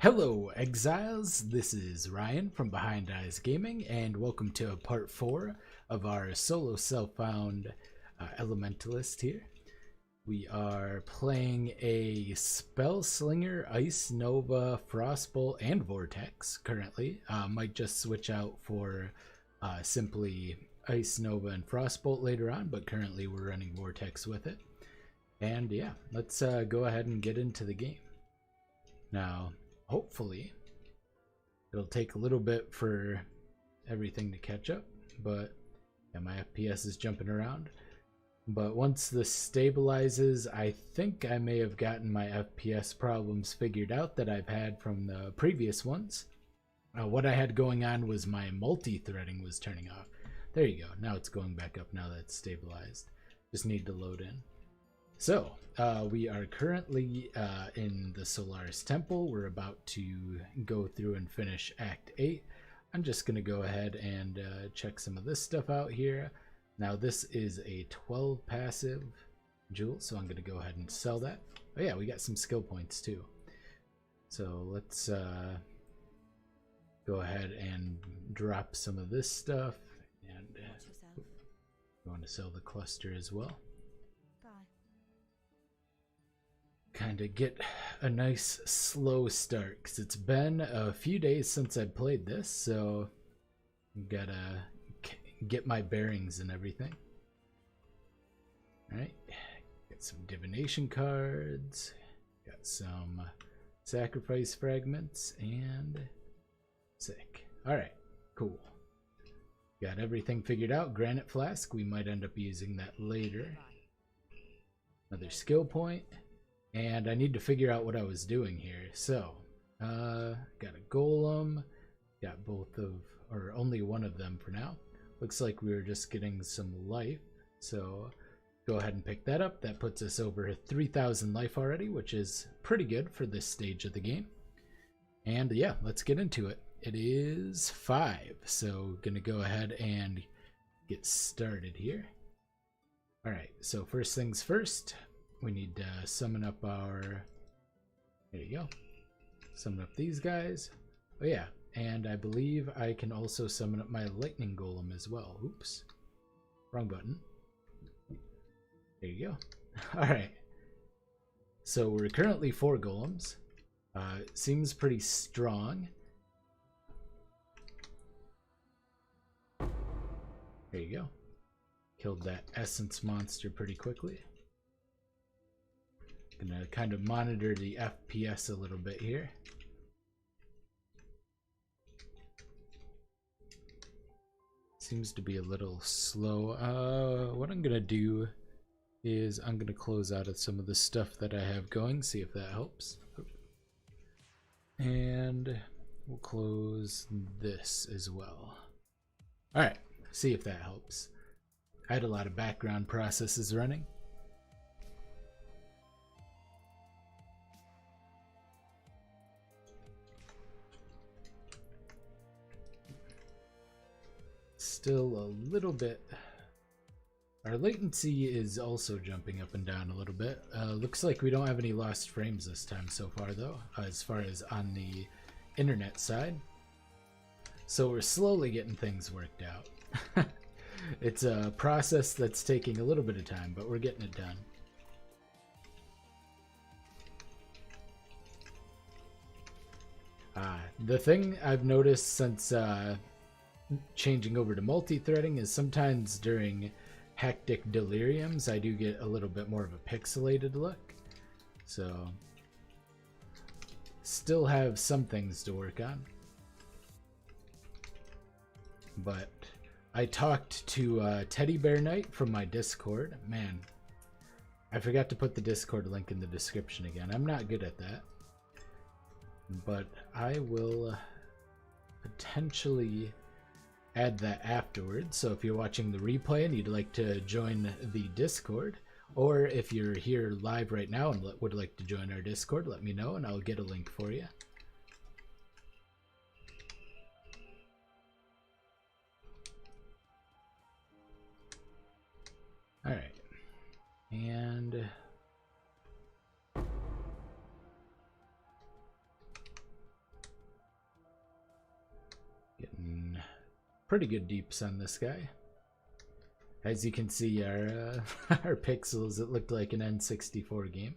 Hello, Exiles. This is Ryan from Behind Eyes Gaming, and welcome to part 4 of our solo self-found Elementalist here. We are playing a Spellslinger, Ice Nova, Frostbolt, and Vortex currently. Might just switch out for simply Ice Nova and Frostbolt later on, but currently we're running Vortex with it. And yeah, let's go ahead and get into the game. Now, hopefully, it'll take a little bit for everything to catch up, but yeah, my FPS is jumping around. But once this stabilizes, I think I may have gotten my FPS problems figured out that I've had from the previous ones. What I had going on was my multi-threading was turning off. There you go. Now it's going back up now that it's stabilized. Just need to load in. So, we are currently in the Solaris Temple. We're about to go through and finish Act 8. I'm just going to go ahead and check some of this stuff out here. Now, this is a 12 passive jewel, so I'm going to go ahead and sell that. Oh yeah, we got some skill points too. So, let's go ahead and drop some of this stuff. And going to sell the cluster as well. Kind of get a nice slow start because it's been a few days since I played this, so gotta get my bearings and everything. All right, got some divination cards, got some sacrifice fragments, and sick. All right, cool. Got everything figured out. Granite flask, we might end up using that later. Another skill point. And I need to figure out what I was doing here. So, got a golem, got both of, or only one of them for now. Looks like we were just getting some life. So, go ahead and pick that up. That puts us over 3,000 life already, which is pretty good for this stage of the game. And yeah, let's get into it. It is 5, so gonna go ahead and get started here. Alright, so first things first. We need to summon up our, there you go, summon up these guys. Oh yeah, and I believe I can also summon up my lightning golem as well. Oops, wrong button. There you go. Alright, so we're currently 4 golems. Seems pretty strong. There you go. Killed that essence monster pretty quickly. Gonna kind of monitor the FPS a little bit here. Seems to be a little slow. What I'm gonna do is I'm gonna close out of some of the stuff that I have going, see if that helps. And we'll close this as well. Alright, see if that helps. I had a lot of background processes running. Still a little bit. Our latency is also jumping up and down a little bit. Looks like we don't have any lost frames this time so far though, as far as on the internet side. So we're slowly getting things worked out. It's a process that's taking a little bit of time, but we're getting it done. The thing I've noticed since changing over to multi-threading is sometimes during hectic deliriums I do get a little bit more of a pixelated look, so still have some things to work on. But I talked to Teddy Bear Knight from my Discord. Man, I forgot to put the Discord link in the description again. I'm not good at that, but I will potentially add that afterwards. So if you're watching the replay and you'd like to join the Discord, or if you're here live right now and would like to join our Discord, let me know and I'll get a link for you. All right, and pretty good deeps on this guy. As you can see, our our pixels, it looked like an N64 game.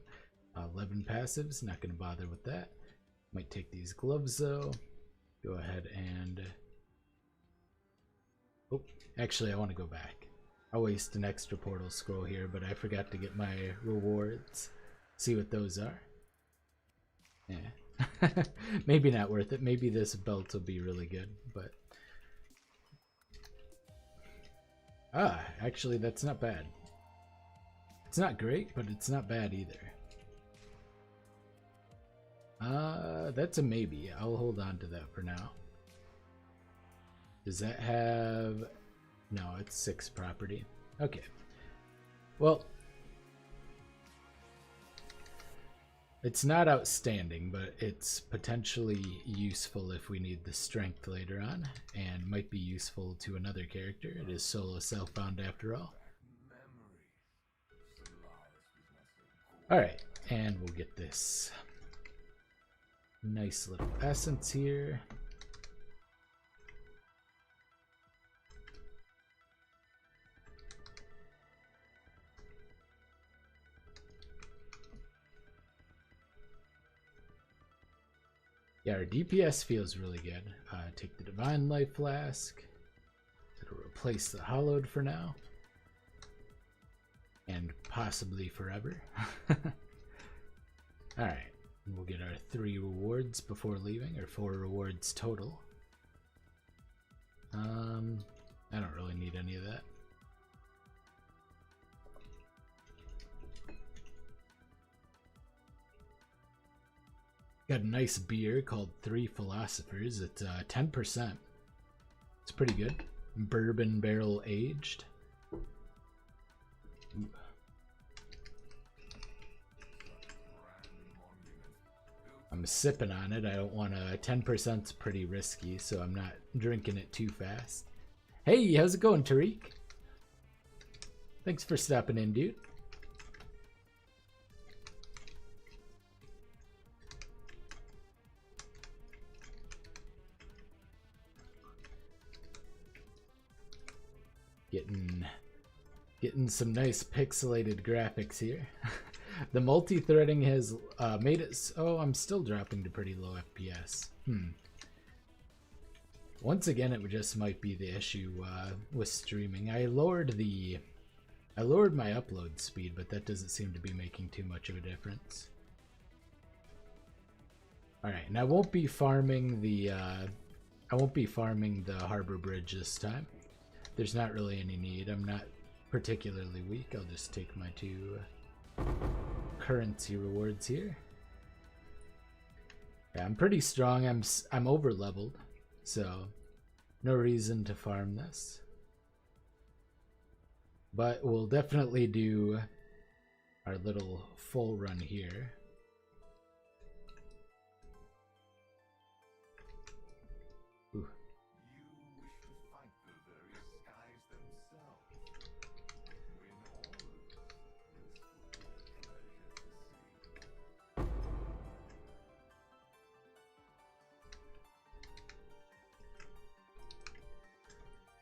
11 passives, not going to bother with that. Might take these gloves though. Go ahead and... Oh, actually I want to go back. I'll waste an extra portal scroll here, but I forgot to get my rewards. See what those are. Yeah. Maybe not worth it. Maybe this belt will be really good, but... Ah, actually that's not bad. It's not great, but it's not bad either. That's a maybe. I'll hold on to that for now. Does that have... No, it's 6 property. Okay. Well, it's not outstanding, but it's potentially useful if we need the strength later on, and might be useful to another character. It is solo self-bound after all. Alright, and we'll get this nice little essence here. Yeah, our DPS feels really good. Take the Divine Life Flask. It'll replace the Hallowed for now. And possibly forever. Alright, we'll get our 3 rewards before leaving, or 4 rewards total. I don't really need any of that. Got a nice beer called 3 Philosophers. It's 10%. It's pretty good. Bourbon barrel aged. Ooh. I'm sipping on it. I don't want to... 10%'s pretty risky, so I'm not drinking it too fast. Hey, how's it going, Tariq? Thanks for stopping in, dude. Getting some nice pixelated graphics here. The multi-threading has made it so I'm still dropping to pretty low FPS. Once again, it just might be the issue with streaming. I lowered my upload speed, but that doesn't seem to be making too much of a difference. All right, and I won't be farming the Harbor Bridge this time. There's not really any need. I'm not particularly weak. I'll just take my 2 currency rewards here. Yeah, I'm pretty strong. I'm over leveled, so no reason to farm this. But we'll definitely do our little full run here.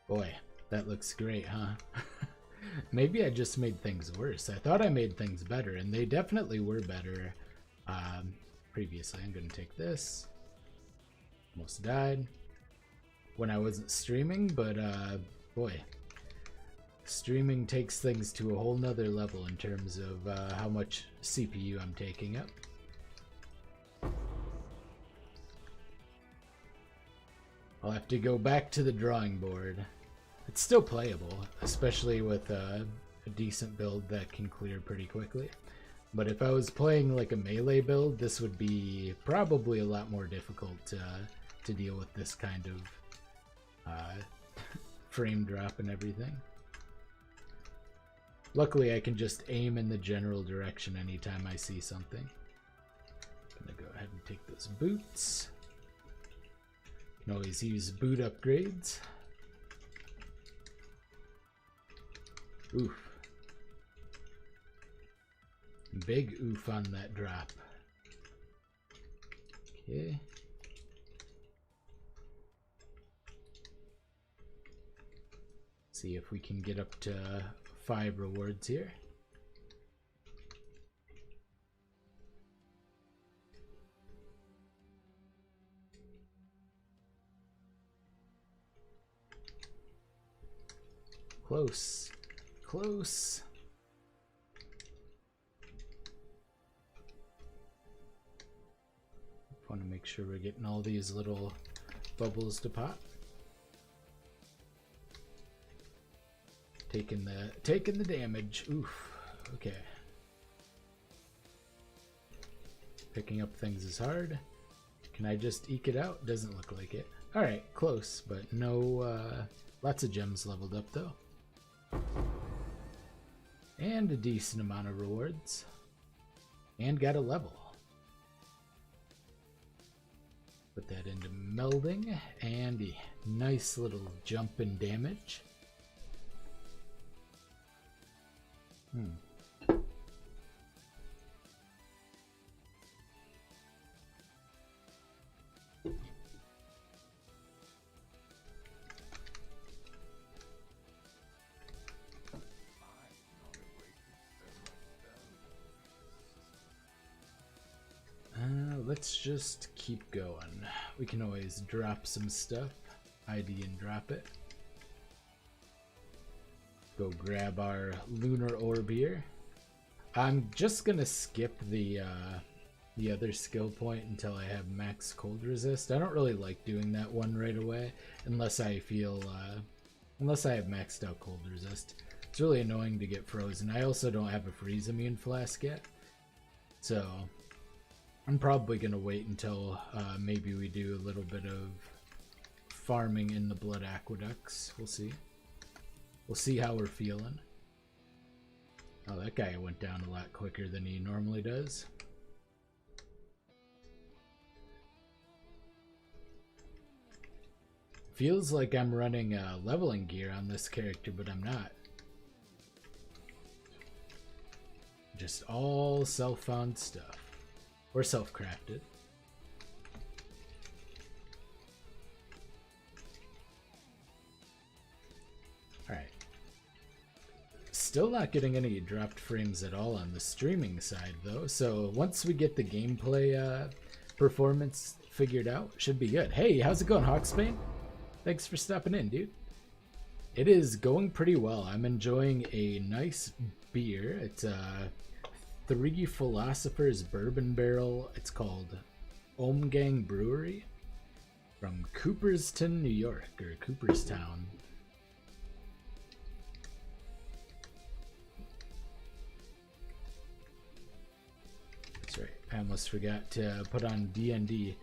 Boy, that looks great, huh? Maybe I just made things worse. I thought I made things better, and they definitely were better previously. I'm going to take this. Almost died when I wasn't streaming, but boy, streaming takes things to a whole nother level in terms of how much CPU I'm taking up. I'll have to go back to the drawing board. It's still playable, especially with a decent build that can clear pretty quickly. But if I was playing like a melee build, this would be probably a lot more difficult to deal with this kind of frame drop and everything. Luckily, I can just aim in the general direction anytime I see something. I'm gonna go ahead and take those boots. Can always use boot upgrades. Oof. Big oof on that drop. Okay. See if we can get up to 5 rewards here. Close. Close. Want to make sure we're getting all these little bubbles to pop. Taking the damage. Oof. Okay. Picking up things is hard. Can I just eke it out? Doesn't look like it. Alright, close, but no lots of gems leveled up though. And a decent amount of rewards. And got a level. Put that into melding and a nice little jump in damage. Let's just keep going. We can always drop some stuff. ID and drop it. Go grab our lunar orb here. I'm just gonna skip the other skill point until I have max cold resist. I don't really like doing that one right away unless I feel unless I have maxed out cold resist. It's really annoying to get frozen. I also don't have a freeze immune flask yet, so I'm probably gonna wait until maybe we do a little bit of farming in the blood aqueducts. We'll see. We'll see how we're feeling. Oh, that guy went down a lot quicker than he normally does. Feels like I'm running leveling gear on this character, but I'm not. Just all self-found stuff. Or self-crafted. Alright. Still not getting any dropped frames at all on the streaming side, though. So once we get the gameplay performance figured out, should be good. Hey, how's it going, Hawksbane? Thanks for stopping in, dude. It is going pretty well. I'm enjoying a nice beer. It's Three Philosophers Bourbon Barrel. It's called Omgang Brewery from Cooperstown, New York, or Cooperstown. That's right. I almost forgot to put on D&D.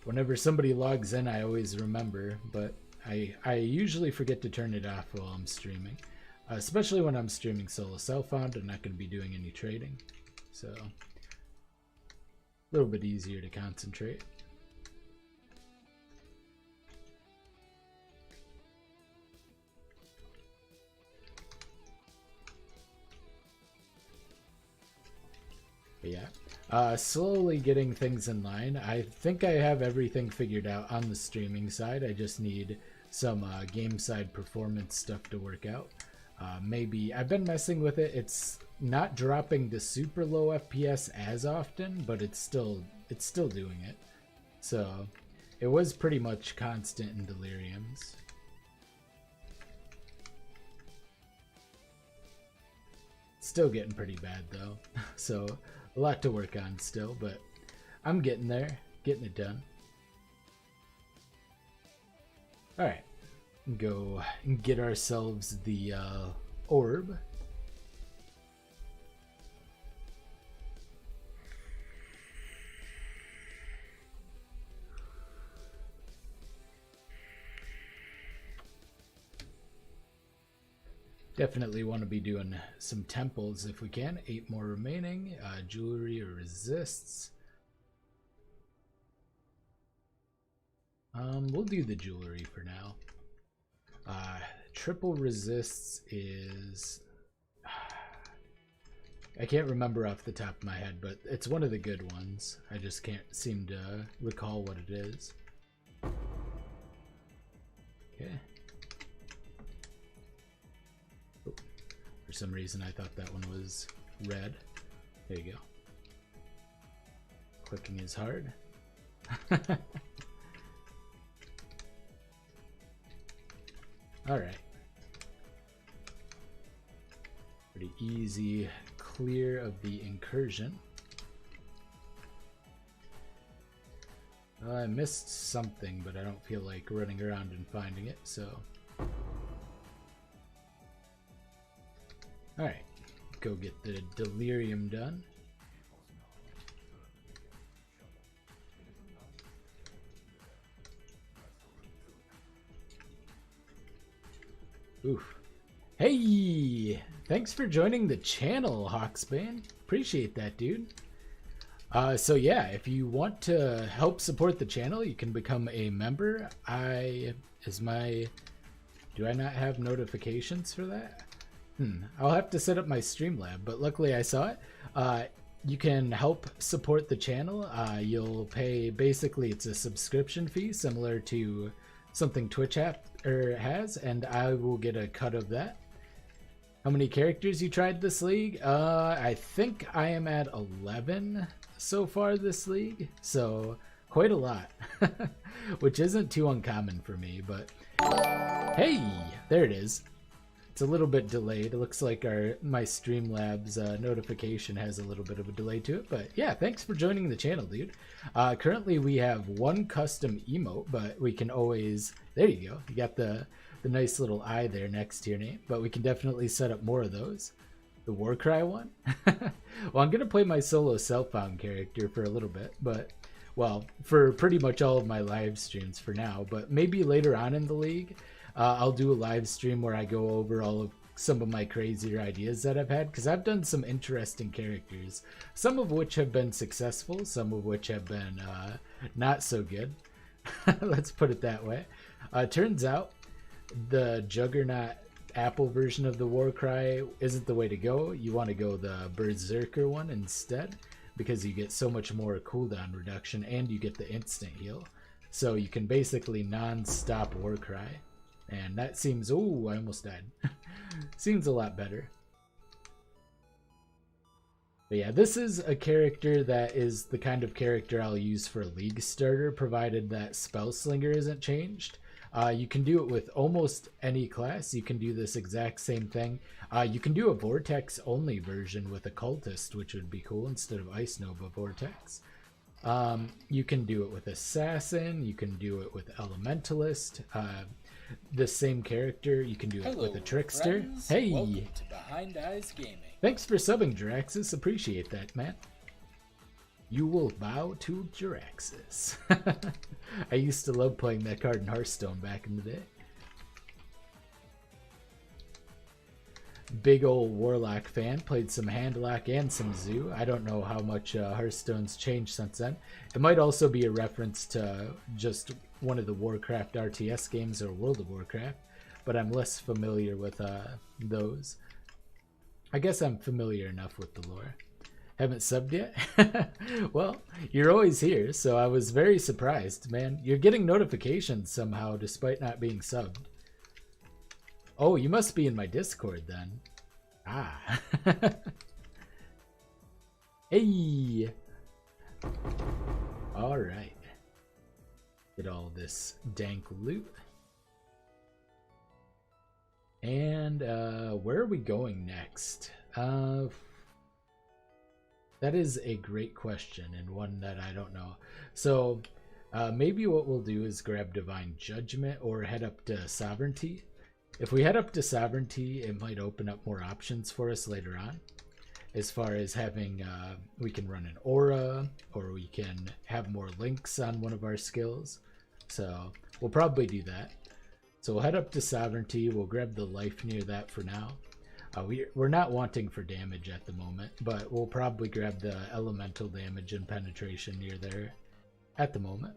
Whenever somebody logs in, I always remember, but I usually forget to turn it off while I'm streaming. Especially when I'm streaming solo self-found, I'm not going to be doing any trading. So, a little bit easier to concentrate. But yeah, slowly getting things in line. I think I have everything figured out on the streaming side. I just need some game side performance stuff to work out. Maybe I've been messing with it. It's not dropping to super low FPS as often, but it's still doing it. So it was pretty much constant in Deliriums. Still getting pretty bad though. So a lot to work on still, but I'm getting there, getting it done. All right. Go and get ourselves the orb. Definitely want to be doing some temples if we can. 8 more remaining. Jewelry or resists. We'll do the jewelry for now. Triple resists is... I can't remember off the top of my head, but it's one of the good ones. I just can't seem to recall what it is. Okay. For some reason, I thought that one was red. There you go. Clicking is hard. Alright. Pretty easy clear of the incursion. I missed something, but I don't feel like running around and finding it, so... Alright, go get the delirium done. Oof. Hey! Thanks for joining the channel, Hawksbane. Appreciate that, dude. So yeah, if you want to help support the channel, you can become a member. Do I not have notifications for that? I'll have to set up my Streamlab, but luckily I saw it. You can help support the channel. You'll pay, basically it's a subscription fee similar to something Twitch has, and I will get a cut of that. How many characters you tried this league? I think I am at 11 so far this league, so quite a lot, which isn't too uncommon for me, but hey, there it is. It's a little bit delayed. It looks like my Streamlabs notification has a little bit of a delay to it, but yeah, thanks for joining the channel, dude. Currently we have one custom emote, but we can always, there you go, you got the nice little eye there next to your name, but we can definitely set up more of those. The Warcry one? Well, I'm gonna play my solo self-found character for a little bit, but, well, for pretty much all of my live streams for now, but maybe later on in the league, I'll do a live stream where I go over all of some of my crazier ideas that I've had, because I've done some interesting characters, some of which have been successful, some of which have been not so good. Let's put it that way. Turns out the Juggernaut Apple version of the Warcry isn't the way to go. You want to go the Berserker one instead, because you get so much more cooldown reduction and you get the instant heal. So you can basically non-stop Warcry. And that seems, oh, I almost died. Seems a lot better. But yeah, this is a character that is the kind of character I'll use for a league starter, provided that Spellslinger isn't changed. You can do it with almost any class. You can do this exact same thing. You can do a Vortex only version with a Cultist, which would be cool, instead of Ice Nova Vortex. You can do it with Assassin. You can do it with Elementalist. The same character, you can do it with a Trickster. Friends. Hey! Welcome to Behind Eyes Gaming. Thanks for subbing, Jiraxis. Appreciate that, man. You will bow to Jiraxis. I used to love playing that card in Hearthstone back in the day. Big old Warlock fan. Played some Handlock and some Zoo. I don't know how much Hearthstone's changed since then. It might also be a reference to just one of the Warcraft RTS games or World of Warcraft, but I'm less familiar with those. I guess I'm familiar enough with the lore. Haven't subbed yet? Well, you're always here, so I was very surprised, man. You're getting notifications somehow despite not being subbed. Oh, you must be in my Discord then. Ah. Hey! Alright. Get all this dank loot. And where are we going next? That is a great question, and one that I don't know. So maybe what we'll do is grab Divine Judgment or head up to Sovereignty. If we head up to Sovereignty, it might open up more options for us later on. As far as having, we can run an aura, or we can have more links on one of our skills. So we'll probably do that. So we'll head up to Sovereignty. We'll grab the life near that for now. We're not wanting for damage at the moment, but we'll probably grab the elemental damage and penetration near there at the moment.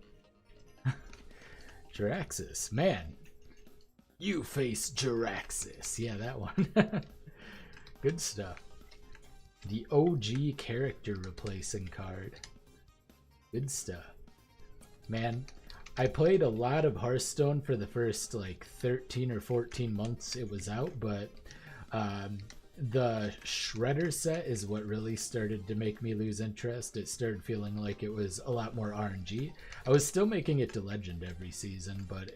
Jiraxis, man. You face Jiraxis. Yeah, that one. Good stuff. The OG character replacing card. Good stuff. Man, I played a lot of Hearthstone for the first like 13 or 14 months it was out, but the Shredder set is what really started to make me lose interest. It started feeling like it was a lot more RNG. I was still making it to Legend every season, but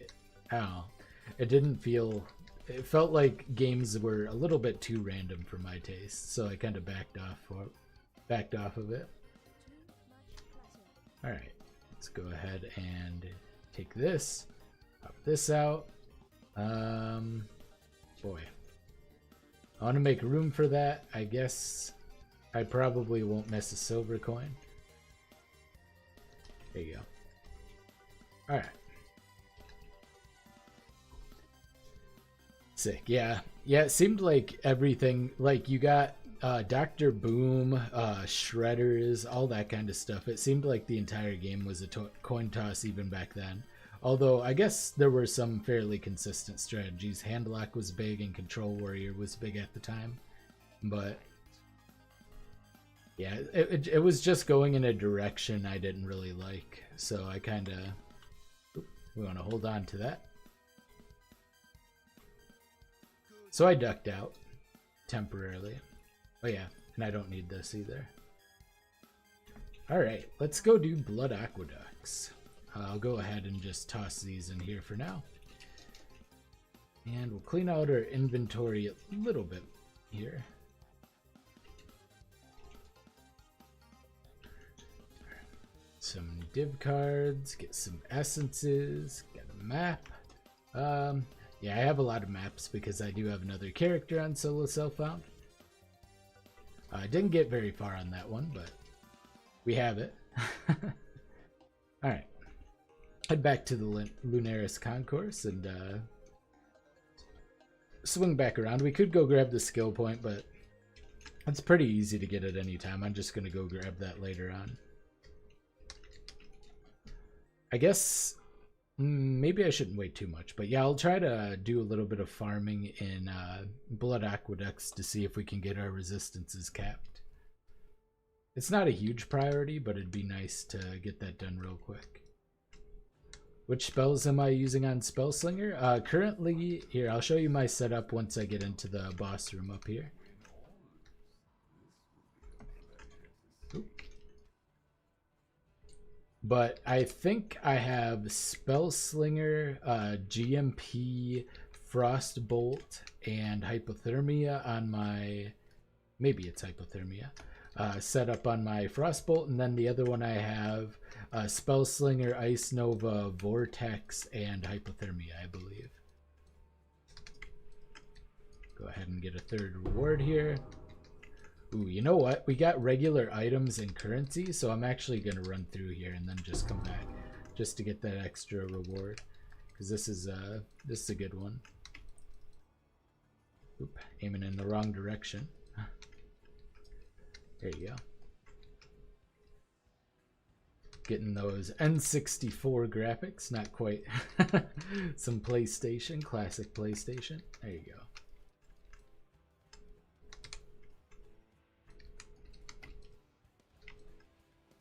it didn't feel... It felt like games were a little bit too random for my taste, so I kind of backed off of it. All right, let's go ahead and take this, pop this out. Boy, I want to make room for that. I guess I probably won't miss a silver coin. There you go. All right. Sick. Yeah, it seemed like everything, like you got Dr. Boom, shredders, all that kind of stuff. It seemed like the entire game was a coin toss even back then, although I guess there were some fairly consistent strategies. Handlock was big and Control Warrior was big at the time, but yeah, it was just going in a direction I didn't really like, so I kind of... We want to hold on to that. So I ducked out temporarily. Oh yeah, and I don't need this either. Alright, let's go do Blood Aqueducts. I'll go ahead and just toss these in here for now. And we'll clean out our inventory a little bit here. Some div cards, get some essences, get a map. Yeah, I have a lot of maps because I do have another character on Solo Self-Found. I didn't get very far on that one, but we have it. Alright. Head back to the Lunaris Concourse and swing back around. We could go grab the skill point, but it's pretty easy to get at any time. I'm just going to go grab that later on. I guess... maybe I shouldn't wait too much, but yeah, I'll try to do a little bit of farming in Blood Aqueducts to see if we can get our resistances capped. It's not a huge priority, but it'd be nice to get that done real quick. Which spells am I using on Spellslinger? Currently, here, I'll show you my setup once I get into the boss room up here. But I think I have Spellslinger, GMP, Frostbolt, and Hypothermia on my... Maybe it's Hypothermia. Set up on my Frostbolt, and then the other one I have Spellslinger, Ice Nova, Vortex, and Hypothermia, I believe. Go ahead and get a third reward here. Ooh, you know what? We got regular items and currency, so I'm actually going to run through here and then just come back just to get that extra reward, because this is a good one. Oop, aiming in the wrong direction. There you go. Getting those N64 graphics, not quite. Some PlayStation, classic PlayStation. There you go.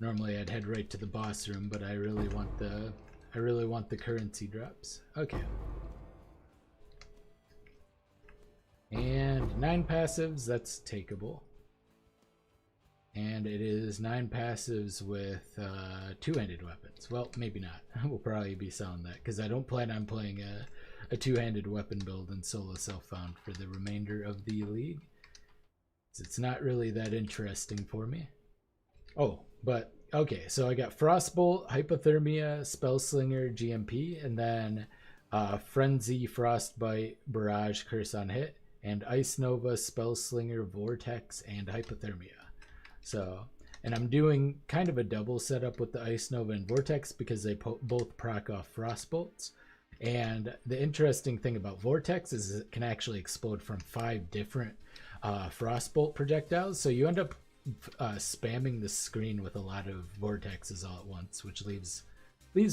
Normally I'd head right to the boss room, but I really want the currency drops. Okay. And 9 passives, that's takeable. And it is 9 passives with 2-handed weapons. Well, maybe not. We'll probably be selling that because I don't plan on playing a 2-handed weapon build in Solo Self-Found for the remainder of the league. It's not really that interesting for me. Oh, but okay, so I got Frostbolt, Hypothermia, Spellslinger, GMP, and then Frenzy, Frostbite, Barrage, Curse on Hit, and Ice Nova, Spellslinger, Vortex, and Hypothermia. So, and I'm doing kind of a double setup with the Ice Nova and Vortex because they both proc off Frostbolts. And the interesting thing about Vortex is it can actually explode from 5 different Frostbolt projectiles. So you end up spamming the screen with a lot of vortexes all at once, which leaves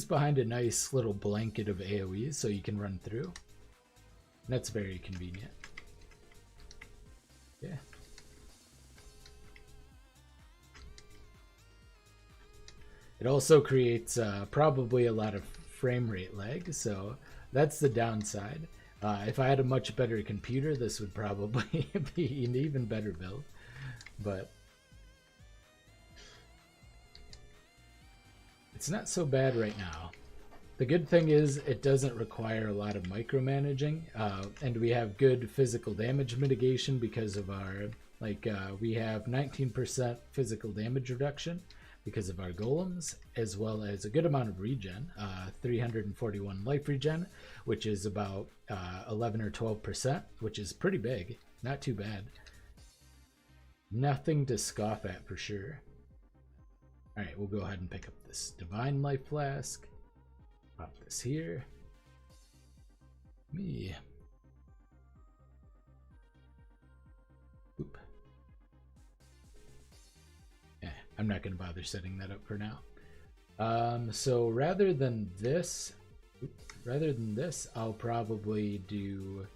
behind a nice little blanket of AoEs so you can run through. And that's very convenient. Yeah. It also creates probably a lot of frame rate lag, so that's the downside. If I had a much better computer, this would probably be an even better build. But it's not so bad right now. The good thing is it doesn't require a lot of micromanaging, and we have good physical damage mitigation because of our, we have 19% physical damage reduction because of our golems, as well as a good amount of regen, 341 life regen, which is about 11 or 12%, which is pretty big, not too bad. Nothing to scoff at for sure. All right, we'll go ahead and pick up this Divine Life Flask. Pop this here. Me. Oop. Yeah, I'm not going to bother setting that up for now. So rather than this, I'll probably do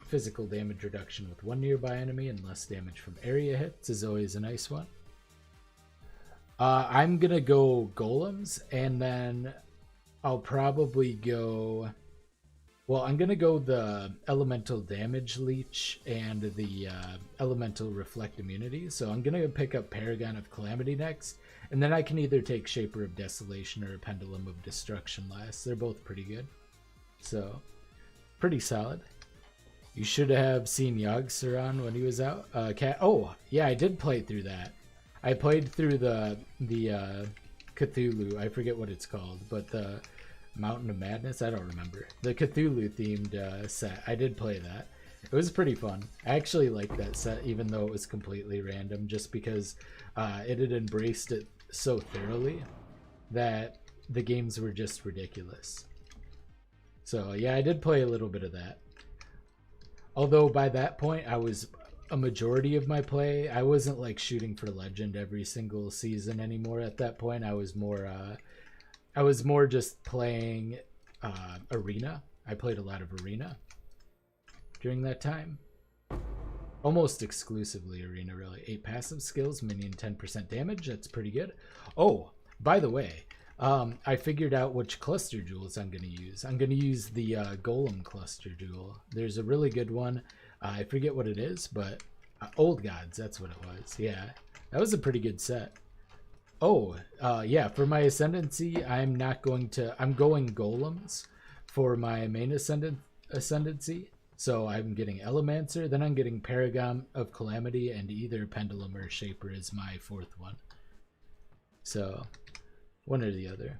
physical damage reduction with one nearby enemy and less damage from area hits is always a nice one. I'm gonna go golems, and then I'll probably go, well, I'm gonna go the elemental damage leech and the elemental reflect immunity. So I'm gonna pick up Paragon of Calamity next, and then I can either take Shaper of Desolation or Pendulum of Destruction last. They're both pretty good, so pretty solid. You should have seen Yogg-Saron when he was out. Oh yeah, I did play through that. I played through the Cthulhu, I forget what it's called, but the Mountain of Madness, I don't remember. The Cthulhu themed set, I did play that. It was pretty fun. I actually liked that set, even though it was completely random, just because it had embraced it so thoroughly that the games were just ridiculous. So yeah, I did play a little bit of that. Although by that point, I was a majority of my play, I wasn't like shooting for legend every single season anymore. At that point, I was more just playing arena. I played a lot of arena during that time, almost exclusively arena, really. 8 passive skills, minion 10% damage. That's pretty good. Oh, by the way, I figured out which cluster jewels I'm going to use. I'm going to use the golem cluster jewel. There's a really good one. I forget what it is, but Old Gods, that's what it was. Yeah, that was a pretty good set. Oh, yeah, for my Ascendancy, I'm going golems for my main Ascendancy. So I'm getting Elementalist, then I'm getting Paragon of Calamity, and either Pendulum or Shaper is my 4th one. So, one or the other.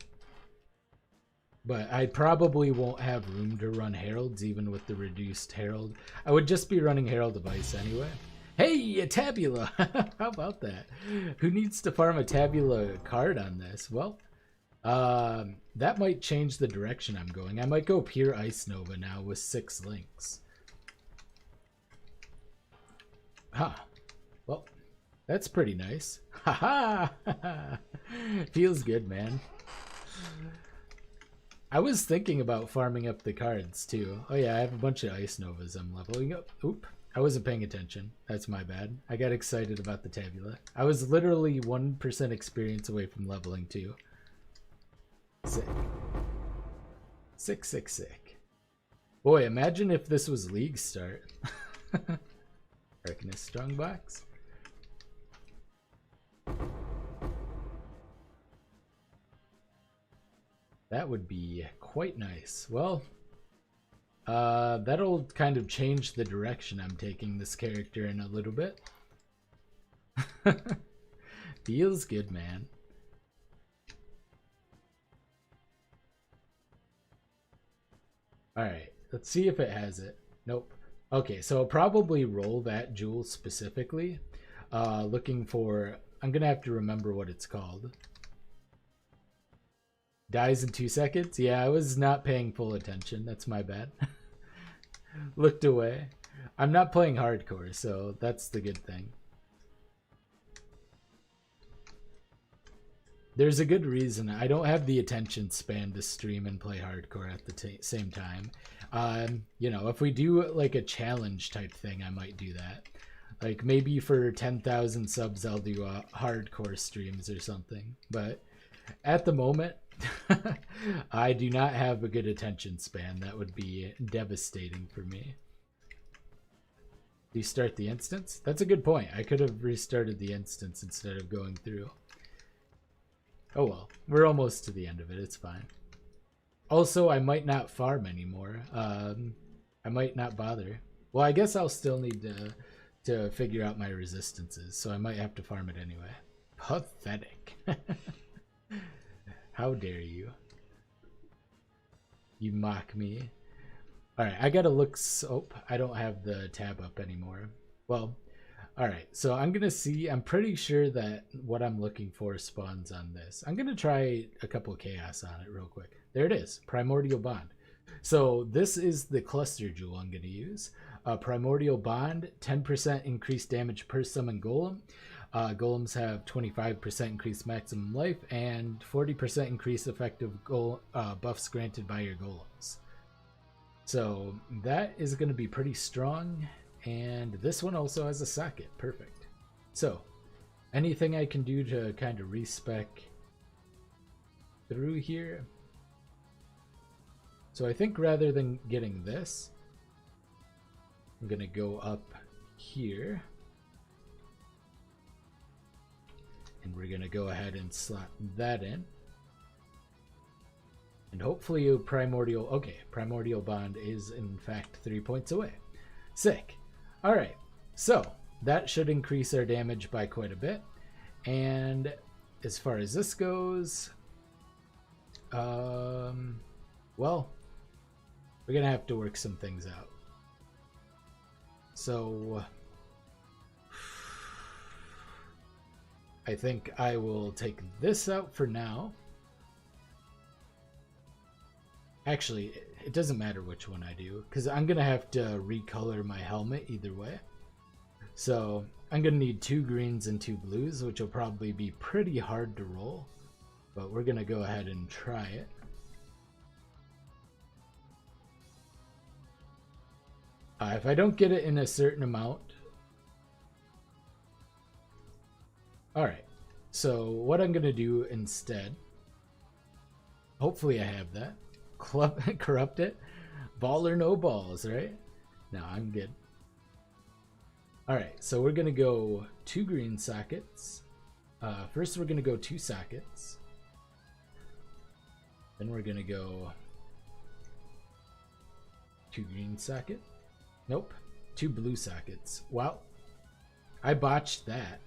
But I probably won't have room to run Heralds, even with the reduced Herald. I would just be running Herald of Ice anyway. Hey, a Tabula! How about that? Who needs to farm a Tabula card on this? Well, that might change the direction I'm going. I might go pure Ice Nova now with 6 links. Huh. Well, that's pretty nice. Ha ha! Feels good, man. I was thinking about farming up the cards too. Oh yeah, I have a bunch of Ice Novas I'm leveling up. Oop, I wasn't paying attention. That's my bad. I got excited about the Tabula. I was literally 1% experience away from leveling 2. Sick. Sick, sick, sick. Boy, imagine if this was League start. Arcanist Strongbox. That would be quite nice. Well, that'll kind of change the direction I'm taking this character in a little bit. Feels good, man. Alright, let's see if it has it. Nope. Okay, so I'll probably roll that jewel specifically. Looking for... I'm going to have to remember what it's called. Dies in 2 seconds? Yeah, I was not paying full attention. That's my bad. Looked away. I'm not playing hardcore, so that's the good thing. There's a good reason. I don't have the attention span to stream and play hardcore at the same time. You know, if we do like a challenge type thing, I might do that. Like maybe for 10,000 subs, I'll do hardcore streams or something. But at the moment, I do not have a good attention span. That would be devastating for me. Restart the instance? That's a good point. I could have restarted the instance instead of going through. Oh well, we're almost to the end of it. It's fine. Also, I might not farm anymore. I might not bother. Well, I guess I'll still need to figure out my resistances, so I might have to farm it anyway. Pathetic. How dare you? You mock me. Alright, I gotta look. Oh, I don't have the tab up anymore. Well, alright, so I'm gonna see. I'm pretty sure that what I'm looking for spawns on this. I'm gonna try a couple of chaos on it real quick. There it is, Primordial Bond. So this is the cluster jewel I'm gonna use. Primordial Bond, 10% increased damage per summon golem. Golems have 25% increased maximum life and 40% increased effective buffs granted by your golems. So that is going to be pretty strong, and this one also has a socket. Perfect. So anything I can do to kind of respec through here. So I think rather than getting this, I'm going to go up here. And we're going to go ahead and slot that in. And hopefully a Primordial... Okay, Primordial Bond is in fact 3 points away. Sick. Alright, so that should increase our damage by quite a bit. And as far as this goes... well, we're going to have to work some things out. So... I think I will take this out for now. Actually, it doesn't matter which one I do, because I'm going to have to recolor my helmet either way. So I'm going to need 2 greens and 2 blues, which will probably be pretty hard to roll. But we're going to go ahead and try it. If I don't get it in a certain amount... Alright, so what I'm going to do instead, hopefully I have that, corrupt it, ball or no balls, right? No, I'm good. Alright, so we're going to go 2 green sockets. First we're going to go 2 sockets. Then we're going to go 2 green socket. Nope, 2 blue sockets. Wow, I botched that.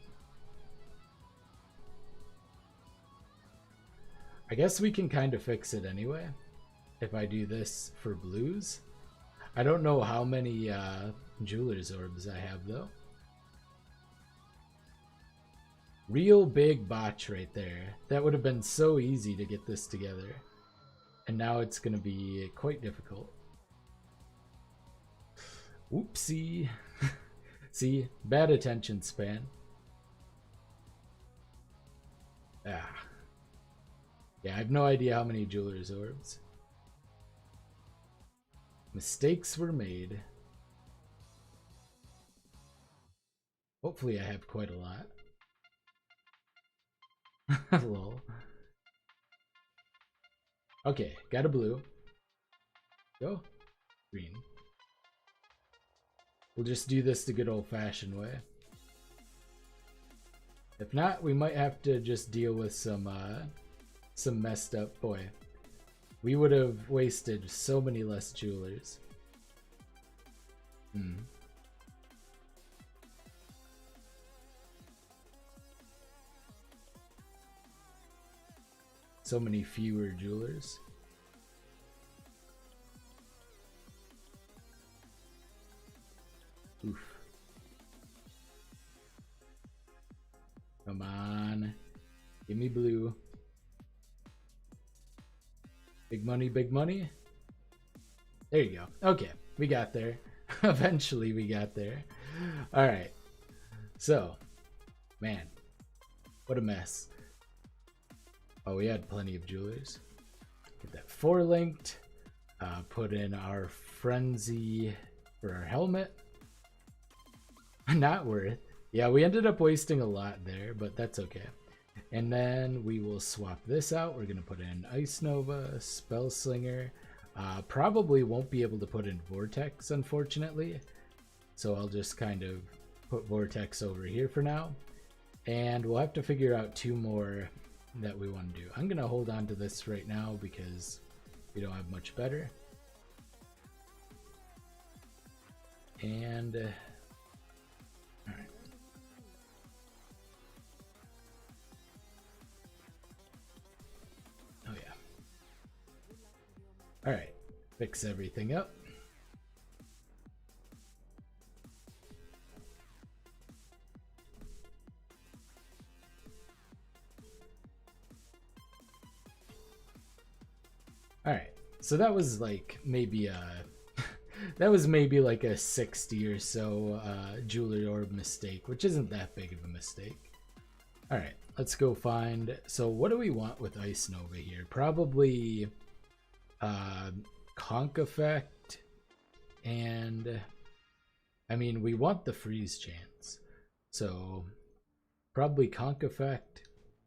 I guess we can kind of fix it anyway, if I do this for blues. I don't know how many jeweler's orbs I have, though. Real big botch right there. That would have been so easy to get this together. And now it's going to be quite difficult. Oopsie. See, bad attention span. Ah. Yeah, I have no idea how many jeweler's orbs. Mistakes were made. Hopefully I have quite a lot. Lol. Okay, got a blue. Go. Green. We'll just do this the good old-fashioned way. If not, we might have to just deal with some messed up... Boy, we would have wasted so many less jewelers. So many fewer jewelers. Oof. Come on. Give me blue. Big money, big money. There you go. Okay, we got there. Eventually we got there. Alright. So, man. What a mess. Oh, we had plenty of jewelers. Get that 4-linked. Put in our frenzy for our helmet. Not worth. Yeah, we ended up wasting a lot there, but that's okay. And then we will swap this out. We're going to put in Ice Nova, Spellslinger. Probably won't be able to put in Vortex, unfortunately. So I'll just kind of put Vortex over here for now. And we'll have to figure out 2 more that we want to do. I'm going to hold on to this right now because we don't have much better. And, all right. Oh yeah. All right, fix everything up. All right, so that was like maybe that was maybe like a 60 or so jewelry orb mistake, which isn't that big of a mistake. All right, let's go find. So what do we want with Ice Nova here? Probably Conk Effect, and I mean we want the freeze chance, so probably Conk Effect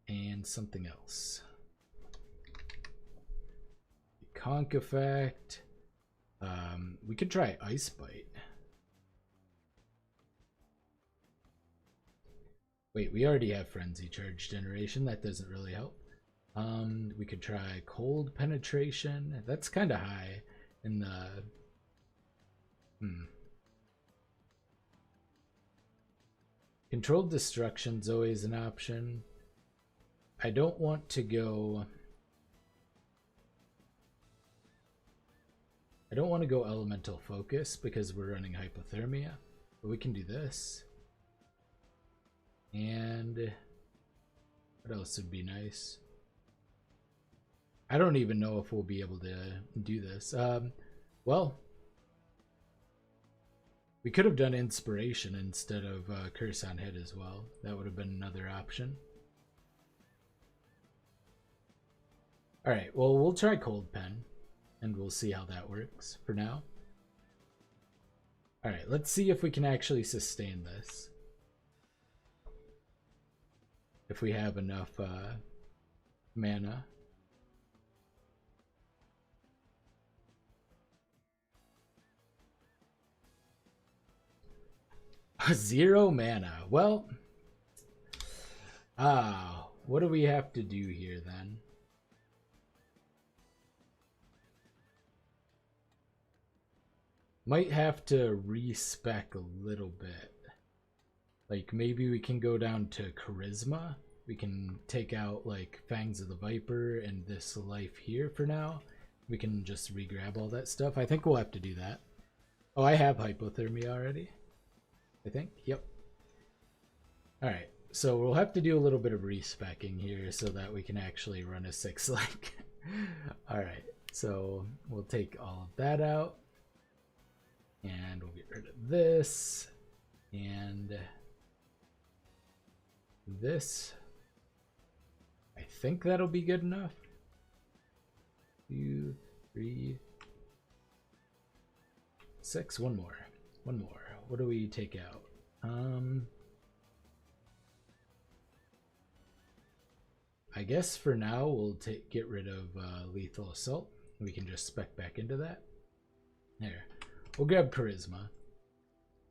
and something else. Conk Effect. We could try Ice Bite. Wait, we already have Frenzy Charge Generation. That doesn't really help. We could try Cold Penetration. That's kind of high in the... Controlled Destruction's always an option. I don't want to go... I don't want to go Elemental Focus because we're running Hypothermia, but we can do this. And what else would be nice? I don't even know if we'll be able to do this. Well, we could have done Inspiration instead of Curse on Hit as well. That would have been another option. Alright, well, we'll try Cold Pen. And we'll see how that works for now. Alright, let's see if we can actually sustain this. If we have enough mana. 0 mana. Well, what do we have to do here then? Might have to respec a little bit. Like maybe we can go down to Charisma. We can take out like Fangs of the Viper and this life here for now. We can just re-grab all that stuff. I think we'll have to do that. Oh, I have Hypothermia already. I think. Yep. Alright, so we'll have to do a little bit of respecking here so that we can actually run a 6-link. Alright, so we'll take all of that out. And we'll get rid of this. And this. I think that'll be good enough. 2, 3, 6. One more. What do we take out? I guess for now we'll get rid of Lethal Assault. We can just spec back into that. There. We'll grab Charisma.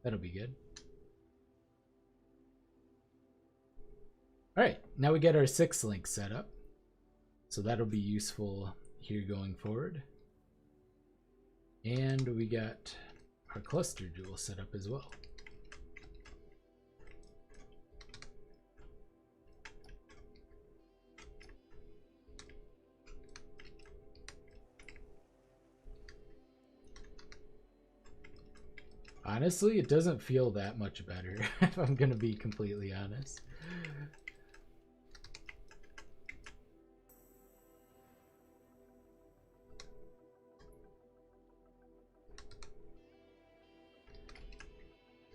That'll be good. Alright, now we get our 6-link set up. So that'll be useful here going forward. And we got our Cluster Jewel set up as well. Honestly, it doesn't feel that much better, if I'm gonna be completely honest.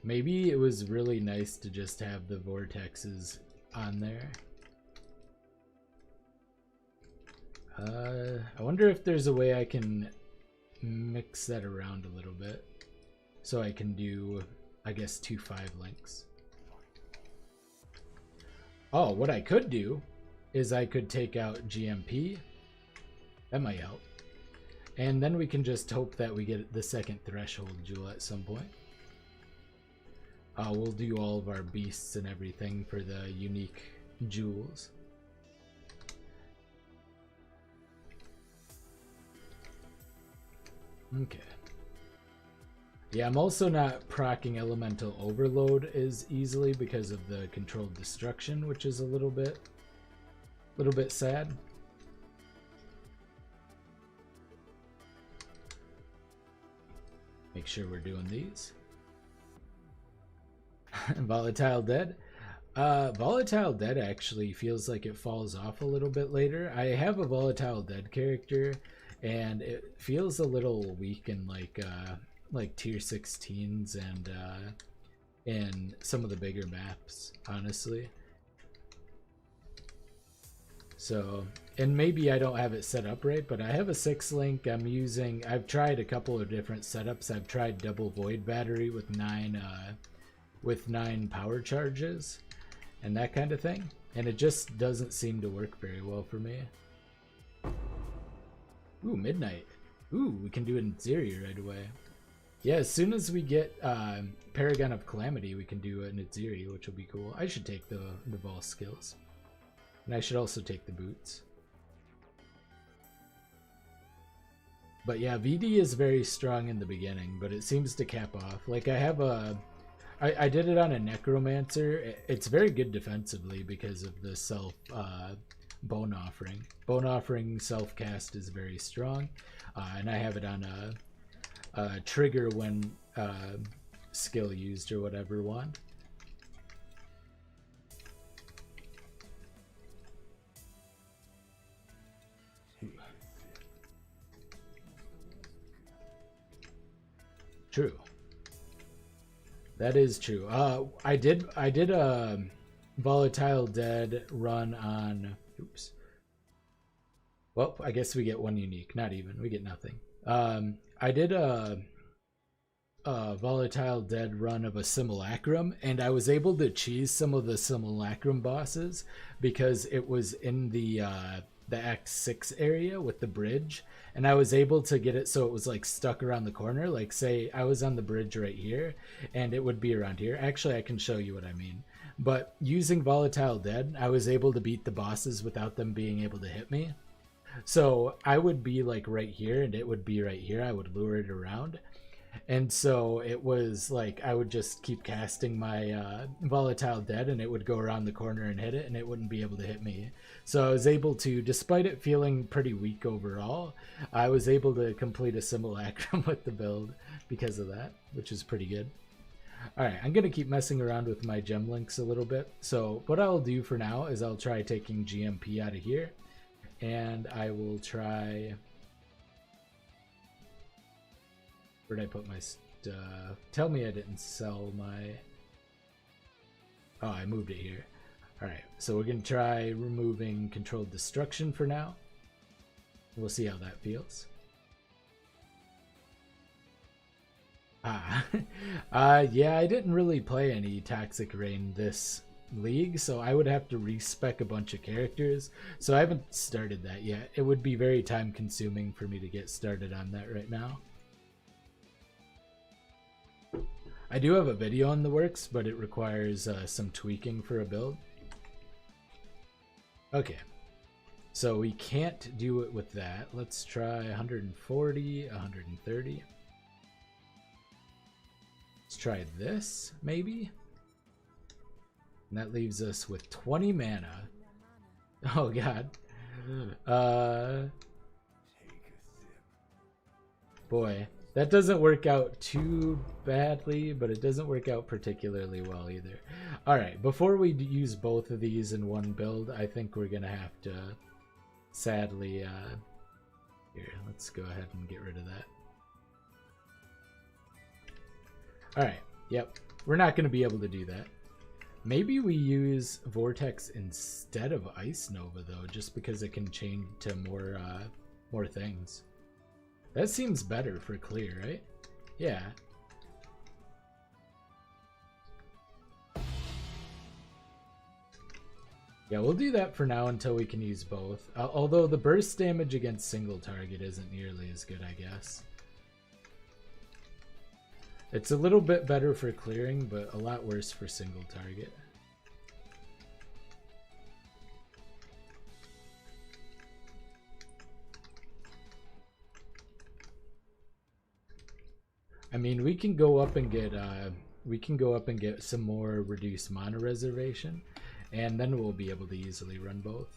Maybe it was really nice to just have the vortexes on there. I wonder if there's a way I can mix that around a little bit. So I can do, I guess, 2 5-links. Oh, what I could do is I could take out GMP. That might help. And then we can just hope that we get the second threshold jewel at some point. We'll do all of our beasts and everything for the unique jewels. Okay. Yeah, I'm also not proccing Elemental Overload as easily because of the controlled destruction, which is a little bit sad. Make sure we're doing these. Volatile Dead. Volatile Dead actually feels like it falls off a little bit later. I have a Volatile Dead character, and it feels a little weak in like tier 16s and in some of the bigger maps, honestly. So, and maybe I don't have it set up right, but I have a 6-link. I've tried a couple of different setups. I've tried double void battery with 9 power charges and that kind of thing, and it just doesn't seem to work very well for me. Ooh, midnight. Ooh, we can do an Aziri right away. Yeah, as soon as we get Paragon of Calamity, we can do an Aziri, which will be cool. I should take the Vol skills. And I should also take the boots. But yeah, VD is very strong in the beginning, but it seems to cap off. Like I did it on a Necromancer. It's very good defensively because of the self Bone Offering. Bone Offering self cast is very strong, and I have it on a trigger when skill used or whatever one. True. That is true. I did a Volatile Dead run on. Oops. Well, I guess we get one unique. Not even. We get nothing. I did a Volatile Dead run of a Simulacrum, and I was able to cheese some of the Simulacrum bosses because it was in the Act 6 area with the bridge, and I was able to get it so it was like stuck around the corner. Like, say I was on the bridge right here and it would be around here. Actually, I can show you what I mean. But using Volatile Dead, I was able to beat the bosses without them being able to hit me. So I would be like right here and it would be right here. I would lure it around. And so it was like I would just keep casting my Volatile Dead and it would go around the corner and hit it, and it wouldn't be able to hit me. So I was able to, despite it feeling pretty weak overall, I was able to complete a Simulacrum with the build because of that, which is pretty good. Alright, I'm going to keep messing around with my gem links a little bit. So what I'll do for now is I'll try taking GMP out of here, and I will try... Where'd I put my stuff? Tell me I didn't sell my... Oh, I moved it here. Alright, so we're going to try removing Controlled Destruction for now. We'll see how that feels. Yeah, I didn't really play any Toxic Rain this league, so I would have to respec a bunch of characters. So I haven't started that yet. It would be very time consuming for me to get started on that right now. I do have a video in the works, but it requires some tweaking for a build. Okay, so we can't do it with that. Let's try 140, 130. Let's try this, maybe? And that leaves us with 20 mana. Oh god. Boy. That doesn't work out too badly, but it doesn't work out particularly well either. Alright, before we use both of these in one build, I think we're going to have to sadly... Here, let's go ahead and get rid of that. Alright, yep. We're not going to be able to do that. Maybe we use Vortex instead of Ice Nova, though, just because it can change to more things. That seems better for clear, right? Yeah. Yeah, we'll do that for now until we can use both. Although the burst damage against single target isn't nearly as good, I guess. It's a little bit better for clearing, but a lot worse for single target. I mean, we can go up and get some more reduced mana reservation, and then we'll be able to easily run both.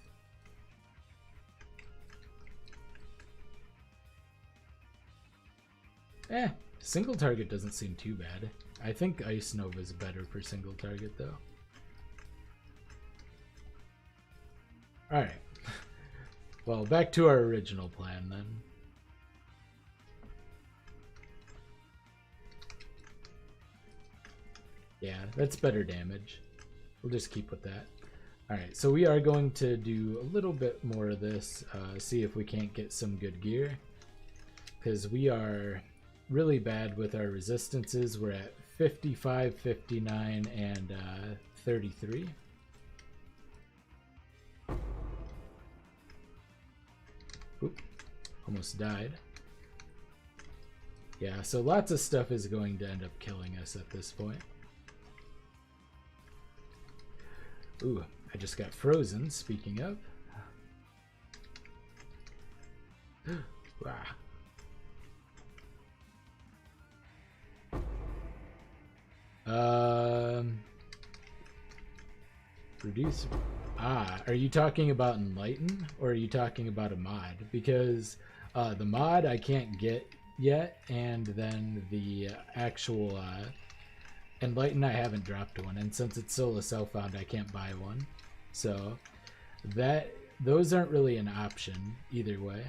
Single target doesn't seem too bad. I think Ice Nova is better for single target though. Alright. Well, back to our original plan then. Yeah, that's better damage. We'll just keep with that. Alright, so we are going to do a little bit more of this, see if we can't get some good gear. Because we are really bad with our resistances. We're at 55, 59, and 33. Oop, almost died. Yeah, so lots of stuff is going to end up killing us at this point. Ooh, I just got frozen, speaking of. Wow. Reduce. Are you talking about Enlighten, or are you talking about a mod? Because the mod I can't get yet, and then the actual Enlighten I haven't dropped one, and since it's solo self-found I can't buy one. So those aren't really an option either way.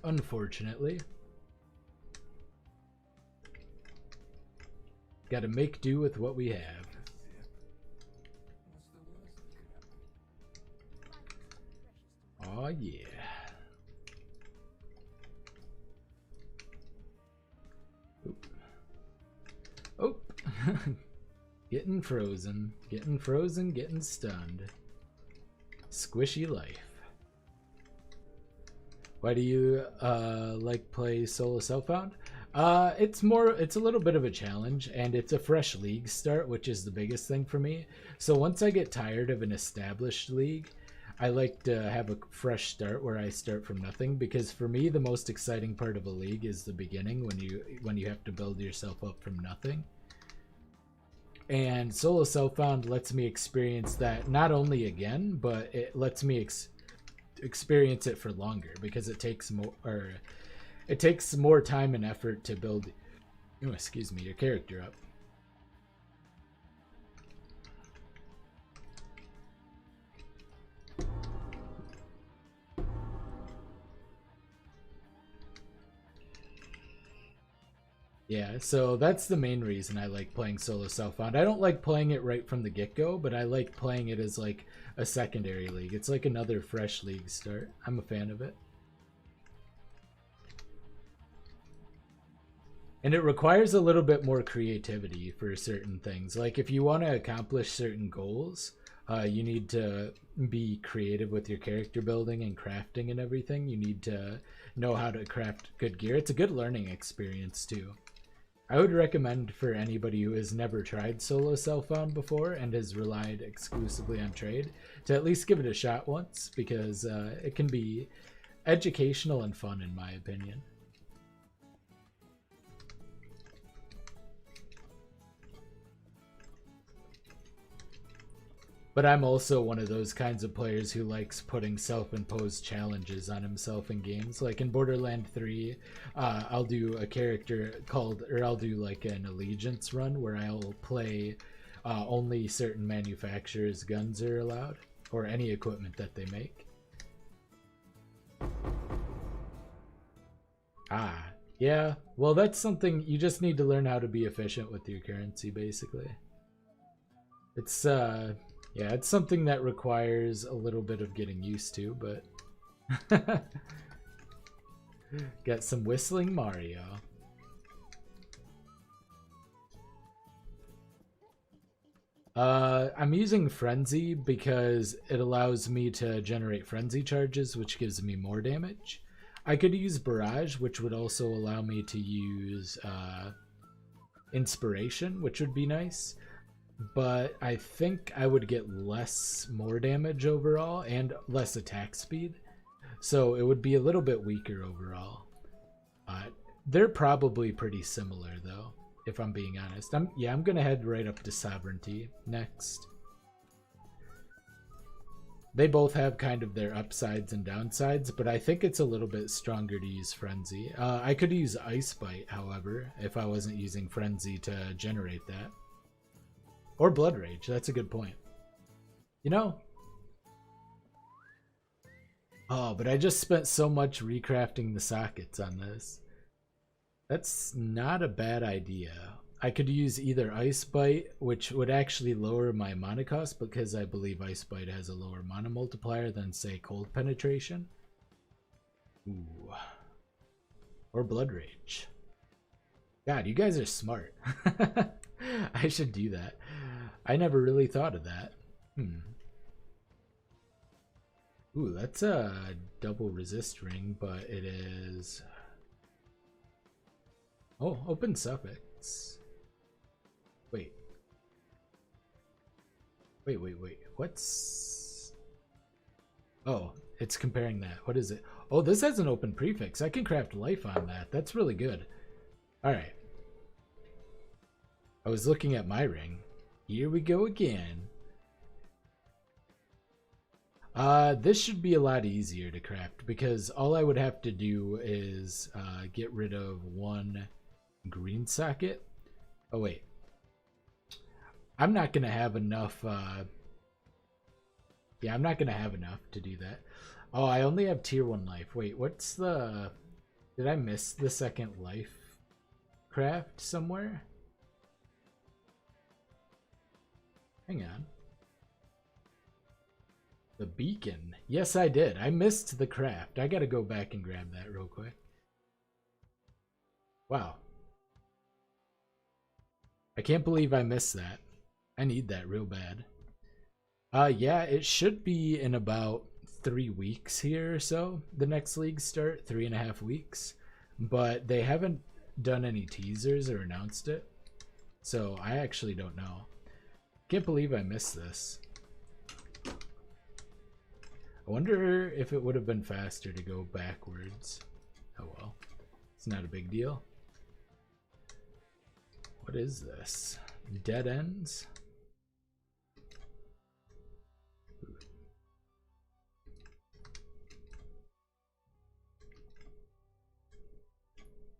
Unfortunately. Gotta make do with what we have. Oh yeah. Oop. Oh. Getting frozen, getting stunned. Squishy life. Why do you like play solo self-found? It's a little bit of a challenge, and it's a fresh league start, which is the biggest thing for me. So once I get tired of an established league, I like to have a fresh start where I start from nothing, because for me the most exciting part of a league is the beginning, when you have to build yourself up from nothing. And solo self-found lets me experience that not only again, but it lets me experience it for longer, because it takes more time and effort to build your character up. Yeah, so that's the main reason I like playing solo self-found. I don't like playing it right from the get-go, but I like playing it as like a secondary league. It's like another fresh league start. I'm a fan of it. And it requires a little bit more creativity for certain things. Like if you want to accomplish certain goals, you need to be creative with your character building and crafting and everything. You need to know how to craft good gear. It's a good learning experience too. I would recommend for anybody who has never tried solo self-found before and has relied exclusively on trade to at least give it a shot once, because it can be educational and fun in my opinion. But I'm also one of those kinds of players who likes putting self-imposed challenges on himself in games. Like in Borderlands 3, I'll do a character I'll do like an allegiance run where I'll play only certain manufacturers' guns are allowed, or any equipment that they make. Yeah. Well, that's something you just need to learn how to be efficient with your currency, basically. It's yeah, it's something that requires a little bit of getting used to, but Got some whistling Mario. I'm using Frenzy because it allows me to generate Frenzy charges, which gives me more damage. I could use Barrage, which would also allow me to use Inspiration, which would be nice. But I think I would get more damage overall and less attack speed. So it would be a little bit weaker overall. They're probably pretty similar though, if I'm being honest. I'm gonna head right up to Sovereignty next. They both have kind of their upsides and downsides, but I think it's a little bit stronger to use Frenzy. I could use Ice Bite, however, if I wasn't using Frenzy to generate that. Or Blood Rage, that's a good point. You know? Oh, but I just spent so much recrafting the sockets on this. That's not a bad idea. I could use either Ice Bite, which would actually lower my mana cost because I believe Ice Bite has a lower mana multiplier than, say, Cold Penetration. Ooh. Or Blood Rage. God, you guys are smart. I should do that. I never really thought of that. Ooh, that's a double resist ring, but it is... Oh, open suffix. Wait. What's... Oh, it's comparing that. What is it? Oh, this has an open prefix. I can craft life on that. That's really good. Alright. I was looking at my ring. Here we go again. This should be a lot easier to craft because all I would have to do is get rid of one green socket. Oh wait, I'm not gonna have enough. Yeah, I'm not gonna have enough to do that. Oh, I only have tier 1 life. Wait, what's the... Did I miss the second life craft somewhere? Hang on. The beacon. Yes, I did. I missed the craft. I gotta go back and grab that real quick. Wow. I can't believe I missed that. I need that real bad. Yeah, it should be in about 3 weeks here or so. The next league start, 3.5 weeks. But they haven't done any teasers or announced it. So I actually don't know. Can't believe I missed this. I wonder if it would have been faster to go backwards. Oh well. It's not a big deal. What is this? Dead ends?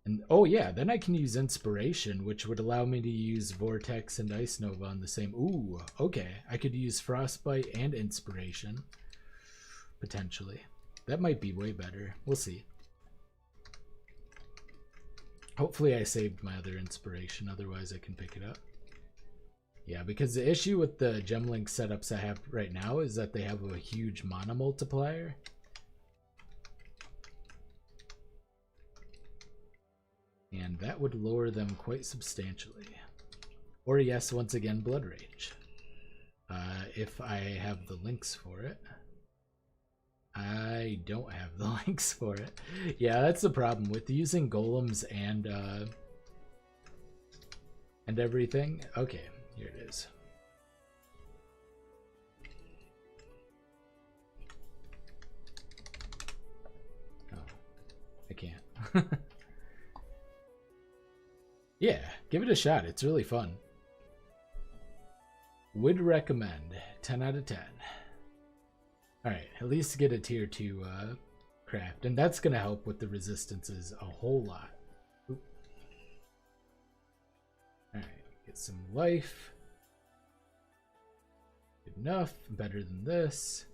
And oh yeah, then I can use Inspiration, which would allow me to use Vortex and Ice Nova on the same... Ooh, okay. I could use Frostbite and Inspiration. Potentially. That might be way better. We'll see. Hopefully I saved my other Inspiration, otherwise I can pick it up. Yeah, because the issue with the Gemlink setups I have right now is that they have a huge mana multiplier. And that would lower them quite substantially. Or yes, once again, Blood Rage. If I have the links for it. I don't have the links for it. Yeah, that's the problem with using golems and everything. Okay, here it is. Oh, I can't. Yeah, give it a shot. It's really fun. Would recommend. 10 out of 10. Alright, at least get a tier 2 craft. And that's going to help with the resistances a whole lot. Alright, get some life. Good enough. Better than this.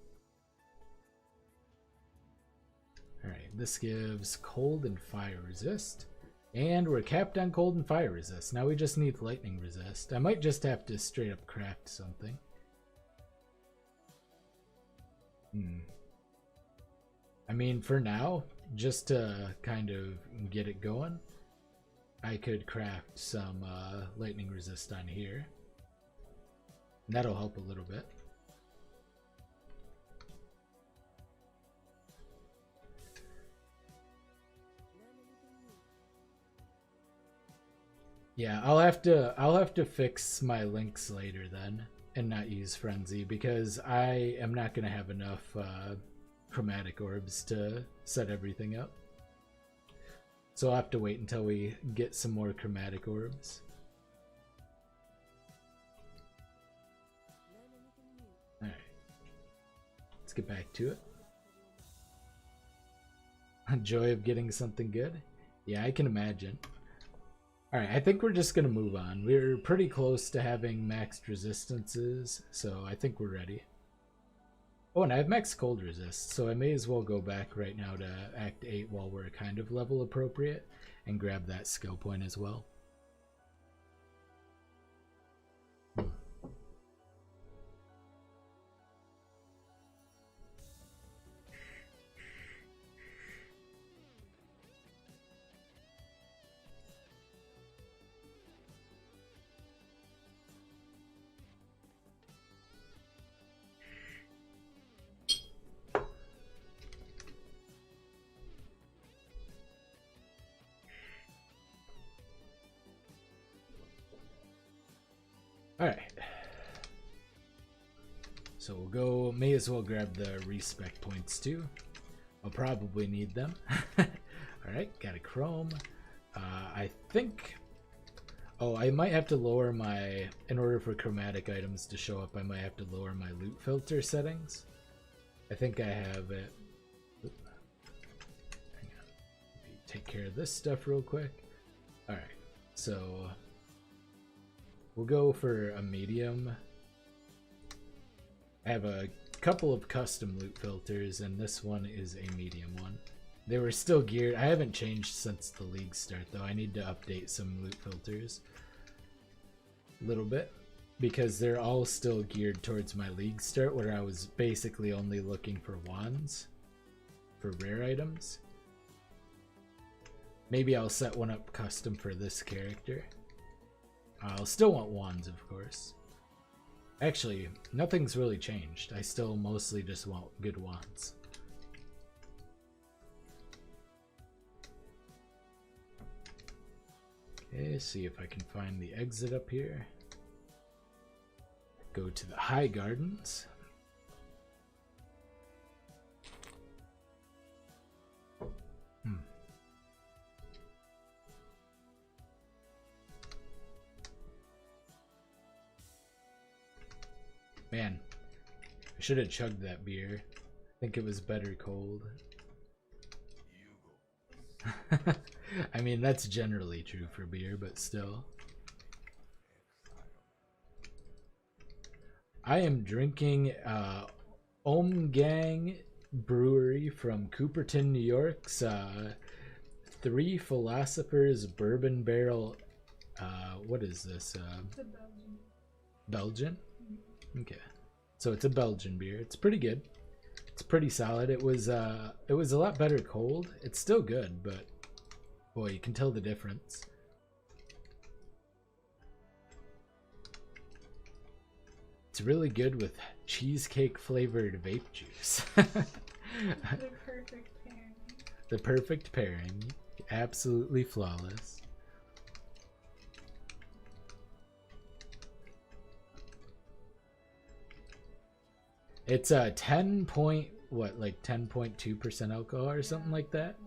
Alright, this gives cold and fire resist. And we're capped on cold and fire resist. Now we just need lightning resist. I might just have to straight up craft something. I mean, for now, just to kind of get it going, I could craft some lightning resist on here. And that'll help a little bit. Yeah, I'll have to fix my links later then and not use Frenzy because I am not going to have enough chromatic orbs to set everything up. So I'll have to wait until we get some more chromatic orbs. Alright. Let's get back to it. Joy of getting something good? Yeah, I can imagine. Alright, I think we're just going to move on. We're pretty close to having maxed resistances, so I think we're ready. Oh, and I have max cold resist, so I may as well go back right now to Act 8 while we're kind of level appropriate and grab that skill point as well. Alright. So we'll go, may as well grab the respec points too. I'll probably need them. Alright, got a chrome. I think, oh, I might have to lower my, in order for chromatic items to show up, I might have to lower my loot filter settings. I think I have it. Hang on. Take care of this stuff real quick. Alright, so we'll go for a medium. I have a couple of custom loot filters, and this one is a medium one. They were still geared. I haven't changed since the league start, though. I need to update some loot filters a little bit, because they're all still geared towards my league start, where I was basically only looking for wands for rare items. Maybe I'll set one up custom for this character. I'll still want wands, of course. Actually, nothing's really changed. I still mostly just want good wands. Okay, see if I can find the exit up here. Go to the High Gardens. Man, I should have chugged that beer. I think it was better cold. I mean, that's generally true for beer, but still. I am drinking Gang Brewery from Cooperton, New York's Three Philosophers Bourbon Barrel. What is this? Belgian? Okay, so it's a Belgian beer. It's pretty good. It's pretty solid. It was a lot better cold. It's still good, but boy, you can tell the difference. It's really good with cheesecake flavored vape juice. The perfect pairing. The perfect pairing. Absolutely flawless. It's a 10.2% alcohol or something like that.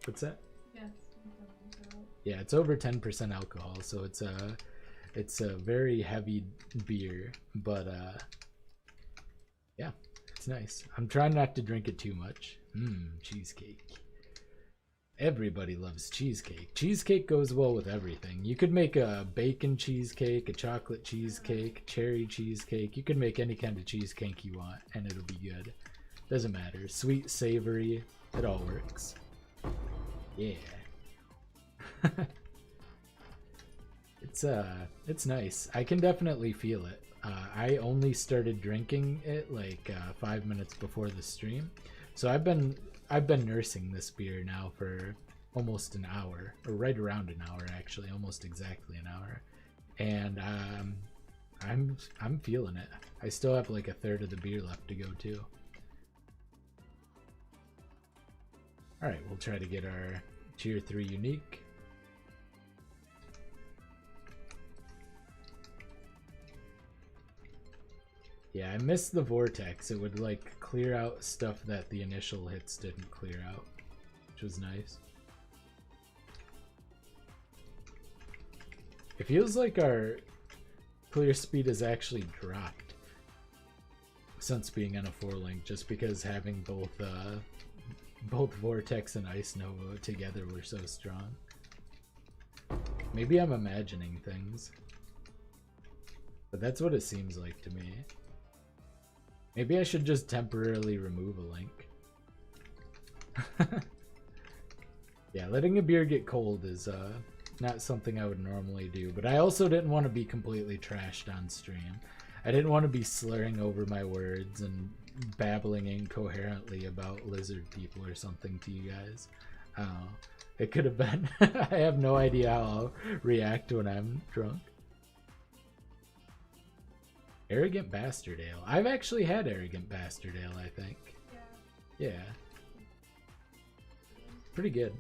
What's that? Yes. Yeah, it's over 10% alcohol, so it's a very heavy beer, but yeah, it's nice. I'm trying not to drink it too much. Cheesecake. Everybody loves cheesecake. Cheesecake goes well with everything. You could make a bacon cheesecake, a chocolate cheesecake, cherry cheesecake. You could make any kind of cheesecake you want, and it'll be good. Doesn't matter. Sweet, savory, it all works. Yeah. It's nice. I can definitely feel it. I only started drinking it like 5 minutes before the stream, So I've been nursing this beer now for almost an hour, or right around an hour actually, almost exactly an hour, and I'm feeling it. I still have like a third of the beer left to go too. All right, we'll try to get our tier 3 unique. Yeah, I missed the vortex. It would like clear out stuff that the initial hits didn't clear out, which was nice. It feels like our clear speed has actually dropped since being on a 4-link, just because having both Vortex and Ice Nova together were so strong. Maybe I'm imagining things, but that's what it seems like to me. Maybe I should just temporarily remove a link. Yeah, letting a beer get cold is not something I would normally do, but I also didn't want to be completely trashed on stream. I didn't want to be slurring over my words and babbling incoherently about lizard people or something to you guys. I don't know. It could have been. I have no idea how I'll react when I'm drunk. Arrogant Bastard Ale. I've actually had Arrogant Bastard Ale, I think. Yeah. Pretty good.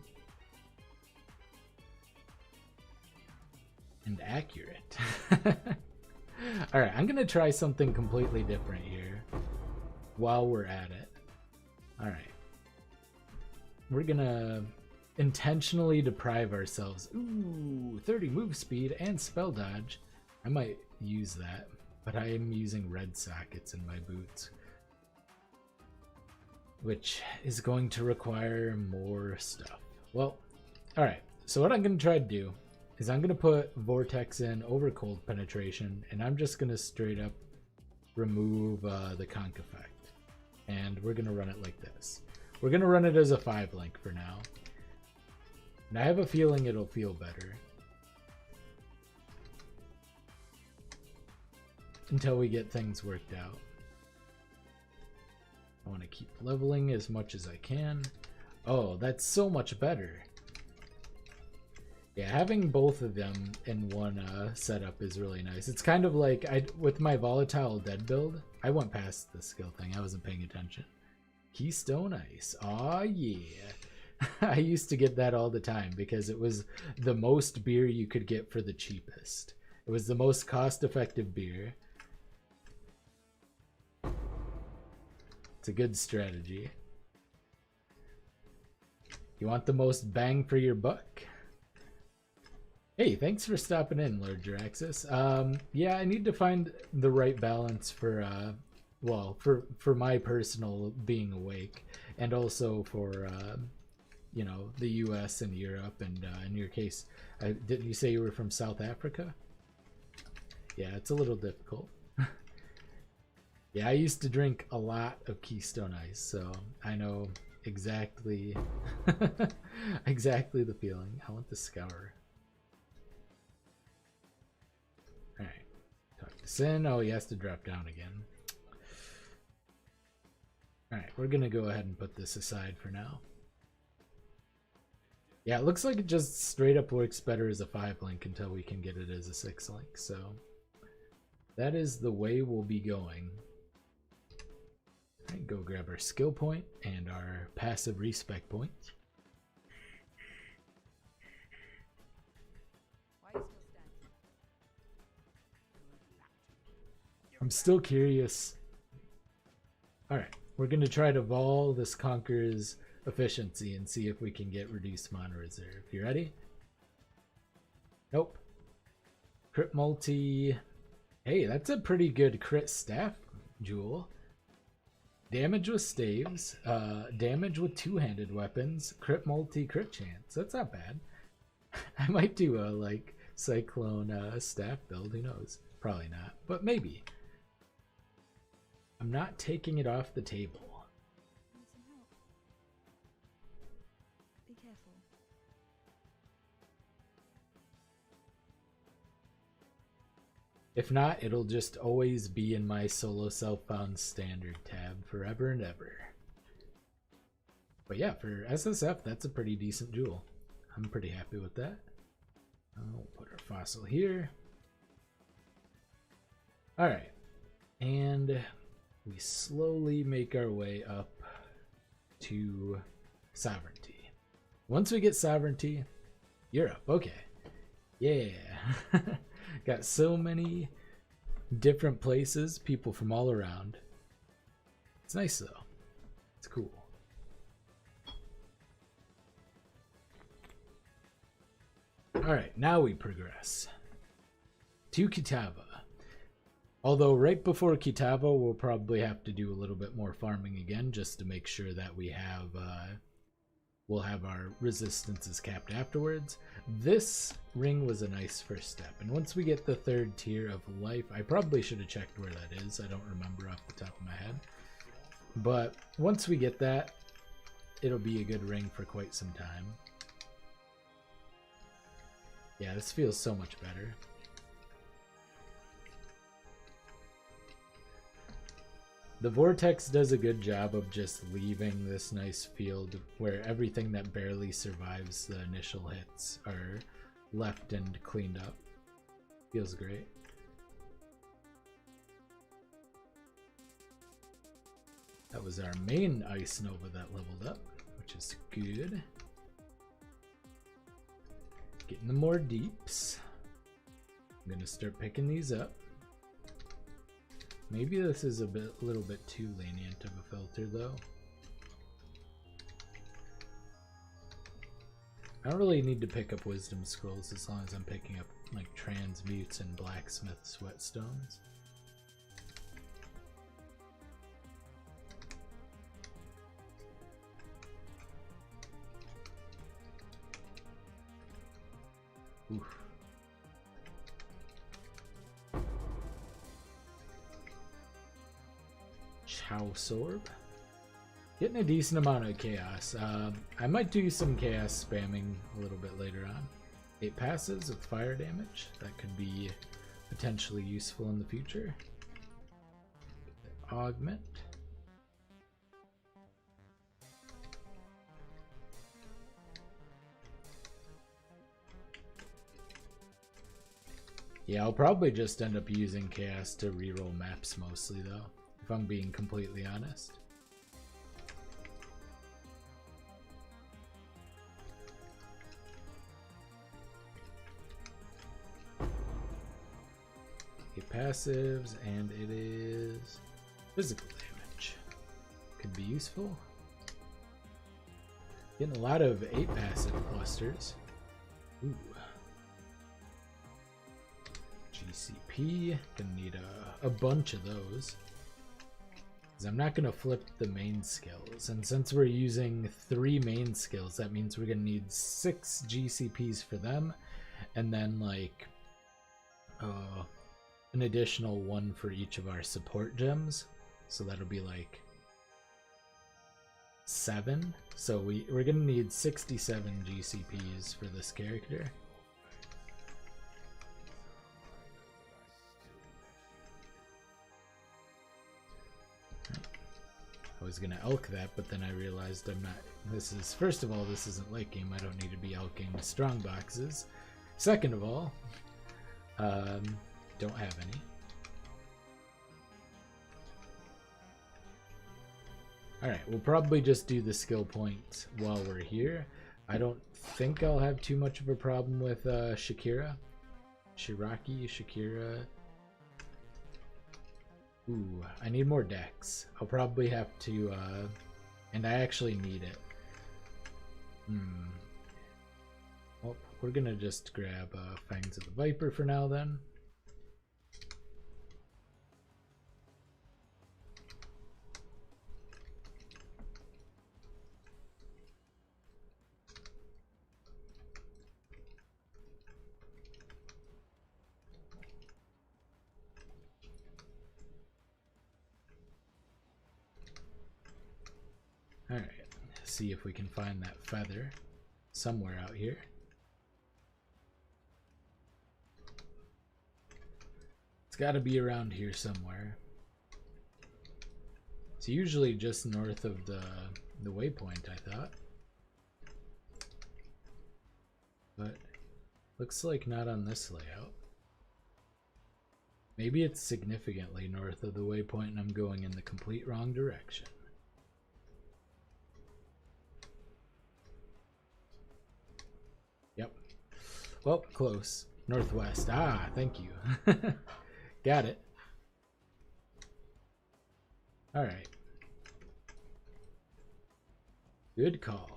And accurate. Alright, I'm gonna try something completely different here while we're at it. Alright. We're gonna intentionally deprive ourselves. Ooh, 30 move speed and spell dodge. I might use that, but I am using red sockets in my boots, which is going to require more stuff. Well, alright, so what I'm gonna try to do is I'm gonna put Vortex in over Cold Penetration, and I'm just gonna straight up remove the conk effect, and we're gonna run it like this. We're gonna run it as a 5-link for now, and I have a feeling it'll feel better until we get things worked out. I want to keep leveling as much as I can. Oh, that's so much better. Yeah, having both of them in one setup is really nice. It's kind of like with my Volatile Dead build, I went past the skill thing. I wasn't paying attention. Keystone Ice. Aw, yeah. I used to get that all the time because it was the most beer you could get for the cheapest. It was the most cost-effective beer. It's a good strategy. You want the most bang for your buck? Hey, thanks for stopping in, Lord Juraxis. Yeah, I need to find the right balance for, well, for my personal being awake, and also for, you know, the US and Europe, and in your case, didn't you say you were from South Africa? Yeah, it's a little difficult. Yeah, I used to drink a lot of Keystone Ice, so I know exactly exactly the feeling. I want the scour. Alright. Talk to Sin. Oh, he has to drop down again. Alright, we're gonna go ahead and put this aside for now. Yeah, it looks like it just straight up works better as a 5-link until we can get it as a 6-link, so that is the way we'll be going. Alright, go grab our skill point and our passive respec point. I'm still curious. Alright, we're going to try to vol this Conqueror's efficiency and see if we can get reduced mana reserve. You ready? Nope. Crit multi. Hey, that's a pretty good crit staff jewel. Damage with staves, damage with two-handed weapons, crit multi, crit chance. That's not bad. I might do a like cyclone staff build. Who knows? Probably not, but maybe. I'm not taking it off the table. Need some help. Be careful. If not, it'll just always be in my solo self-found standard tab forever and ever. But yeah, for SSF, that's a pretty decent jewel. I'm pretty happy with that. I'll put our fossil here. Alright. And we slowly make our way up to sovereignty. Once we get sovereignty, Europe. Okay. Yeah. Got so many different places, people from all around. It's nice though. It's cool. Alright, now we progress to Kitava. Although right before Kitava, we'll probably have to do a little bit more farming again, just to make sure that we have, we'll have our resistances capped afterwards. This ring was a nice first step, and once we get the 3rd tier of life, I probably should have checked where that is. I don't remember off the top of my head. But once we get that, it'll be a good ring for quite some time. Yeah, this feels so much better. The Vortex does a good job of just leaving this nice field where everything that barely survives the initial hits are left and cleaned up. Feels great. That was our main Ice Nova that leveled up, which is good. Getting the more deeps. I'm gonna start picking these up. Maybe this is a little bit too lenient of a filter though. I don't really need to pick up Wisdom Scrolls as long as I'm picking up like Transmutes and Blacksmith's Whetstones. Oof. Sorb. Getting a decent amount of chaos. I might do some chaos spamming a little bit later on. 8 passives with fire damage. That could be potentially useful in the future. Augment. Yeah, I'll probably just end up using chaos to reroll maps mostly though, if I'm being completely honest. Okay, passives, and it is physical damage. Could be useful. Getting a lot of 8 passive clusters. Ooh. GCP, gonna need a bunch of those. I'm not going to flip the main skills, and since we're using 3 main skills, that means we're going to need 6 GCPs for them, and then like an additional 1 for each of our support gems, so that'll be like 7. So we're going to need 67 GCPs for this character. I was gonna elk that, but then I realized I'm not. This is, first of all, this isn't late game. I don't need to be elking strong boxes. Second of all, don't have any. Alright, we'll probably just do the skill points while we're here. I don't think I'll have too much of a problem with Shakira. Shakira. Ooh, I need more decks. I'll probably have to, and I actually need it. Well, we're gonna just grab Fangs of the Viper for now then. Alright, see if we can find that feather somewhere out here. It's got to be around here somewhere. It's usually just north of the waypoint, I thought. But looks like not on this layout. Maybe it's significantly north of the waypoint and I'm going in the complete wrong direction. Yep. Well, close. Northwest. Ah, thank you. Got it. All right. Good call.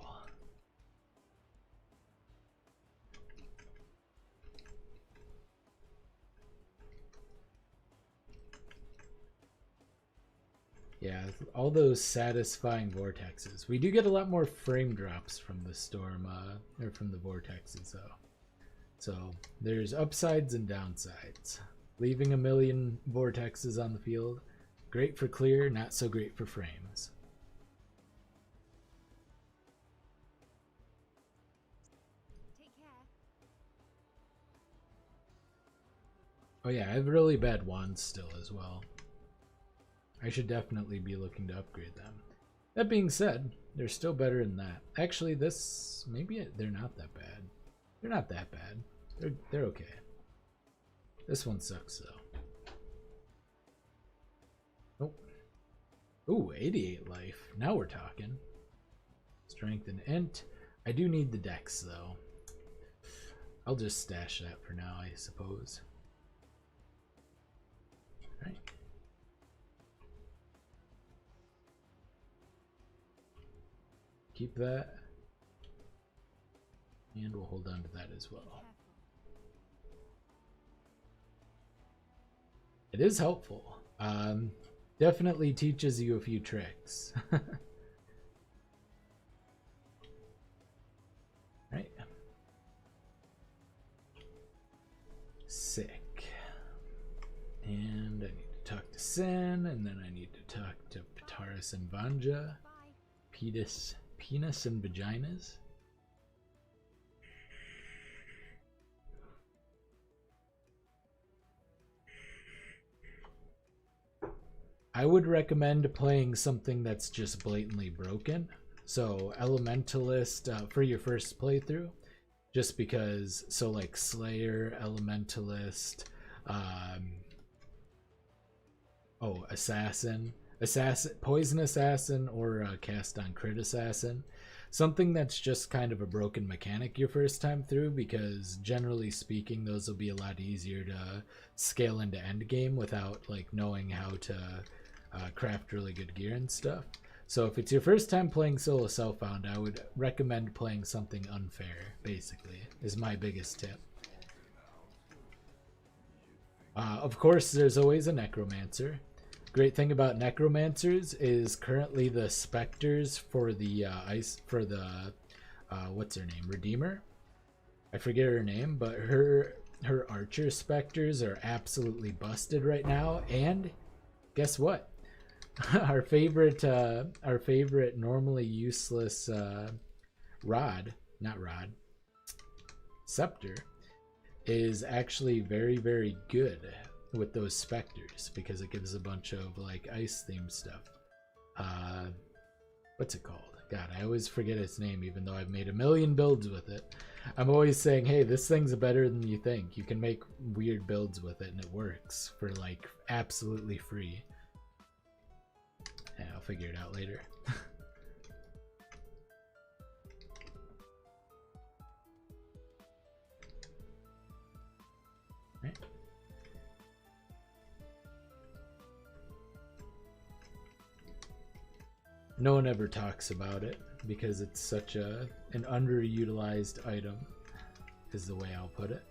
Yeah, all those satisfying vortexes. We do get a lot more frame drops from the storm, or from the vortexes, though. So there's upsides and downsides. Leaving a million vortexes on the field, great for clear, not so great for frames. Take care. Oh yeah, I have really bad wands still as well. I should definitely be looking to upgrade them. That being said, they're still better than that. Actually, this, maybe they're not that bad. They're not that bad. They're okay. This one sucks though. Nope. Ooh, 88 life. Now we're talking. Strength and int. I do need the dex though. I'll just stash that for now, I suppose. Alright. Keep that. And we'll hold on to that as well. It is helpful. Definitely teaches you a few tricks. Right. Sick. And I need to talk to Sin, and then I need to talk to Pitaris and Vanja. Penis and vaginas. I would recommend playing something that's just blatantly broken. So Elementalist for your first playthrough, just because. So like Slayer, Elementalist, Assassin, Poison Assassin, or Cast on Crit Assassin. Something that's just kind of a broken mechanic your first time through, because generally speaking, those will be a lot easier to scale into endgame without like knowing how to craft really good gear and stuff. So if it's your first time playing solo self-found, I would recommend playing something unfair, basically, is my biggest tip. Of course, there's always a Necromancer. Great thing about Necromancers is currently the specters for the what's her name? Redeemer? I forget her name, but her archer specters are absolutely busted right now. And guess what? our favorite normally useless scepter is actually very, very good with those specters, because it gives a bunch of like ice themed stuff. What's it called? God, I always forget its name, even though I've made a million builds with it. I'm always saying, hey, this thing's better than you think. You can make weird builds with it and it works for like absolutely free. Yeah, I'll figure it out later. Right. No one ever talks about it because it's such an underutilized item, is the way I'll put it.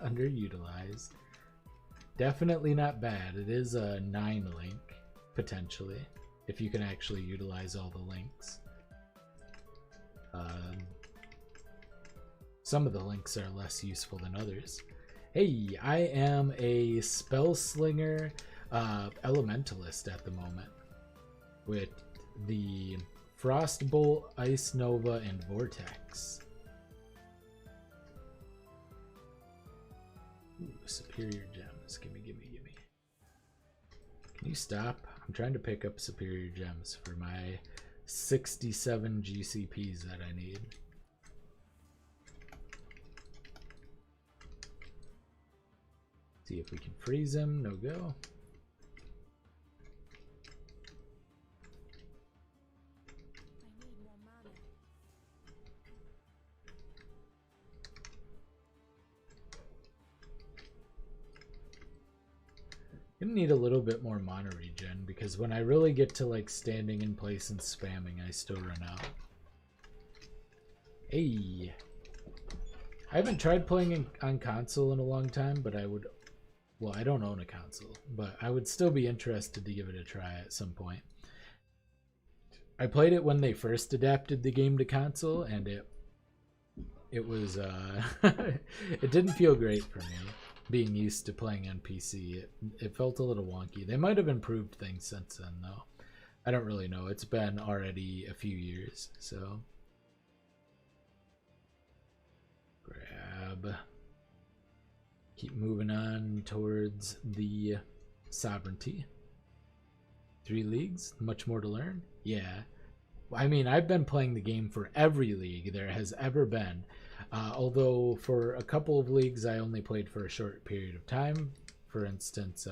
Underutilized. Definitely not bad. It is a 9 link, potentially, if you can actually utilize all the links. Some of the links are less useful than others. Hey, I am a Spellslinger Elementalist at the moment, with the Frostbolt, Ice Nova, and Vortex. Ooh, superior gems. Gimme. Can you stop? I'm trying to pick up superior gems for my 67 GCPs that I need. See if we can freeze him. No go. I need more mana. Gonna need a little bit more mana regen because when I really get to like standing in place and spamming, I still run out. Hey, I haven't tried playing on console in a long time, but I would. Well, I don't own a console, but I would still be interested to give it a try at some point. I played it when they first adapted the game to console, and it was it didn't feel great for me. Being used to playing on PC, it felt a little wonky. They might have improved things since then, though. I don't really know. It's been already a few years, so. Grab. Keep moving on towards the sovereignty. 3 leagues, much more to learn? Yeah. I mean, I've been playing the game for every league there has ever been. Although for a couple of leagues I only played for a short period of time. For instance,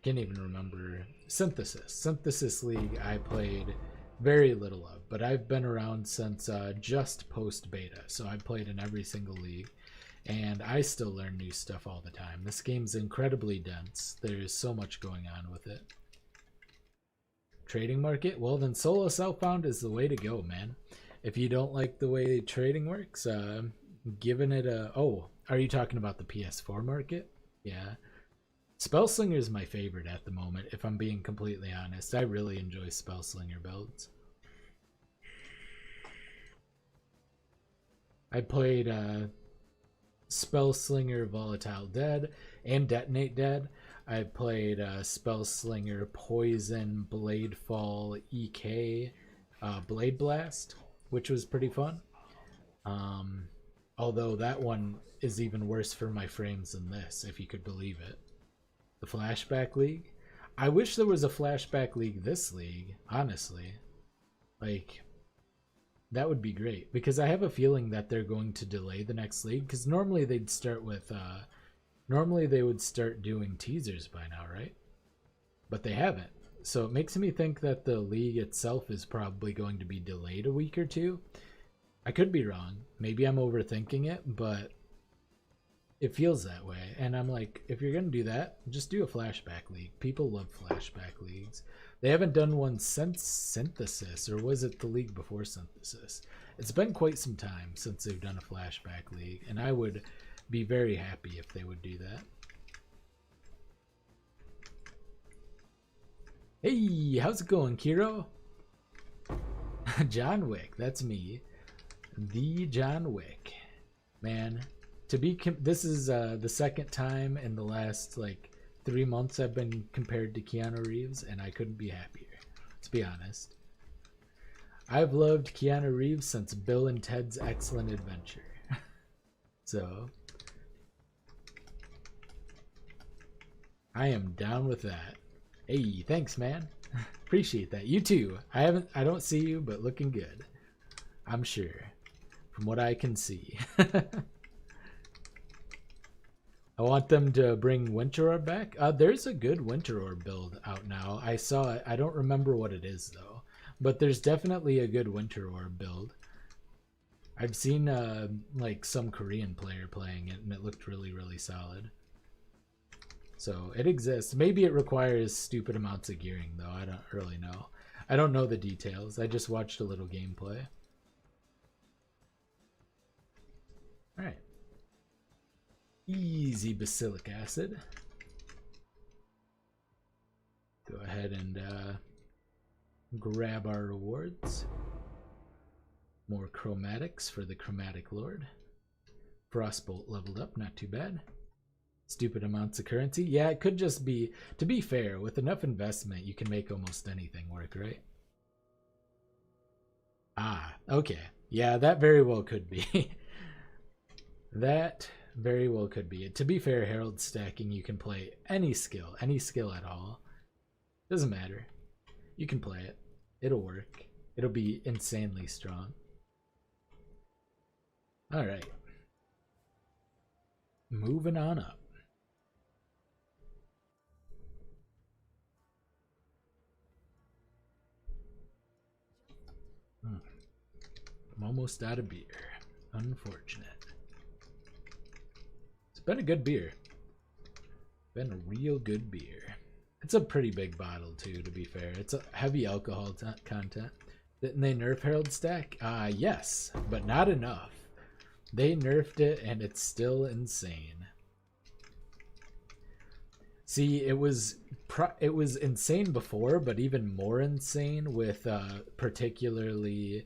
can't even remember. Synthesis League I played very little of, but I've been around since just post beta, so I've played in every single league, and I still learn new stuff all the time. This game's incredibly dense. There's so much going on with it. Trading market? Well, then solo self-found is the way to go, man. If you don't like the way trading works, giving it a... Oh, are you talking about the PS4 market? Yeah. Spellslinger is my favorite at the moment, if I'm being completely honest. I really enjoy Spellslinger builds. I played Spellslinger Volatile Dead and Detonate Dead. I played Spellslinger Poison Bladefall EK Blade Blast, which was pretty fun. Although that one is even worse for my frames than this, if you could believe it. The Flashback League. I wish there was a Flashback League this league, honestly. Like, that would be great. Because I have a feeling that they're going to delay the next league. Because normally they'd start with... normally they would start doing teasers by now, right? But they haven't. So it makes me think that the league itself is probably going to be delayed a week or two. I could be wrong. Maybe I'm overthinking it, but it feels that way. And I'm like, if you're going to do that, just do a flashback league. People love flashback leagues. They haven't done one since Synthesis, or was it the league before Synthesis? It's been quite some time since they've done a flashback league, and I would be very happy if they would do that. Hey, how's it going, Kiro? John Wick, that's me. The John Wick. Man, this is the second time in the last like 3 months I've been compared to Keanu Reeves, and I couldn't be happier, to be honest. I've loved Keanu Reeves since Bill and Ted's Excellent Adventure. So I am down with that. Hey, thanks, man. Appreciate that. You too. I don't see you, but looking good, I'm sure, from what I can see. I want them to bring Winter Orb back. There's a good Winter Orb build out now. I saw it. I don't remember what it is though, but there's definitely a good Winter Orb build. I've seen like some Korean player playing it, and it looked really, really solid. So it exists. Maybe it requires stupid amounts of gearing though. I don't really know. I don't know the details. I just watched a little gameplay. All right. Easy Basilic Acid. Go ahead and grab our rewards. More chromatics for the Chromatic Lord. Frostbolt leveled up, not too bad. Stupid amounts of currency. Yeah, it could just be, to be fair, with enough investment, you can make almost anything work, right? Ah, okay. Yeah, that very well could be. That Very well could be. To be fair, Herald stacking, you can play any skill at all. Doesn't matter. You can play it. It'll work. It'll be insanely strong. Alright. Moving on up. I'm almost out of beer. Unfortunate. It's been a good beer. Been a real good beer. It's a pretty big bottle too, to be fair. It's a heavy alcohol content. Didn't they nerf Herald Stack? Yes, but not enough. They nerfed it and it's still insane. See, it was insane before, but even more insane with particularly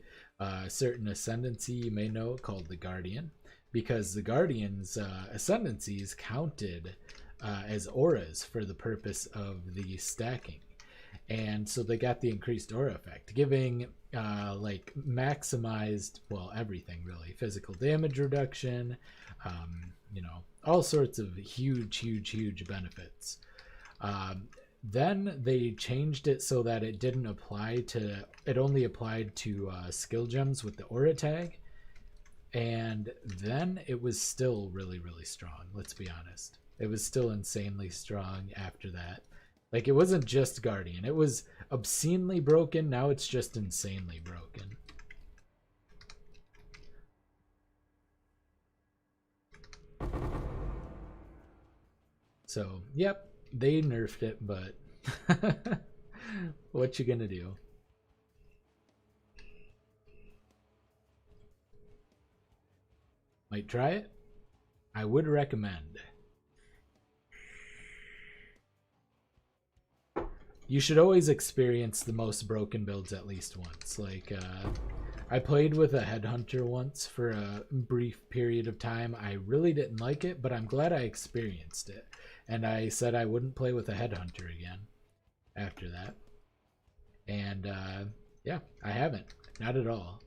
certain Ascendancy you may know called the Guardian, because the Guardian's Ascendancies counted as auras for the purpose of the stacking. And so they got the increased aura effect, giving like maximized, well, everything really, physical damage reduction, you know, all sorts of huge benefits. Then they changed it so that it didn't apply to, it only applied to skill gems with the aura tag. And then it was still really strong, let's be honest. It was still insanely strong after that. Like, it wasn't just Guardian. It was obscenely broken. Now it's just insanely broken. So, yep, they nerfed it, but what you gonna do? Might try it. I would recommend. You should always experience the most broken builds at least once. Like, I played with a headhunter once for a brief period of time. I really didn't like it, but I'm glad I experienced it. And I said I wouldn't play with a headhunter again after that. And yeah, I haven't. Not at all.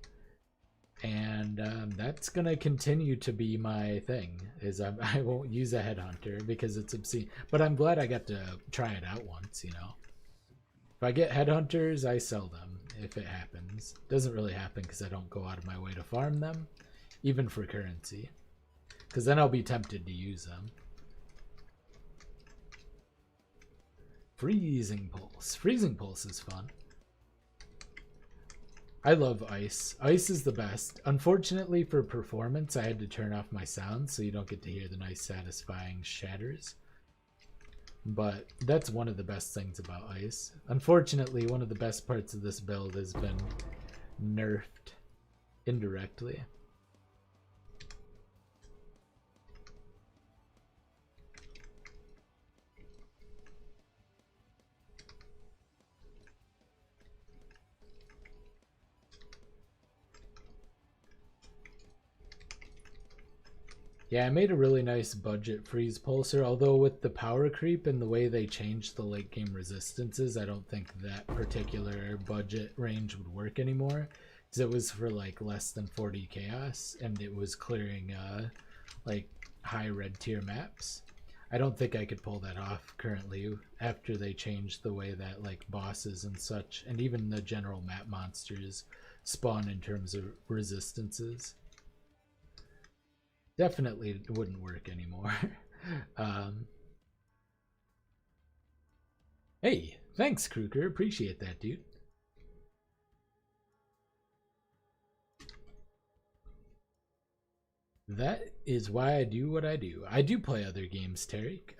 And that's going to continue to be my thing, is I won't use a headhunter because it's obscene. But I'm glad I got to try it out once, you know. If I get headhunters, I sell them if it happens. Doesn't really happen because I don't go out of my way to farm them, even for currency. Because then I'll be tempted to use them. Freezing Pulse. Freezing Pulse is fun. I love Ice. Ice is the best. Unfortunately for performance, I had to turn off my sound so you don't get to hear the nice satisfying shatters. But that's one of the best things about Ice. Unfortunately, one of the best parts of this build has been nerfed indirectly. Yeah, I made a really nice budget freeze pulsar, although with the power creep and the way they changed the late game resistances, I don't think that particular budget range would work anymore, because it was for like less than 40 chaos and it was clearing like high red tier maps. I don't think I could pull that off currently after they changed the way that like bosses and such and even the general map monsters spawn in terms of resistances. Definitely it wouldn't work anymore. Hey, thanks, Kruger. Appreciate that, dude. That is why I do what I do. I do play other games, Tarek.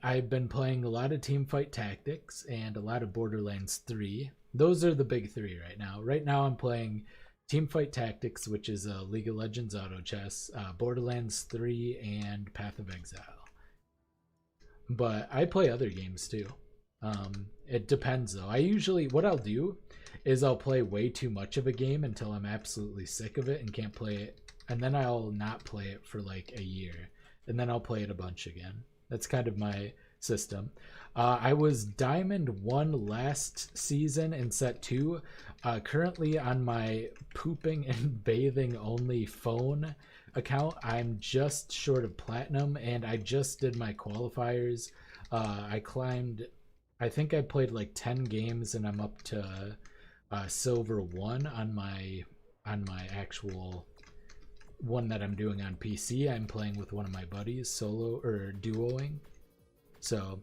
I've been playing a lot of Teamfight Tactics and a lot of Borderlands 3. Those are the big three right now. Right now I'm playing Teamfight Tactics, which is a League of Legends auto chess, Borderlands 3, and Path of Exile. But I play other games too. It depends though. What I'll do is I'll play way too much of a game until I'm absolutely sick of it and can't play it. And then I'll not play it for like a year. And then I'll play it a bunch again. That's kind of my system. I was Diamond 1 last season in set 2. Currently on my pooping and bathing only phone, account, I'm just short of platinum, and I just did my qualifiers. I climbed, I think I played like 10 games, and I'm up to silver 1 on my actual one that I'm doing on PC. I'm playing with one of my buddies, solo or duoing. So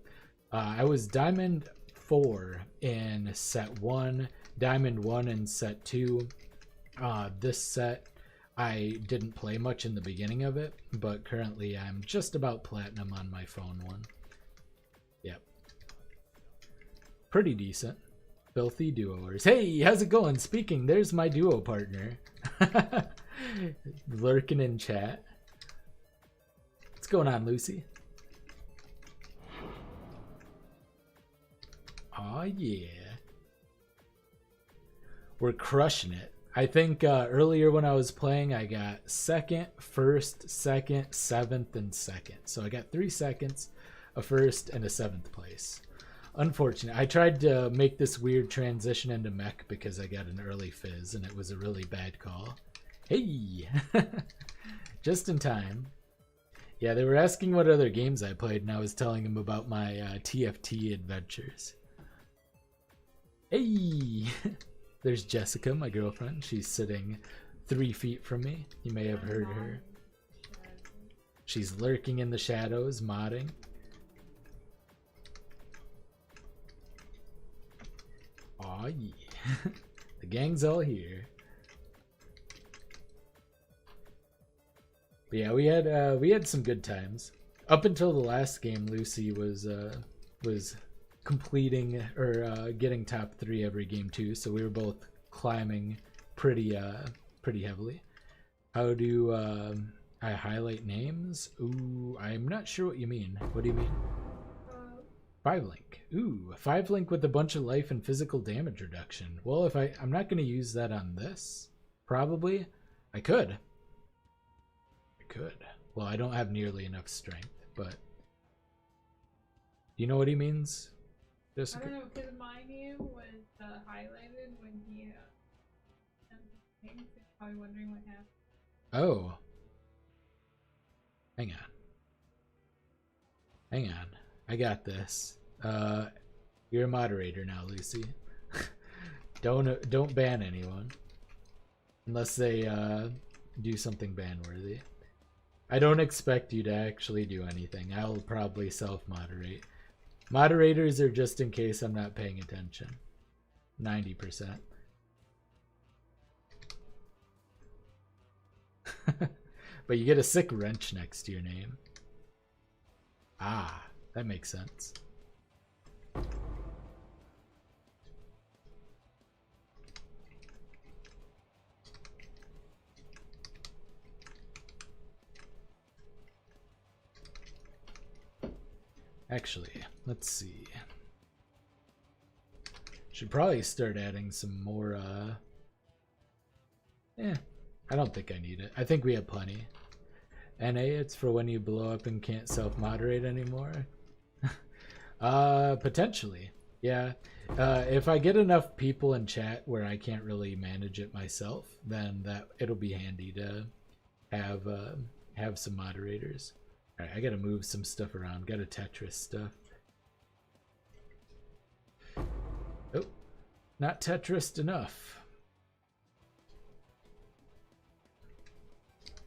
I was diamond 4 in set 1, diamond 1 in set 2. This set I didn't play much in the beginning of it, but currently I'm just about platinum on my phone one. Yep. Pretty decent. Filthy duoers. Hey, how's it going? Speaking, there's my duo partner. Lurking in chat. What's going on, Lucy? Oh yeah. We're crushing it. I think earlier when I was playing, I got second, first, second, seventh, and second. So I got 3 seconds, a first, and a 7th place. Unfortunate. I tried to make this weird transition into mech because I got an early fizz, and it was a really bad call. Hey! Just in time. Yeah, they were asking what other games I played, and I was telling them about my TFT adventures. Hey! There's Jessica, my girlfriend. She's sitting 3 feet from me. You may have heard her. She's lurking in the shadows, modding. Aw, yeah. The gang's all here. But yeah, we had some good times. Up until the last game, Lucy was completing or getting top 3 every game too, so we were both climbing pretty heavily. How do I highlight names? Ooh, I'm not sure what you mean. What do you mean? 5 link. Ooh, 5 link with a bunch of life and physical damage reduction. Well, if I'm not going to use that on this, probably. I could. Well, I don't have nearly enough strength, but you know what he means? Jessica? I don't know, because my name was highlighted when he sent the thing, so you're probably wondering what happened. Oh. Hang on. I got this. You're a moderator now, Lucy. Don't ban anyone. Unless they do something ban-worthy. I don't expect you to actually do anything. I'll probably self-moderate. Moderators are just in case I'm not paying attention. 90%. But you get a sick wrench next to your name. Ah, that makes sense. Actually, let's see. Should probably start adding some more, I don't think I need it. I think we have plenty. NA, it's for when you blow up and can't self-moderate anymore. Potentially. Yeah. If I get enough people in chat where I can't really manage it myself, then it'll be handy to have some moderators. All right, I gotta move some stuff around. Gotta Tetris stuff. Oh, not Tetrised enough.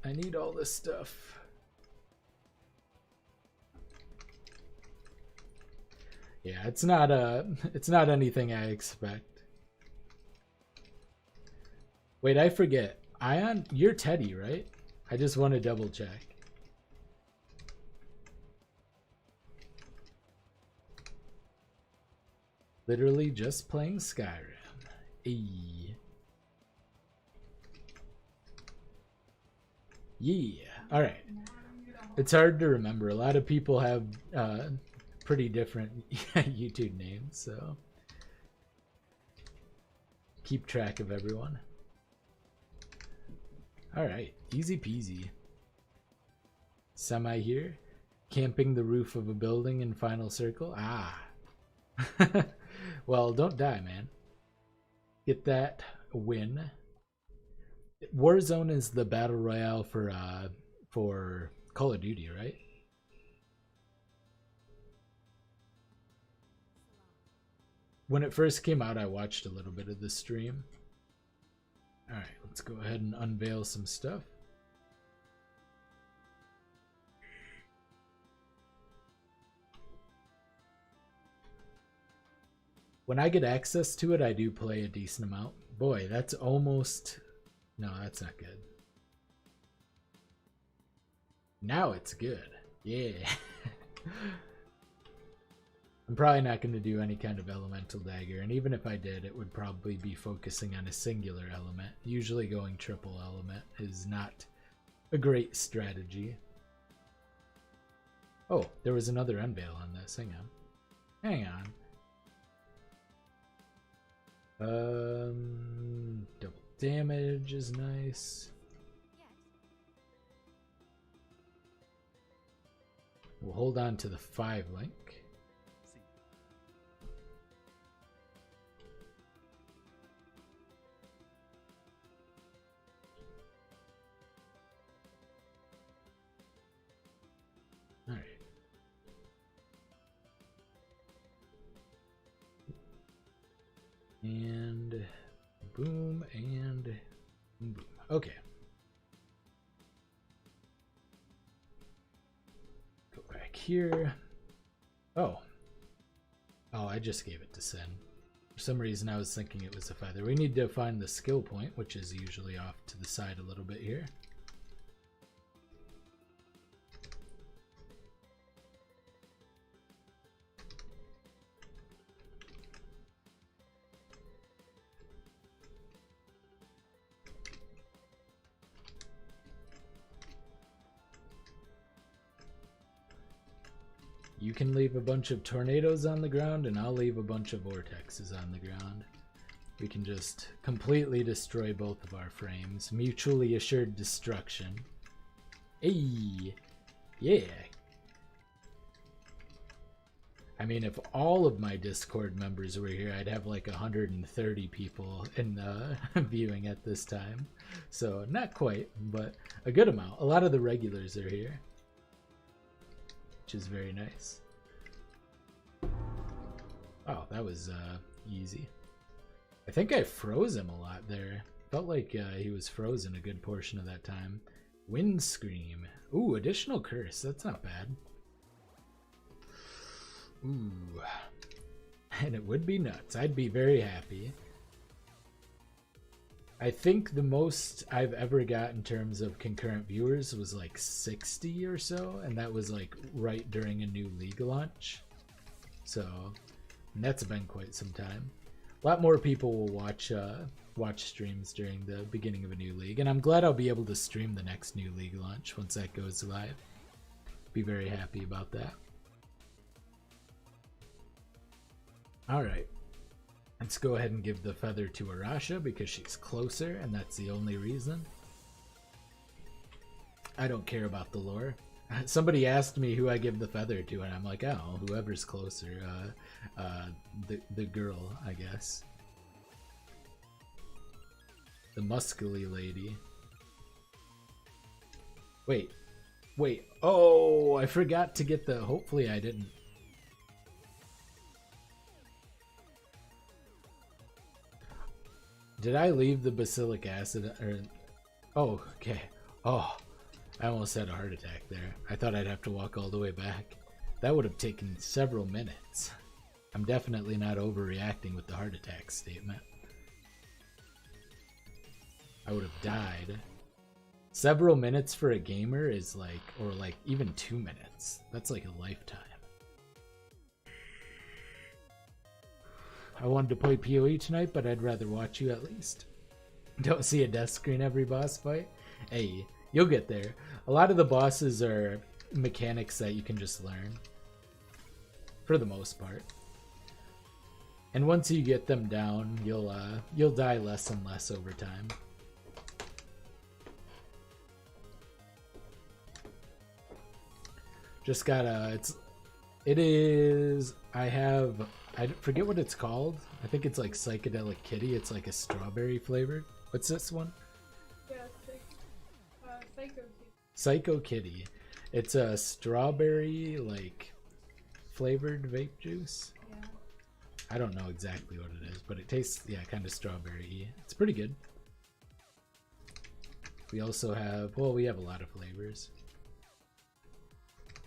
I need all this stuff. Yeah, it's not anything I expect. Wait, I forget. Ion, you're Teddy, right? I just want to double check. Literally just playing Skyrim. Eee. Yeah. All right. It's hard to remember. A lot of people have pretty different YouTube names, so keep track of everyone. All right. Easy peasy. Semi here. Camping the roof of a building in final circle. Ah. Well, don't die, man. Get that win. Warzone is the battle royale for Call of Duty, right? When it first came out, I watched a little bit of the stream. All right, let's go ahead and unveil some stuff. When I get access to it, I do play a decent amount. Boy, that's almost... No, that's not good. Now it's good. Yeah. I'm probably not going to do any kind of elemental dagger, and even if I did, it would probably be focusing on a singular element. Usually going triple element is not a great strategy. Oh, there was another unveil on this. Hang on. Hang on. Double damage is nice. We'll hold on to the 5 link. All right. And boom and boom. Okay. Go back here. Oh. Oh, I just gave it to Sin. For some reason I was thinking it was a feather. We need to find the skill point, which is usually off to the side a little bit here. You can leave a bunch of tornadoes on the ground, and I'll leave a bunch of vortexes on the ground. We can just completely destroy both of our frames. Mutually assured destruction. Hey! Yeah! I mean, if all of my Discord members were here, I'd have like 130 people in viewing at this time. So, not quite, but a good amount. A lot of the regulars are here, which is very nice. Oh, that was easy. I think I froze him a lot there. Felt like he was frozen a good portion of that time. Wind Scream. Ooh, additional curse. That's not bad. Ooh. And it would be nuts. I'd be very happy. I think the most I've ever got in terms of concurrent viewers was like 60 or so, and that was like right during a new league launch. So, and that's been quite some time. A lot more people will watch streams during the beginning of a new league, and I'm glad I'll be able to stream the next new league launch once that goes live. Be very happy about that. Alright, let's go ahead and give the feather to Arasha because she's closer, and that's the only reason. I don't care about the lore. Somebody asked me who I give the feather to, and I'm like, oh, whoever's closer. The girl, I guess. The muscly lady. Wait. Oh, I forgot to get the... Hopefully I didn't. Did I leave the basilic acid? Or... Oh, okay. Oh, I almost had a heart attack there. I thought I'd have to walk all the way back. That would have taken several minutes. I'm definitely not overreacting with the heart attack statement. I would have died. Several minutes for a gamer is like, or like even 2 minutes. That's like a lifetime. I wanted to play PoE tonight, but I'd rather watch you at least. Don't see a death screen every boss fight? Hey, you'll get there. A lot of the bosses are mechanics that you can just learn. For the most part. And once you get them down, you'll die less and less over time. Just gotta, I forget what it's called. I think it's like Psychedelic Kitty. It's like a strawberry flavored. What's this one? Yeah, Psycho Kitty. It's a strawberry, like, flavored vape juice. Yeah. I don't know exactly what it is, but it tastes, yeah, kind of strawberry-y. It's pretty good. We also have, well, we have a lot of flavors.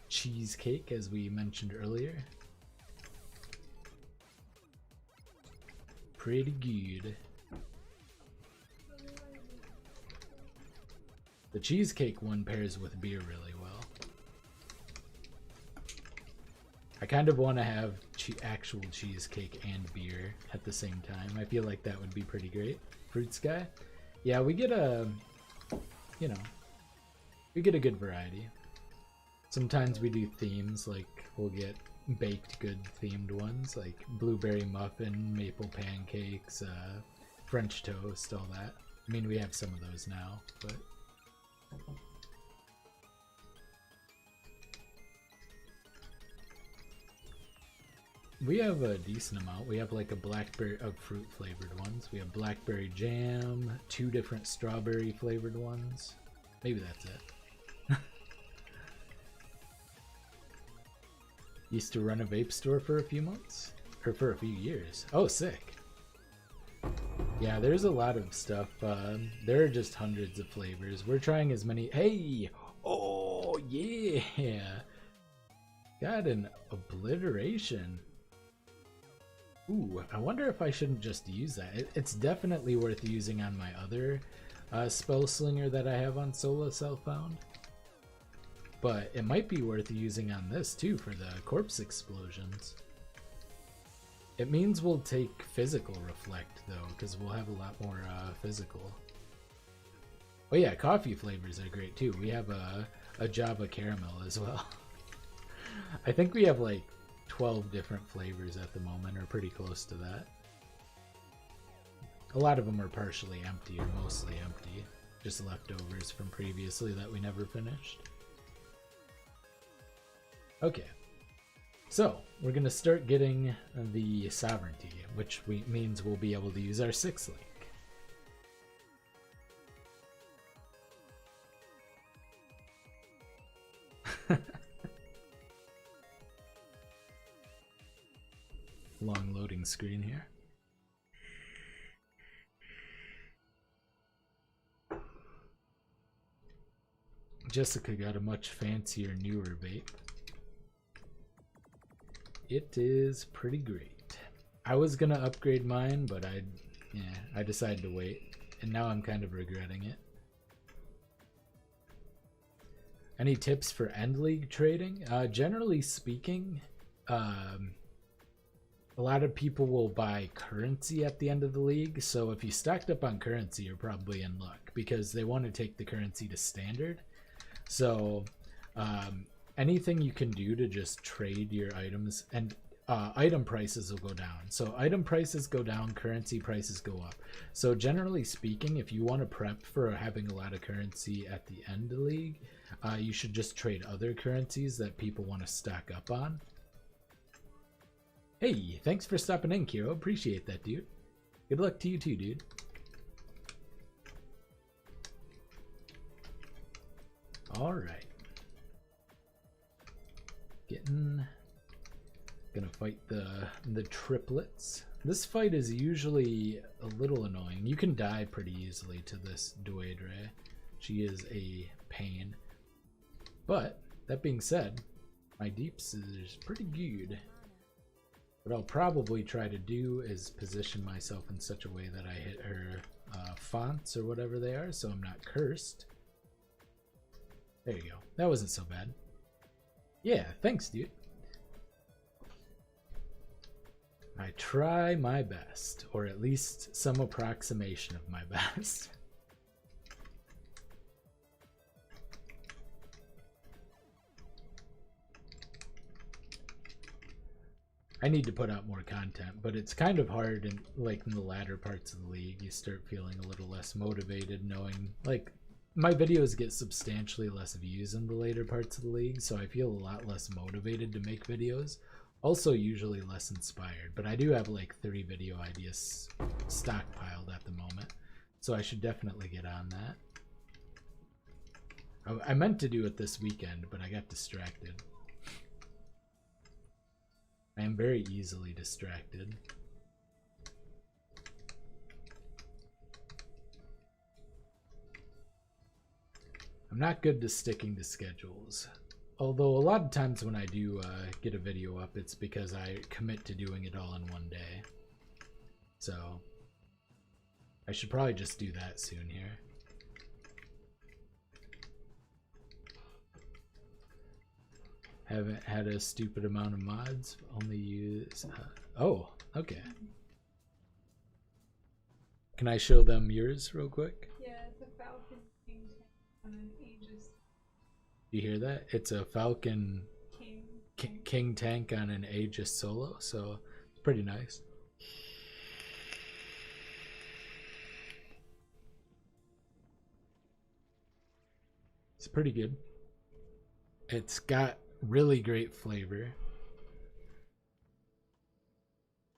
Cheesecake, as we mentioned earlier. Pretty good. The cheesecake one pairs with beer really well. I kind of want to have actual cheesecake and beer at the same time. I feel like that would be pretty great. Fruit Sky? Yeah, we get a, you know, we get a good variety. Sometimes we do themes, like we'll get baked good themed ones, like blueberry muffin, maple pancakes, French toast, all that. I mean, we have some of those now, but... we have a decent amount. We have like a blackberry of fruit flavored ones. We have blackberry jam, 2 different strawberry flavored ones. Maybe that's it. Used to run a vape store for a few months, or for a few years. Oh, sick. Yeah, there's a lot of stuff. There are just hundreds of flavors. We're trying as many. Hey! Oh, yeah! Got an obliteration. Ooh, I wonder if I shouldn't just use that. It's definitely worth using on my other Spellslinger that I have on Solo Self-Found. But it might be worth using on this too for the corpse explosions. It means we'll take physical reflect though, because we'll have a lot more physical. Oh yeah, coffee flavors are great too. We have a Java caramel as well. I think we have like 12 different flavors at the moment, or pretty close to that. A lot of them are partially empty or mostly empty. Just leftovers from previously that we never finished. Okay, so we're gonna start getting the sovereignty, which means we'll be able to use our 6th link. Long loading screen here. Jessica got a much fancier, newer vape. It is pretty great. I was gonna upgrade mine, but I decided to wait, and now I'm kind of regretting it. Any tips for end league trading? Generally speaking, a lot of people will buy currency at the end of the league, so if you stacked up on currency, you're probably in luck, because they want to take the currency to standard. So anything you can do to just trade your items, and item prices will go down. So item prices go down, currency prices go up. So generally speaking, if you want to prep for having a lot of currency at the end of the league, you should just trade other currencies that people want to stack up on. Hey, thanks for stopping in, Kiro. Appreciate that, dude. Good luck to you too, dude. All right. Gonna fight the triplets. This fight is usually a little annoying. You can die pretty easily to this Duedre. She is a pain. But that being said, my deeps is pretty good. What I'll probably try to do is position myself in such a way that I hit her fonts or whatever they are, so I'm not cursed. There you go. That wasn't so bad. Yeah, thanks, dude. I try my best, or at least some approximation of my best. I need to put out more content, but it's kind of hard in the latter parts of the league. You start feeling a little less motivated, knowing like my videos get substantially less views in the later parts of the league, so I feel a lot less motivated to make videos. Also usually less inspired, but I do have like 3 video ideas stockpiled at the moment, so I should definitely get on that. I meant to do it this weekend, but I got distracted. I am very easily distracted. I'm not good to sticking to schedules. Although a lot of times when I do get a video up, it's because I commit to doing it all in one day. So I should probably just do that soon here. Haven't had a stupid amount of mods. Only use... oh, okay. Can I show them yours real quick? Yeah, it's a Falcon King on an Aegis Do you hear that? It's a Falcon King. King tank on an Aegis solo, so it's pretty nice. It's pretty good. It's got really great flavor.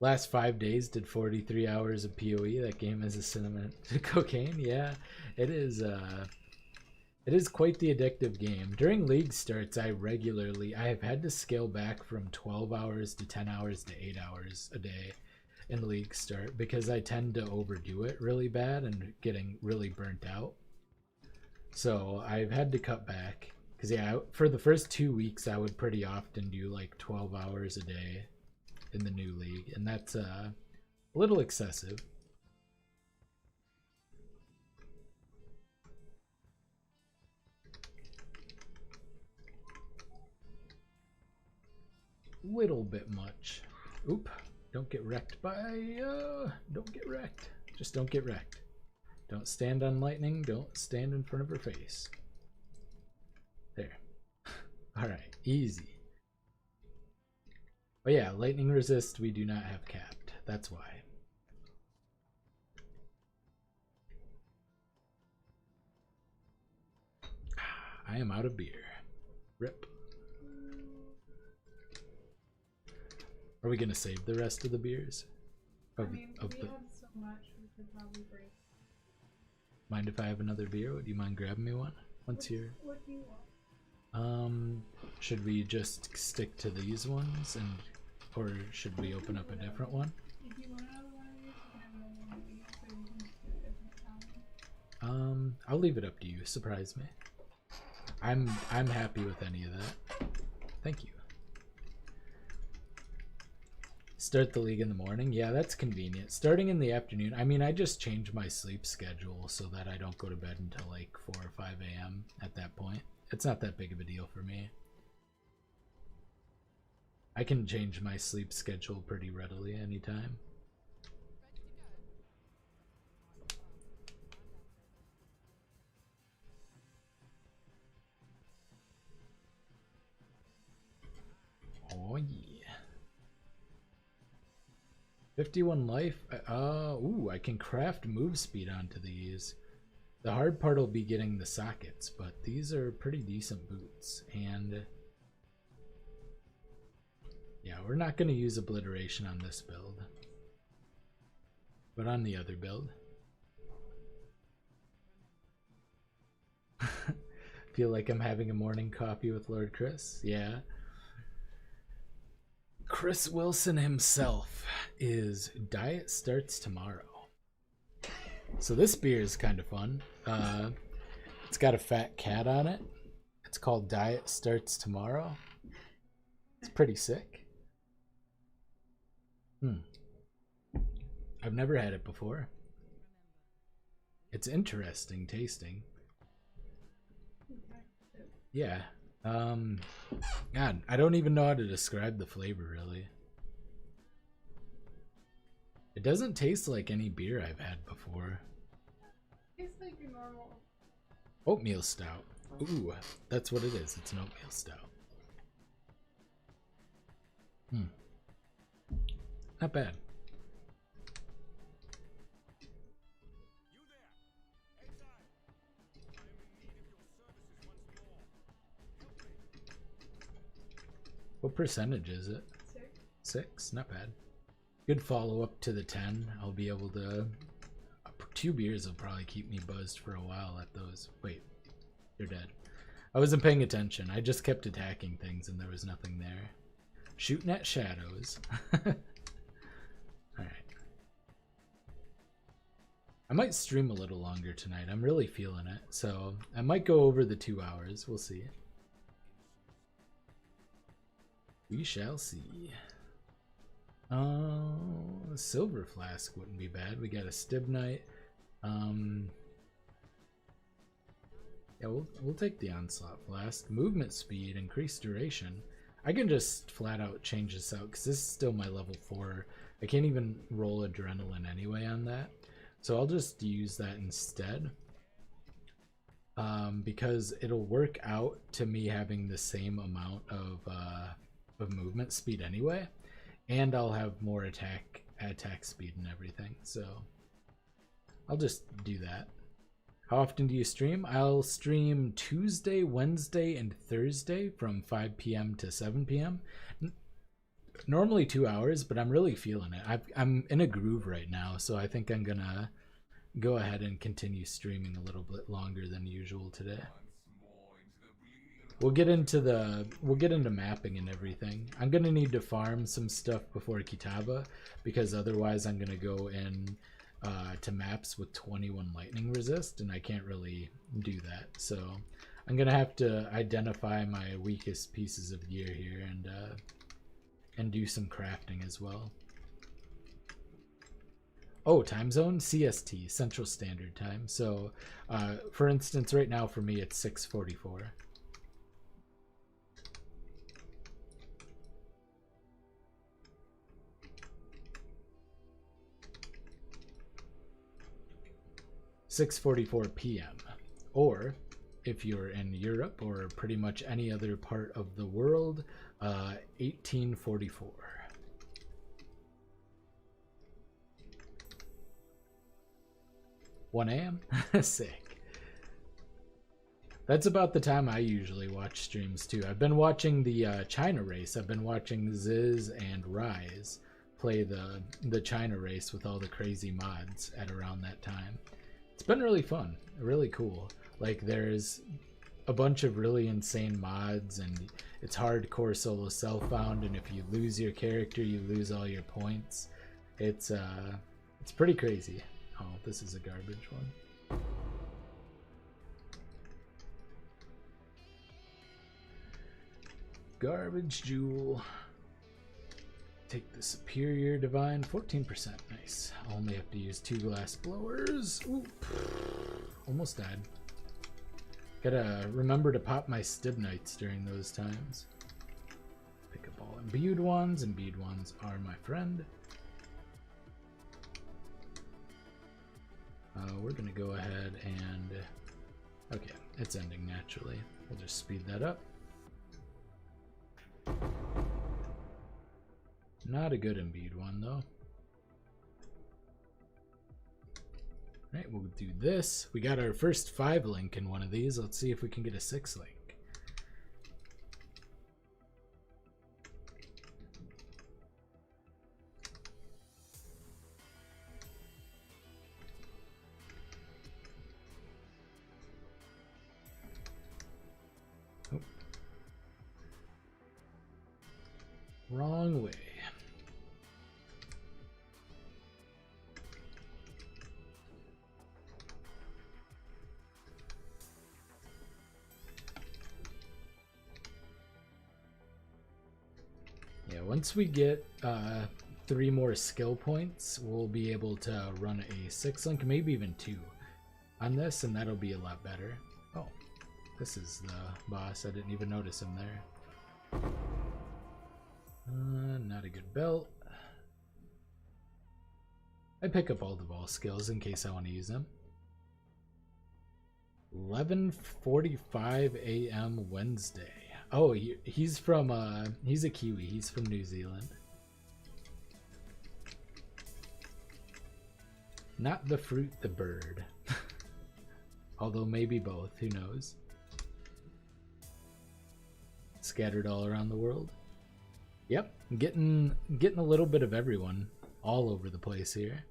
Last 5 days did 43 hours of PoE. That game is a cinnamon cocaine. Yeah, it is. It is quite the addictive game. During league starts, I have had to scale back from 12 hours to 10 hours to 8 hours a day in league start because I tend to overdo it really bad and getting really burnt out. So I've had to cut back because yeah, for the first 2 weeks I would pretty often do like 12 hours a day in the new league, and that's a little excessive. Little bit much. Oop, don't get wrecked by don't get wrecked. Just don't get wrecked. Don't stand on lightning, don't stand in front of her face. There. Alright, easy. But yeah, lightning resist we do not have capped. That's why. I am out of beer. Rip. Are we gonna save the rest of the beers? I mean, we have so much we could probably break. Mind if I have another beer? Would you mind grabbing me one? Once you're... What do you want? Should we just stick to these ones, and or should we open up a different one? If you want another one of these, you can have another one of these, so you can just do a different time. I'll leave it up to you. Surprise me. I'm happy with any of that. Thank you. Start the league in the morning. Yeah, that's convenient. Starting in the afternoon. I mean, I just change my sleep schedule so that I don't go to bed until like 4 or 5 a.m. at that point. It's not that big of a deal for me. I can change my sleep schedule pretty readily anytime. Oh yeah. 51 life. Ooh, I can craft move speed onto these. The hard part will be getting the sockets, but these are pretty decent boots. And yeah, we're not going to use obliteration on this build, but on the other build. Feel like I'm having a morning coffee with Lord Chris. Yeah. Chris Wilson himself is diet starts tomorrow. So this beer is kind of fun. It's got a fat cat on it. It's called Diet Starts Tomorrow. It's pretty sick. I've never had it before. It's interesting tasting. Yeah. God, I don't even know how to describe the flavor really. It doesn't taste like any beer I've had before. It's like a normal Oatmeal stout. Ooh, that's what it is. It's an oatmeal stout. Not bad. You there, Exile. I am in need of your services once more. Help me. What percentage is it? 6. 6? Not bad. Good follow up to the 10. I'll be able to... 2 beers will probably keep me buzzed for a while at those. Wait, they're dead. I wasn't paying attention. I just kept attacking things and there was nothing there. Shooting at shadows. Alright. I might stream a little longer tonight. I'm really feeling it. So I might go over the 2 hours. We'll see. We shall see. Silver Flask wouldn't be bad. We got a Stibnite. Yeah, we'll take the Onslaught Flask. Movement speed, increased duration. I can just flat out change this out because this is still my level 4. I can't even roll Adrenaline anyway on that. So I'll just use that instead. Because it'll work out to me having the same amount of movement speed anyway. And I'll have more attack speed and everything. So I'll just do that. How often do you stream? I'll stream Tuesday, Wednesday, and Thursday from 5 p.m. to 7 p.m. Normally 2 hours, but I'm really feeling it. I'm in a groove right now, so I think I'm gonna go ahead and continue streaming a little bit longer than usual today. We'll get into mapping and everything. I'm gonna need to farm some stuff before Kitava, because otherwise I'm gonna go in to maps with 21 lightning resist, and I can't really do that. So I'm gonna have to identify my weakest pieces of gear here and do some crafting as well. Oh, time zone? CST, Central Standard Time. So for instance, right now for me it's 6:44. (6:44 p.m.) Or if you're in Europe or pretty much any other part of the world, 18:44. 1 a.m. Sick. That's about the time I usually watch streams too. I've been watching the China race. I've been watching Ziz and Rise play the China race with all the crazy mods at around that time. It's been really fun, really cool. Like, there's a bunch of really insane mods, and it's hardcore solo self-found, and if you lose your character, you lose all your points. It's pretty crazy. Oh, this is a garbage one. Garbage Jewel. Take the Superior Divine, 14%. Nice. I only have to use 2 glass blowers. Oop. Almost died. Gotta remember to pop my Stibnites during those times. Pick up all imbued ones. Imbued ones are my friend. We're gonna go ahead and... Okay, it's ending naturally. We'll just speed that up. Not a good imbued one, though. Alright, we'll do this. We got our first 5 link in one of these. Let's see if we can get a 6 link. Oh. Wrong way. Once we get 3 more skill points, we'll be able to run a 6 link, maybe even 2 on this, and that'll be a lot better. Oh, this is the boss. I didn't even notice him there. Not a good belt. I pick up all the ball skills in case I want to use them. 11:45 a.m. Wednesday. Oh, he's from, he's a Kiwi. He's from New Zealand. Not the fruit, the bird. Although maybe both, who knows. Scattered all around the world. Yep, getting a little bit of everyone all over the place here.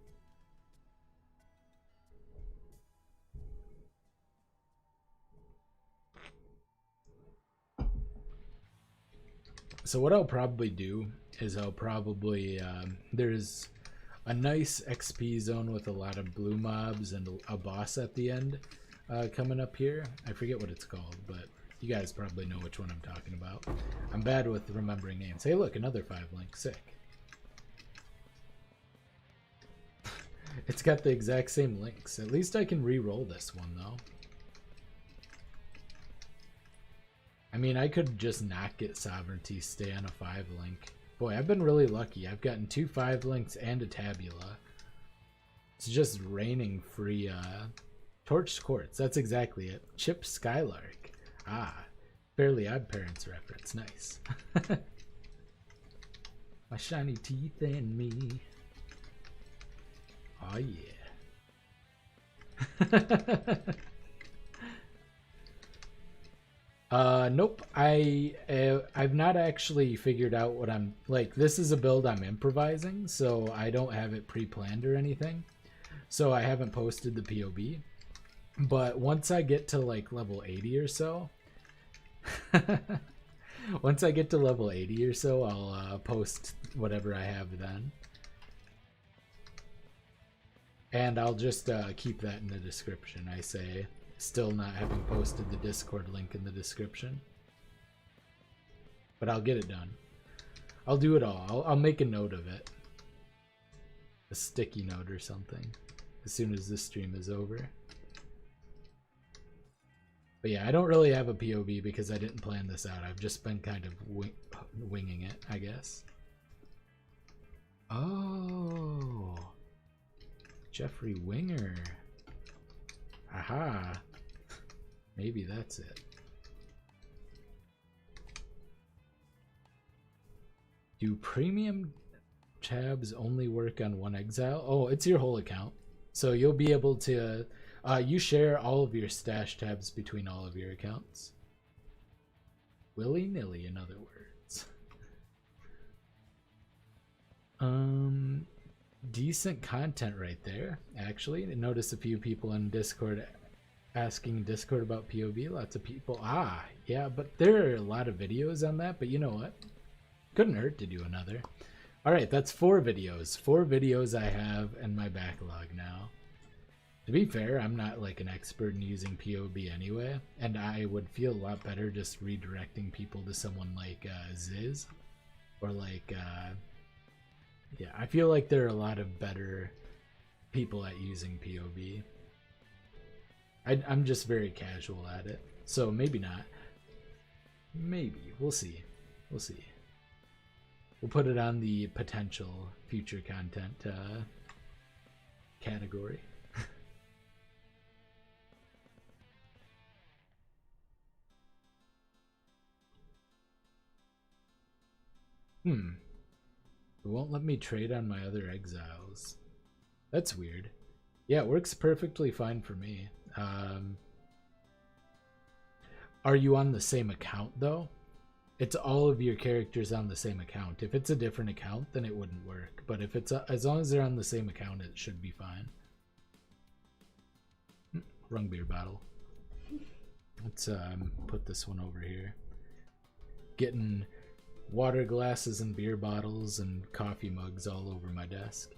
So what I'll probably do is I'll probably there's a nice XP zone with a lot of blue mobs and a boss at the end coming up here. I forget what it's called, but you guys probably know which one I'm talking about. I'm bad with remembering names. Hey, look, another 5-link. Sick. It's got the exact same links. At least I can re-roll this one, though. I mean, I could just not get Sovereignty, stay on a 5-link. Boy, I've been really lucky. I've gotten 2 5-links and a Tabula. It's just raining free Torched Quartz. That's exactly it. Chip Skylark. Ah, Fairly Odd Parents reference. Nice. My shiny teeth and me. Oh yeah. Nope. I've not actually figured out what I'm like. This is a build I'm improvising, so I don't have it pre-planned or anything. So I haven't posted the POB. But once I get to like level 80 or so, once I get to level 80 or so, I'll post whatever I have then. And I'll just keep that in the description. I say, still not having posted the Discord link in the description. But I'll get it done. I'll do it all. I'll make a note of it. A sticky note or something. As soon as this stream is over. But yeah, I don't really have a POV because I didn't plan this out. I've just been kind of winging it, I guess. Oh. Jeffrey Winger. Aha. Maybe that's it. Do premium tabs only work on one Exile? Oh, it's your whole account. So you'll be able to... you share all of your stash tabs between all of your accounts. Willy-nilly, in other words. Decent content right there, actually. I noticed a few people in Discord asking Discord about POV. Lots of people. Ah, yeah, but there are a lot of videos on that, but you know what? Couldn't hurt to do another. Alright, that's 4 videos. 4 videos I have in my backlog now. To be fair, I'm not like an expert in using POB anyway, and I would feel a lot better just redirecting people to someone like Ziz, or like, yeah, I feel like there are a lot of better people at using POB. I'm just very casual at it, so maybe not. Maybe. We'll see. We'll see. We'll put it on the potential future content category. It won't let me trade on my other exiles. That's weird. Yeah, it works perfectly fine for me. Are you on the same account though? It's all of your characters on the same account. If it's a different account, then it wouldn't work. But if it's as long as they're on the same account, it should be fine. Wrong beer bottle. Let's put this one over here. Getting water glasses and beer bottles and coffee mugs all over my desk.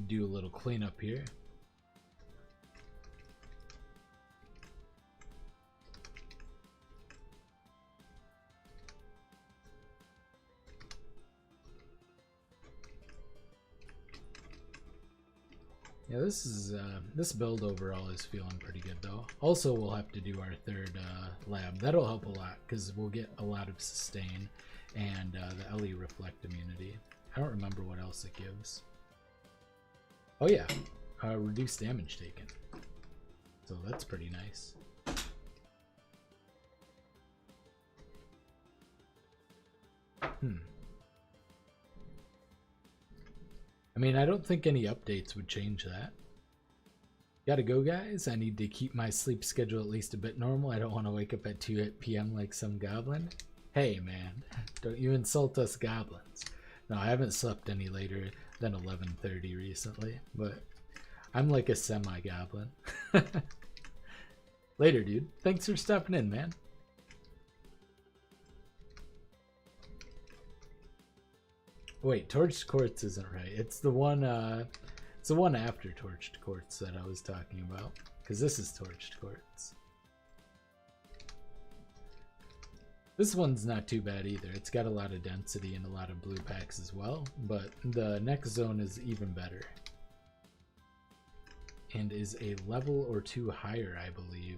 Do a little cleanup here. Yeah, this build overall is feeling pretty good though. Also, we'll have to do our 3rd lab. That'll help a lot because we'll get a lot of sustain and the LE reflect immunity. I don't remember what else it gives. Oh yeah, reduced damage taken. So that's pretty nice. I mean, I don't think any updates would change that. Gotta go, guys. I need to keep my sleep schedule at least a bit normal. I don't want to wake up at 2 p.m. like some goblin. Hey, man. Don't you insult us goblins. No, I haven't slept any later than 11:30 recently, but I'm like a semi-goblin. Later, dude. Thanks for stopping in, man. Wait, Torched Quartz isn't right. It's the one after Torched Quartz that I was talking about. Because this is Torched Quartz. This one's not too bad either. It's got a lot of density and a lot of blue packs as well. But the next zone is even better. And is a level or two higher, I believe.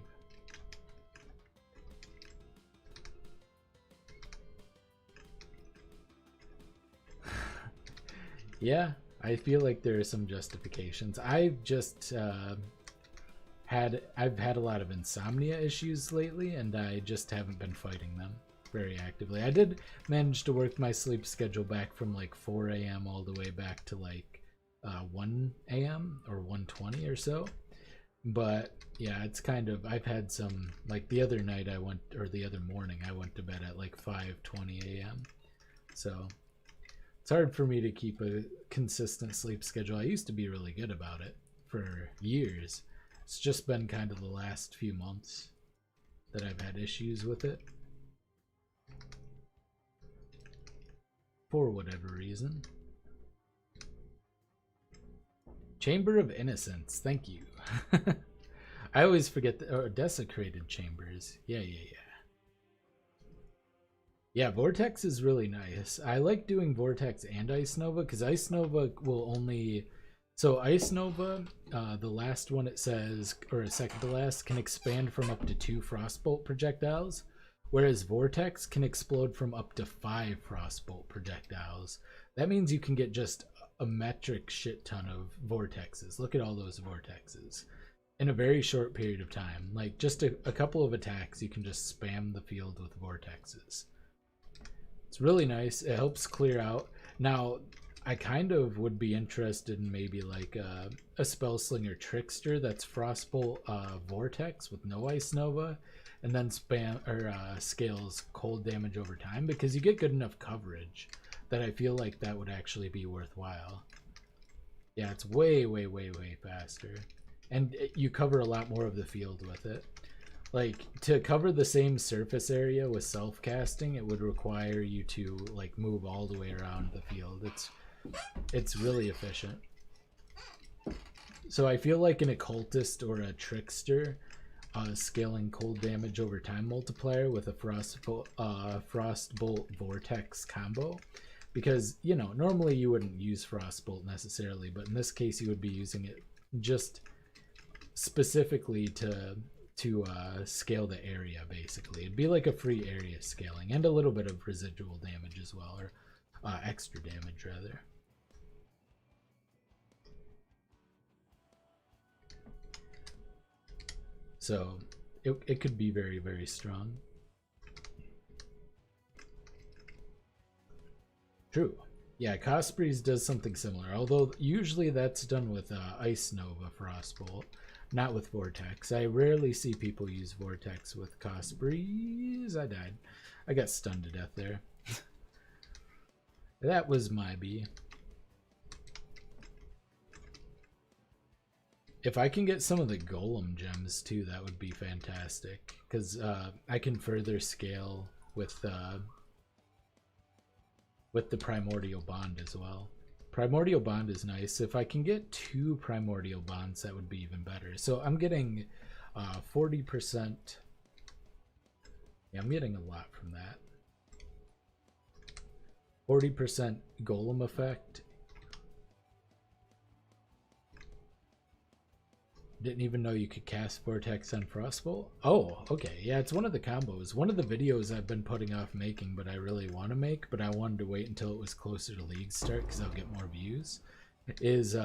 Yeah, I feel like there are some justifications. I've just had a lot of insomnia issues lately, and I just haven't been fighting them very actively. I did manage to work my sleep schedule back from like 4 a.m. all the way back to like 1 a.m. or 1:20 or so. But yeah, it's kind of, I've had some, like the other night the other morning I went to bed at like 5:20 a.m. So it's hard for me to keep a consistent sleep schedule. I used to be really good about it for years. It's just been kind of the last few months that I've had issues with it. For whatever reason. Chamber of Innocence, thank you. I always forget Desecrated Chambers. Yeah. Yeah, Vortex is really nice. I like doing Vortex and Ice Nova because Ice Nova will only... So Ice Nova, the last one it says, or second to last, can expand from up to 2 Frostbolt projectiles, whereas Vortex can explode from up to 5 Frostbolt projectiles. That means you can get just a metric shit ton of Vortexes. Look at all those Vortexes. In a very short period of time. Like, just a couple of attacks, you can just spam the field with Vortexes. It's really nice. It helps clear out. Now, I kind of would be interested in maybe like a Spellslinger Trickster that's Frostbolt Vortex with no Ice Nova, and then spam or scales cold damage over time, because you get good enough coverage that I feel like that would actually be worthwhile. Yeah, it's way faster, and you cover a lot more of the field with it. Like, to cover the same surface area with self-casting, it would require you to like move all the way around the field. It's really efficient. So I feel like an Occultist or a Trickster scaling cold damage over time multiplier with a Frostbolt Vortex combo, because, you know, normally you wouldn't use Frostbolt necessarily, but in this case you would be using it just specifically to scale the area. Basically it'd be like a free area scaling and a little bit of residual damage as well, or extra damage rather. So it could be very strong. True. Yeah, Cosprees does something similar, although usually that's done with Ice Nova Frostbolt, not with Vortex. I rarely see people use Vortex with Cosprees. I died. I got stunned to death there. That was my B. If I can get some of the Golem gems too, that would be fantastic, because I can further scale with the Primordial Bond as well. Primordial Bond is nice. If I can get 2 Primordial Bonds, that would be even better. So I'm getting 40%. Yeah, I'm getting a lot from that. 40% Golem effect. Didn't even know you could cast Vortex on Frostbolt. Oh, okay. Yeah, it's one of the combos. One of the videos I've been putting off making, but I really want to make, but I wanted to wait until it was closer to League start because I'll get more views, is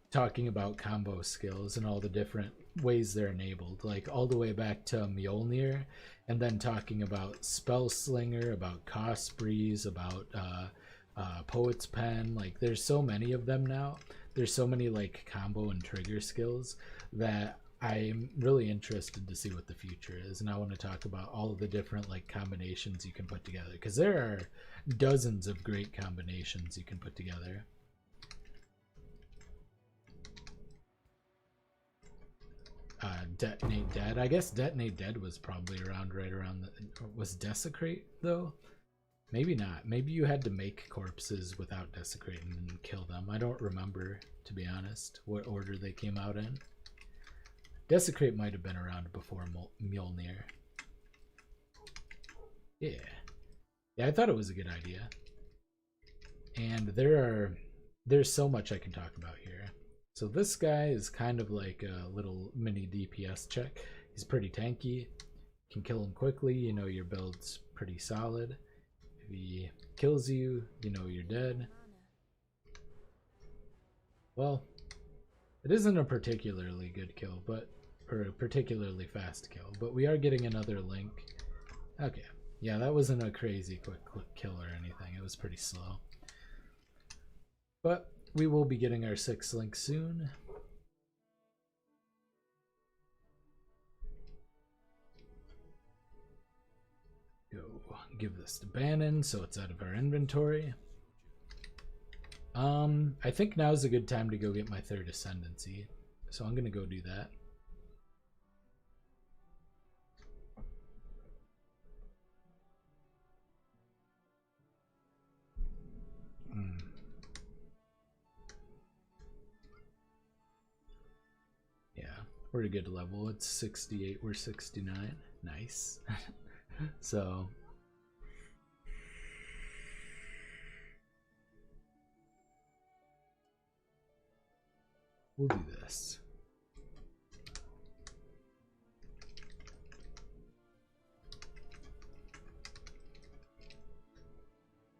talking about combo skills and all the different ways they're enabled, like all the way back to Mjolnir, and then talking about Spellslinger, about Cosprees, about Poet's Pen. Like, there's so many of them now. There's so many like combo and trigger skills that I'm really interested to see what the future is, and I want to talk about all of the different like combinations you can put together, because there are dozens of great combinations you can put together. Detonate Dead. I guess Detonate Dead was probably around right around the... Was Desecrate, though? Maybe not. Maybe you had to make corpses without desecrating and kill them. I don't remember, to be honest, what order they came out in. Desecrate might have been around before Mjolnir. Yeah. Yeah, I thought it was a good idea. And there's so much I can talk about here. So this guy is kind of like a little mini DPS check. He's pretty tanky. Can kill him quickly. You know your build's pretty solid. If he kills you, you know you're dead. Well, it isn't a particularly good kill, or a particularly fast kill, but we are getting another link. Okay, yeah, that wasn't a crazy quick kill or anything. It was pretty slow. But we will be getting our 6th link soon. Go give this to Bannon so it's out of our inventory. I think now's a good time to go get my 3rd Ascendancy, so I'm gonna go do that. Yeah, we're a good level. It's 68, we're 69. Nice. So we'll do this.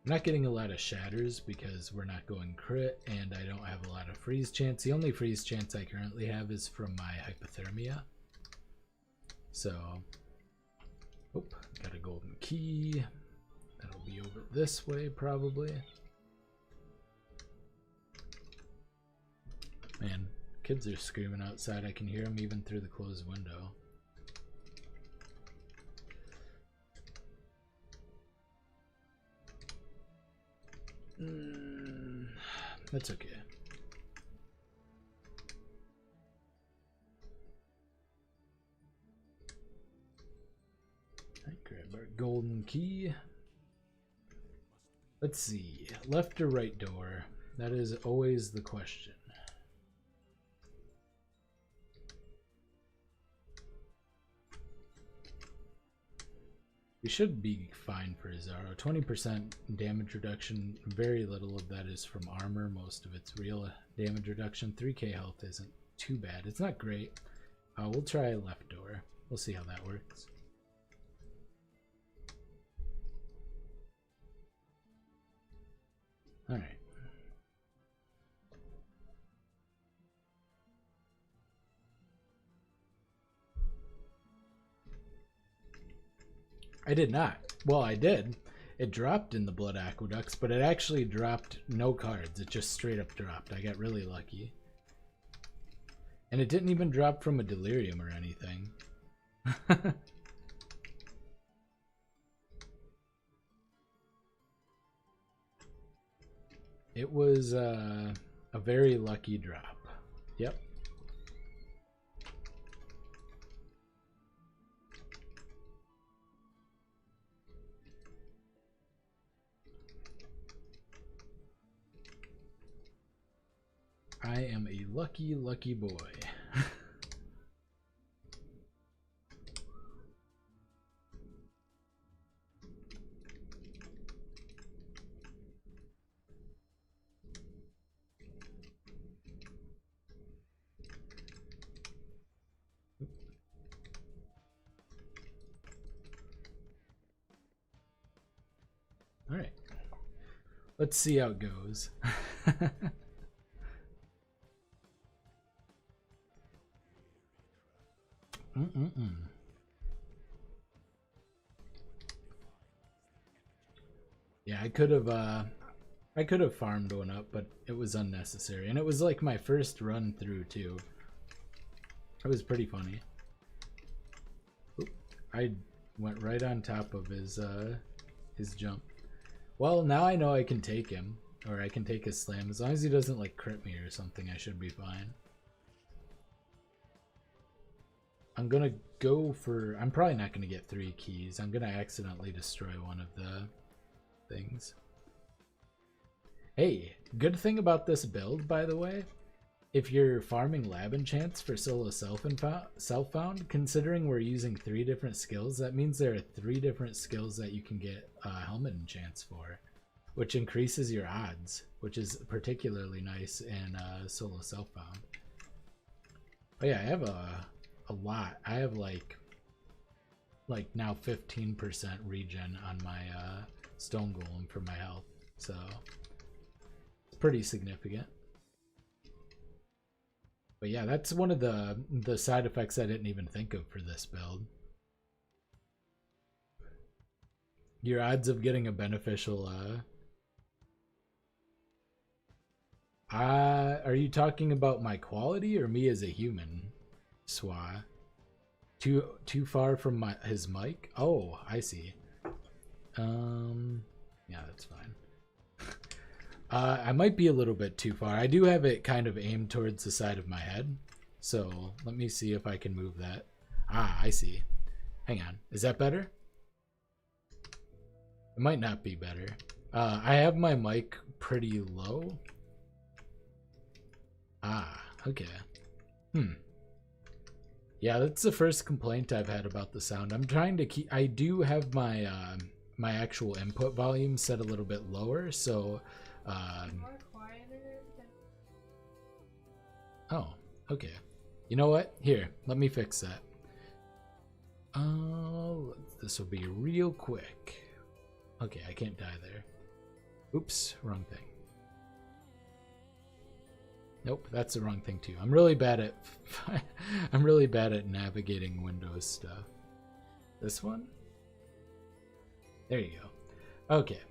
I'm not getting a lot of shatters because we're not going crit and I don't have a lot of freeze chance. The only freeze chance I currently have is from my hypothermia. So, got a golden key. That'll be over this way probably. Man, kids are screaming outside. I can hear them even through the closed window. That's okay. Right, grab our golden key. Let's see, left or right door? That is always the question. We should be fine for Zaro. 20% damage reduction. Very little of that is from armor. Most of it's real damage reduction. 3k health isn't too bad. It's not great. We'll try left door. We'll see how that works. All right. I did not. Well, I did. It dropped in the Blood Aqueducts, but it actually dropped no cards. It just straight up dropped. I got really lucky. And it didn't even drop from a Delirium or anything. It was a very lucky drop. Yep. I am a lucky, lucky boy. All right. Let's see how it goes. Yeah, I could have farmed one up, but it was unnecessary, and it was like my first run through too. It was pretty funny. Oop, I went right on top of his jump. Well, now I know I can take him, or I can take his slam. As long as he doesn't like crit me or something, I should be fine. I'm gonna go for... I'm probably not gonna get 3 keys. I'm gonna accidentally destroy one of the things. Hey, good thing about this build, by the way, if you're farming lab enchants for solo self-found, considering we're using 3 different skills, that means there are 3 different skills that you can get helmet enchants for, which increases your odds, which is particularly nice in solo self-found. Oh yeah, I have a lot. I have like now 15% regen on my stone golem for my health, so it's pretty significant. But yeah, that's one of the side effects I didn't even think of for this build. Your odds of getting a beneficial are you talking about my quality or me as a human, Swa? Too far from his mic? Oh, I see. Yeah, that's fine. I might be a little bit too far. I do have it kind of aimed towards the side of my head. So let me see if I can move that. Ah, I see. Hang on. Is that better? It might not be better. I have my mic pretty low. Ah, okay. Yeah, that's the first complaint I've had about the sound. I'm trying to keep... I do have my my actual input volume set a little bit lower, so... More quieter than... Oh, okay. You know what? Here, let me fix that. This will be real quick. Okay, I can't die there. Oops, wrong thing. Nope, that's the wrong thing too. I'm really bad at I'm really bad at navigating Windows stuff. This one? There you go. Okay.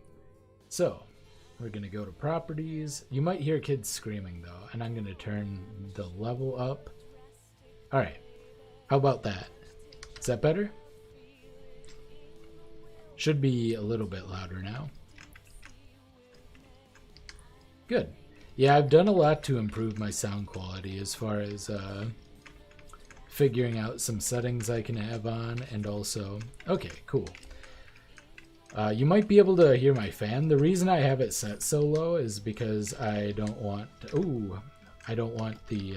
So, we're going to go to properties. You might hear kids screaming though, and I'm going to turn the level up. All right. How about that? Is that better? Should be a little bit louder now. Good. Yeah, I've done a lot to improve my sound quality as far as figuring out some settings I can have on, and also... Okay, cool. You might be able to hear my fan. The reason I have it set so low is because I don't want... Ooh, I don't want the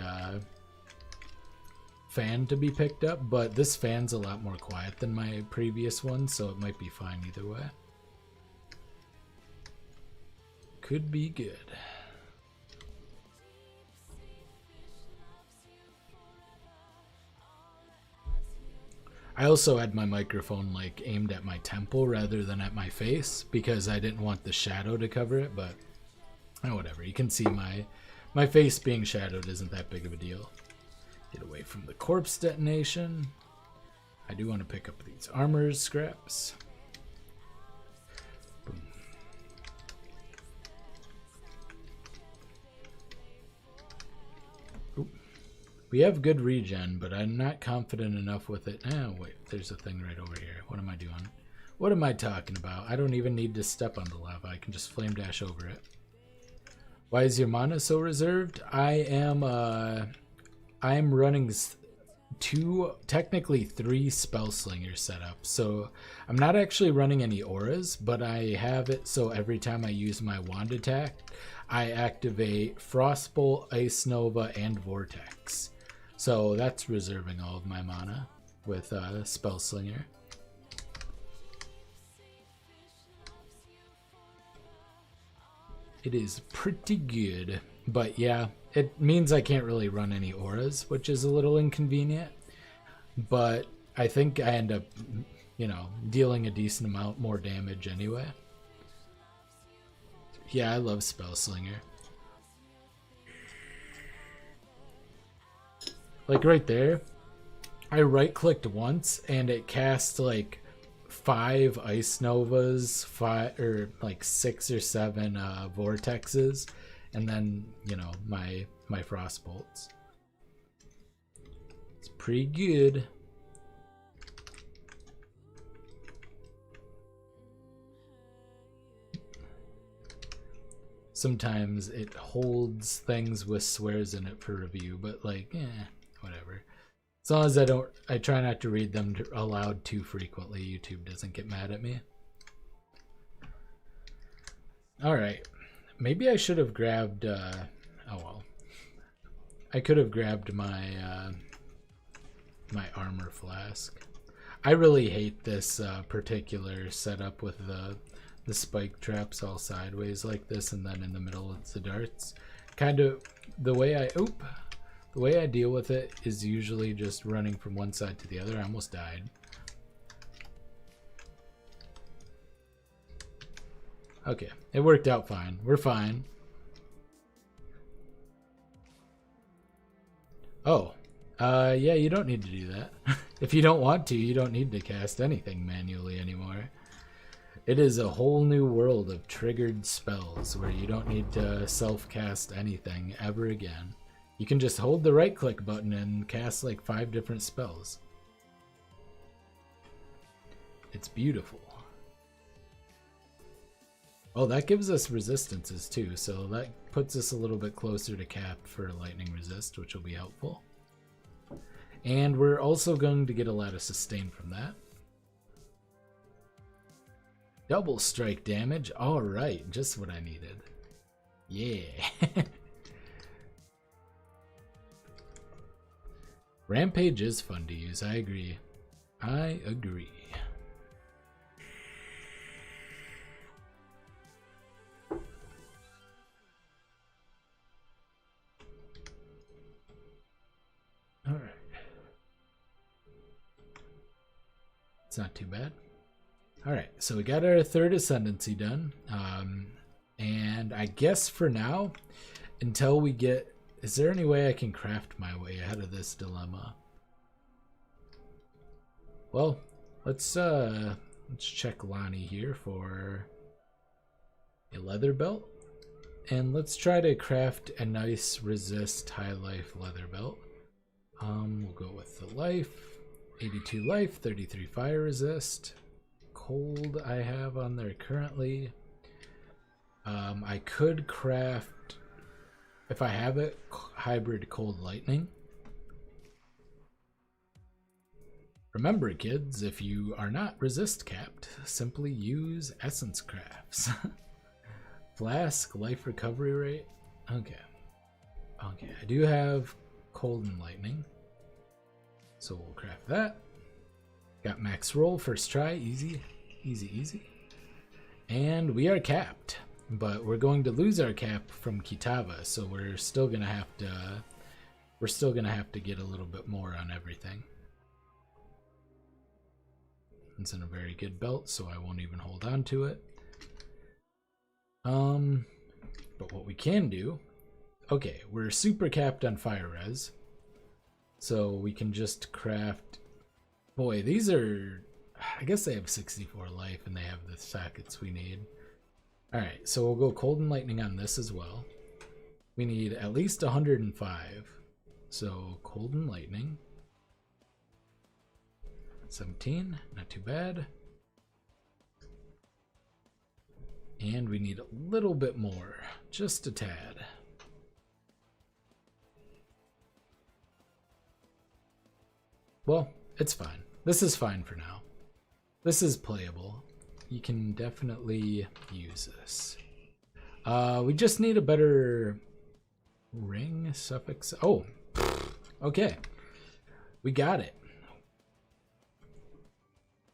fan to be picked up, but this fan's a lot more quiet than my previous one, so it might be fine either way. Could be good. I also had my microphone like aimed at my temple rather than at my face because I didn't want the shadow to cover it, but whatever. You can see my face being shadowed isn't that big of a deal. Get away from the corpse detonation. I do want to pick up these armor scraps. Boom. Oop. We have good regen, but I'm not confident enough with it. Oh, wait, there's a thing right over here. What am I doing? What am I talking about? I don't even need to step on the lava. I can just flame dash over it. Why is your mana so reserved? I am running technically 3 Spellslinger setups. So I'm not actually running any auras, but I have it so every time I use my wand attack, I activate Frostbolt, Ice Nova, and Vortex. So that's reserving all of my mana with Spellslinger. It is pretty good, but yeah, it means I can't really run any auras, which is a little inconvenient. But I think I end up, you know, dealing a decent amount more damage anyway. Yeah, I love Spellslinger. Like right there, I right-clicked once and it cast like 5 Ice Novas, 5 or like 6 or 7 Vortexes, and then, you know, my Frostbolts. It's pretty good. Sometimes it holds things with swears in it for review, but like, whatever. As long as I try not to read them aloud too frequently. YouTube doesn't get mad at me. Alright. Maybe I should have grabbed, oh well. I could have grabbed my, my armor flask. I really hate this particular setup with the spike traps all sideways like this, and then in the middle it's the darts. Kind of the way I deal with it is usually just running from one side to the other. I almost died. Okay, it worked out fine. We're fine. Oh, yeah, you don't need to do that. If you don't want to, you don't need to cast anything manually anymore. It is a whole new world of triggered spells where you don't need to self-cast anything ever again. You can just hold the right-click button and cast like 5 different spells. It's beautiful. Oh, that gives us resistances too, so that puts us a little bit closer to cap for lightning resist, which will be helpful. And we're also going to get a lot of sustain from that. Double strike damage. All right, just what I needed. Yeah. Rampage is fun to use. I agree. I agree. All right. It's not too bad. All right, so we got our third Ascendancy done. And I guess for now, until we get... Is there any way I can craft my way out of this dilemma? Well, let's check Lonnie here for a leather belt. And let's try to craft a nice resist high life leather belt. We'll go with the life. 82 life, 33 fire resist. Cold I have on there currently. I could craft, if I have it, hybrid cold lightning. Remember, kids, if you are not resist capped, simply use essence crafts. Flask, life recovery rate. Okay. Okay, I do have cold and lightning, so we'll craft that. Got max roll, first try, easy, easy, easy. And we are capped, but we're going to lose our cap from Kitava, so we're still gonna have to get a little bit more on everything. It's in a very good belt, so I won't even hold on to it. But what we can do, okay, we're super capped on fire res, so we can just craft. Boy, these are, I guess they have 64 life and they have the sockets we need. Alright, so we'll go cold and lightning on this as well. We need at least 105. So cold and lightning. 17, not too bad. And we need a little bit more, just a tad. Well, it's fine. This is fine for now. This is playable. You can definitely use this. We just need a better ring suffix. Oh, okay. We got it.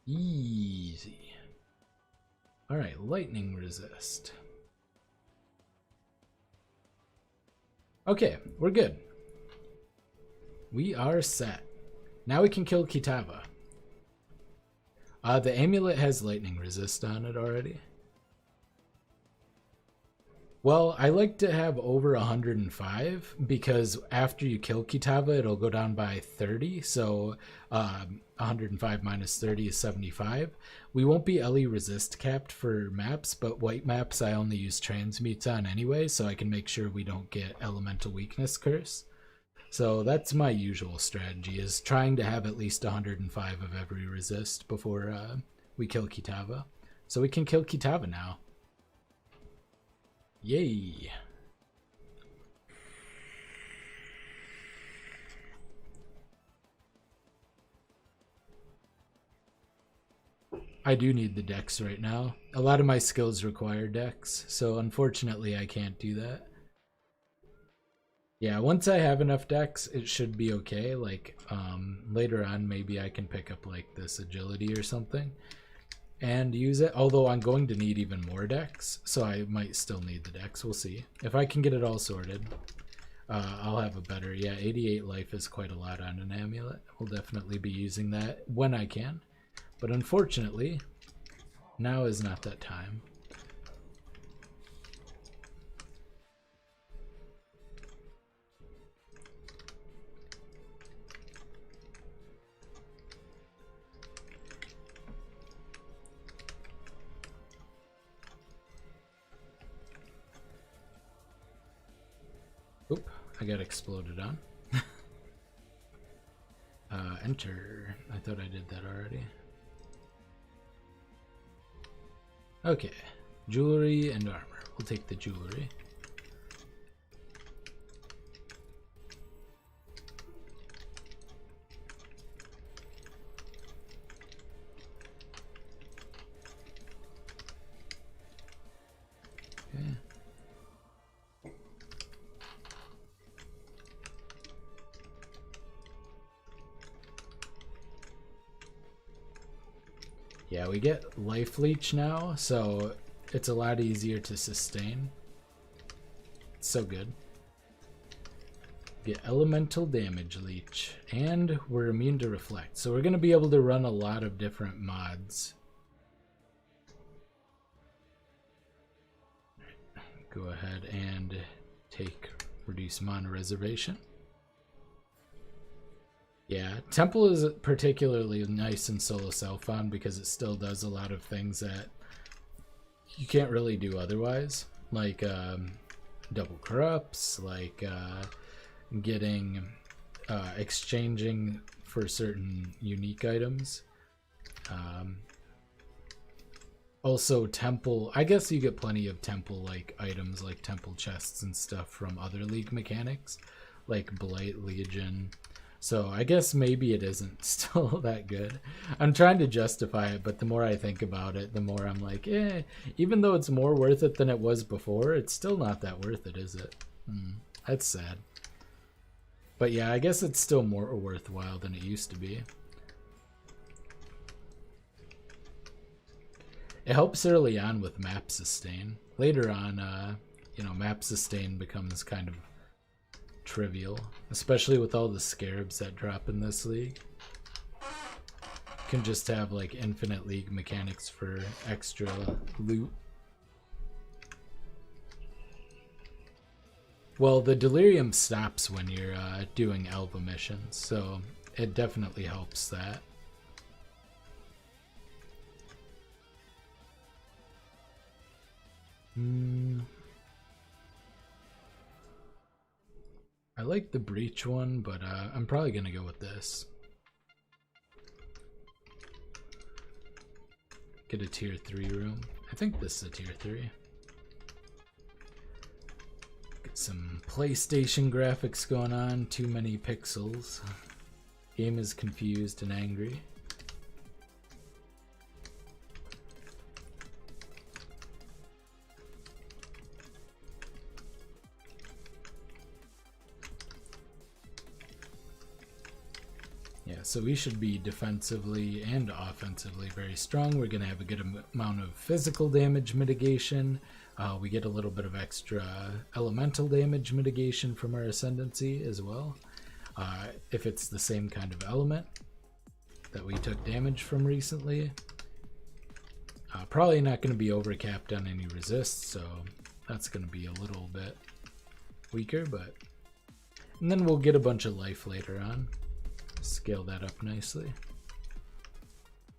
Easy. All right, lightning resist. Okay, we're good. We are set. Now we can kill Kitava. The amulet has lightning resist on it already. Well, I like to have over 105 because after you kill Kitava, it'll go down by 30. So 105 minus 30 is 75. We won't be LE resist capped for maps, but white maps I only use transmutes on anyway, so I can make sure we don't get elemental weakness curse. So that's my usual strategy, is trying to have at least 105 of every resist before we kill Kitava. So we can kill Kitava now. Yay! I do need the dex right now. A lot of my skills require dex, so unfortunately I can't do that. Yeah, once I have enough dex, it should be okay. Like, later on, maybe I can pick up like this agility or something and use it. Although I'm going to need even more dex, so I might still need the dex. We'll see. If I can get it all sorted, I'll have a better. Yeah, 88 life is quite a lot on an amulet. We'll definitely be using that when I can. But unfortunately, now is not that time. Oop, I got exploded on. Enter. I thought I did that already. Okay, jewelry and armor. We'll take the jewelry. Okay. Yeah, we get life leech now, so it's a lot easier to sustain. It's so good. Get elemental damage leech, and we're immune to reflect. So we're going to be able to run a lot of different mods. Go ahead and take reduce mana reservation. Yeah, Temple is particularly nice in solo self-on because it still does a lot of things that you can't really do otherwise, like double corrupts, like getting exchanging for certain unique items. Also Temple, I guess you get plenty of Temple like items like Temple chests and stuff from other League mechanics, like Blight Legion. So I guess maybe it isn't still that good. I'm trying to justify it, but the more I think about it, the more I'm like, even though it's more worth it than it was before, it's still not that worth it, is it? That's sad. But yeah, I guess it's still more worthwhile than it used to be. It helps early on with map sustain. Later on, you know, map sustain becomes kind of trivial, especially with all the scarabs that drop in this league. You can just have like infinite league mechanics for extra loot. Well, the delirium stops when you're doing Elva missions, so it definitely helps that. I like the breach one, but I'm probably gonna go with this. Get a tier 3 room. I think this is a tier 3. Get some PlayStation graphics going on. Too many pixels. Game is confused and angry. Yeah, so we should be defensively and offensively very strong. We're going to have a good amount of physical damage mitigation. We get a little bit of extra elemental damage mitigation from our Ascendancy as well. If it's the same kind of element that we took damage from recently. Probably not going to be overcapped on any resists, so that's going to be a little bit weaker, but... And then we'll get a bunch of life later on. Scale that up nicely.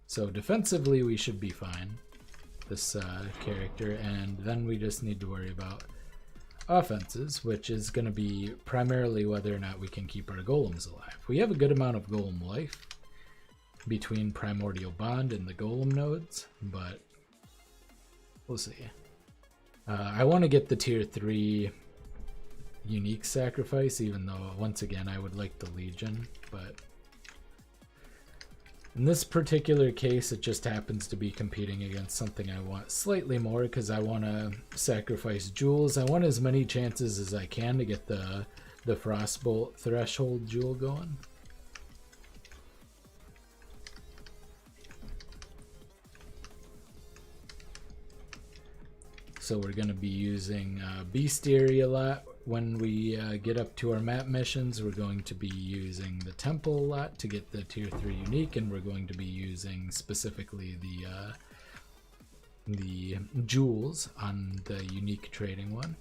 So defensively we should be fine, this character, and then we just need to worry about offenses, which is going to be primarily whether or not we can keep our golems alive. We have a good amount of golem life between Primordial Bond and the golem nodes, but we'll see. I want to get the tier 3 unique sacrifice, even though once again I would like the Legion, but In this particular case, it just happens to be competing against something I want slightly more because I want to sacrifice jewels. I want as many chances as I can to get the Frostbolt threshold jewel going. So we're going to be using Bestiary a lot. When we get up to our map missions, we're going to be using the Temple a lot to get the Tier 3 unique, and we're going to be using specifically the jewels on the unique trading one.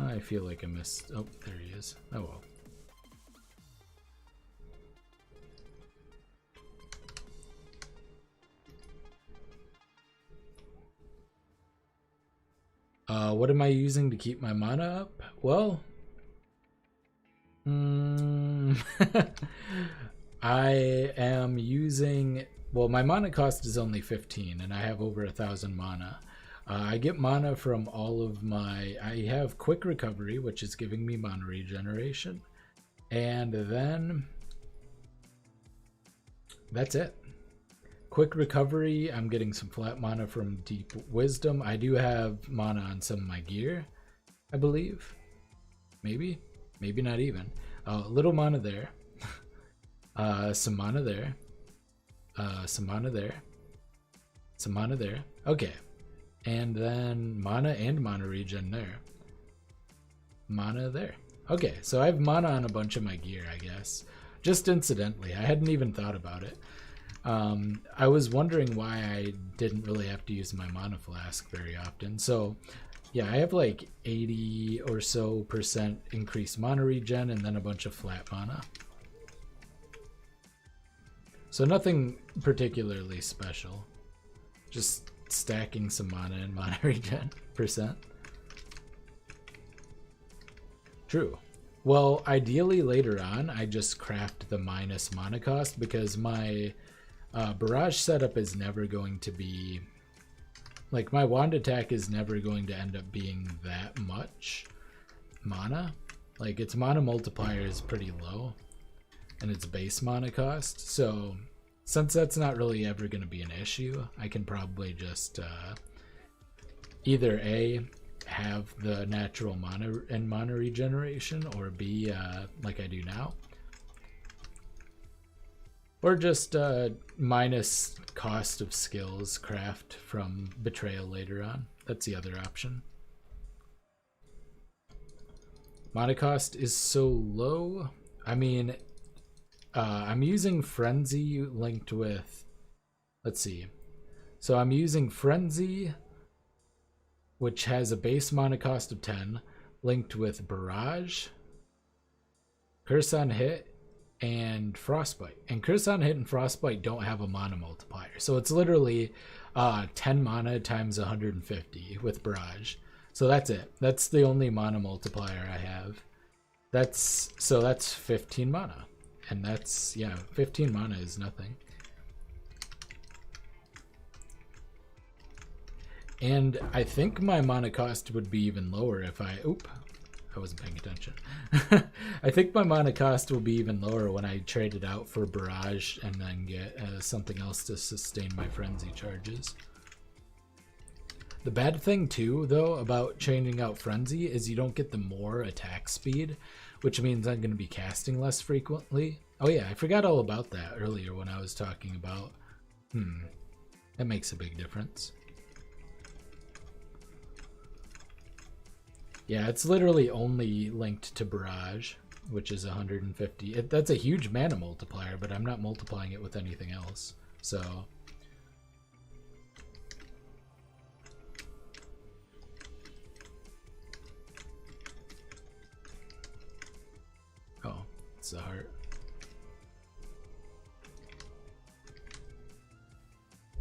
I feel like I missed... Oh, there he is. Oh well. What am I using to keep my mana up? Well, I am using... Well, my mana cost is only 15, and I have over 1,000 mana. I get mana from all of my... I have quick recovery, which is giving me mana regeneration. And then... that's it. Quick recovery, I'm getting some flat mana from Deep Wisdom. I do have mana on some of my gear, I believe. Maybe not even. Little mana there. Some mana there. Some mana there. Some mana there. Okay. And then mana and mana regen there. Mana there. Okay, so I have mana on a bunch of my gear, I guess. Just incidentally, I hadn't even thought about it. I was wondering why I didn't really have to use my mana flask very often. So yeah, I have like 80 or so % increased mana regen and then a bunch of flat mana. So nothing particularly special. Just stacking some mana and mana regen %. True. Well, ideally later on, I just craft the minus mana cost because my barrage setup is never going to be... like, my wand attack is never going to end up being that much mana. Like, its mana multiplier is pretty low, and its base mana cost. So, since that's not really ever going to be an issue, I can probably just either A, have the natural mana and mana regeneration, or B, like I do now. Or just minus cost of skills craft from Betrayal later on. That's the other option. Mana cost is so low. I mean, I'm using Frenzy linked with... let's see. So I'm using Frenzy, which has a base mana cost of 10, linked with Barrage, Curse on Hit, and Frostbite. And Curse on Hit and Frostbite don't have a mana multiplier. So it's literally 10 mana times 150 with Barrage. So that's it. That's the only mana multiplier I have. So that's 15 mana. And that's, yeah, 15 mana is nothing. And I think my mana cost would be even lower if I... oop. I wasn't paying attention. I think my mana cost will be even lower when I trade it out for Barrage and then get something else to sustain my Frenzy charges. The bad thing too, though, about changing out Frenzy is you don't get the more attack speed, which means I'm going to be casting less frequently. Oh yeah, I forgot all about that earlier when I was talking about... that makes a big difference. Yeah, it's literally only linked to Barrage, which is 150. That's a huge mana multiplier, but I'm not multiplying it with anything else. So... oh, it's a heart.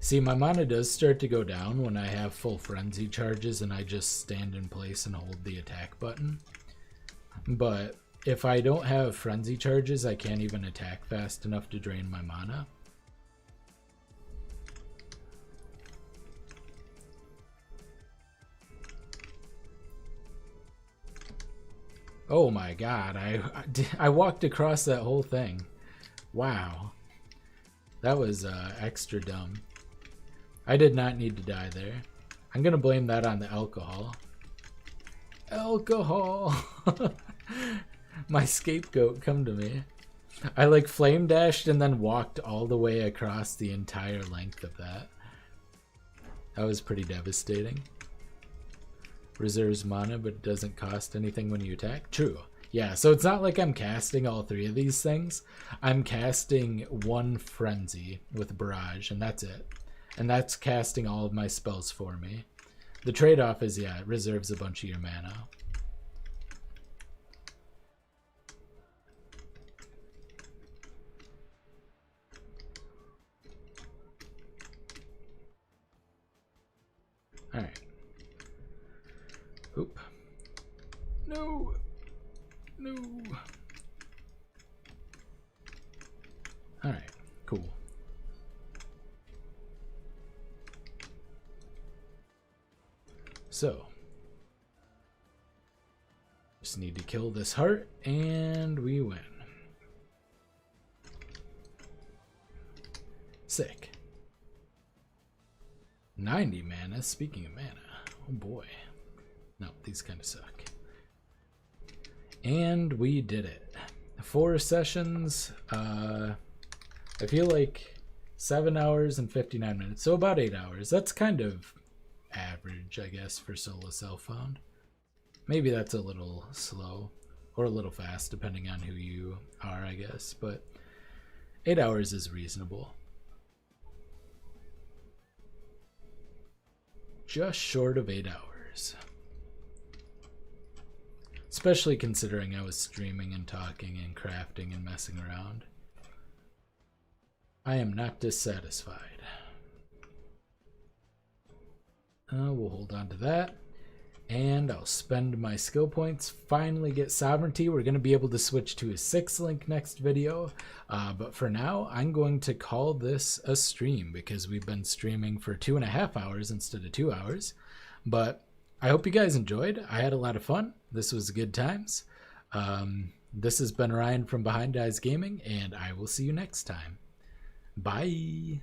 See, my mana does start to go down when I have full Frenzy charges and I just stand in place and hold the attack button. But if I don't have Frenzy charges, I can't even attack fast enough to drain my mana. Oh my god, I walked across that whole thing. Wow. That was extra dumb. I did not need to die there. I'm gonna blame that on the alcohol. Alcohol! My scapegoat, come to me. I like flame dashed and then walked all the way across the entire length of that. That was pretty devastating. Reserves mana, but it doesn't cost anything when you attack. True. Yeah, so it's not like I'm casting all three of these things. I'm casting one Frenzy with Barrage, and that's it. And that's casting all of my spells for me. The trade-off is, yeah, it reserves a bunch of your mana. Alright. Oop. No! No! Alright, cool. So, just need to kill this heart, and we win. Sick. 90 mana, speaking of mana. Oh boy. No, these kind of suck. And we did it. 4 sessions, I feel like 7 hours and 59 minutes, so about 8 hours. That's kind of average, I guess, for solo self-found. Maybe that's a little slow or a little fast, depending on who you are, I guess, but 8 hours is reasonable. Just short of 8 hours. Especially considering I was streaming and talking and crafting and messing around. I am not dissatisfied. We'll hold on to that. And I'll spend my skill points, finally get sovereignty. We're going to be able to switch to a 6 link next video. But for now, I'm going to call this a stream because we've been streaming for 2.5 hours instead of 2 hours. But I hope you guys enjoyed. I had a lot of fun. This was good times. This has been Ryan from Behind Eyes Gaming, and I will see you next time. Bye.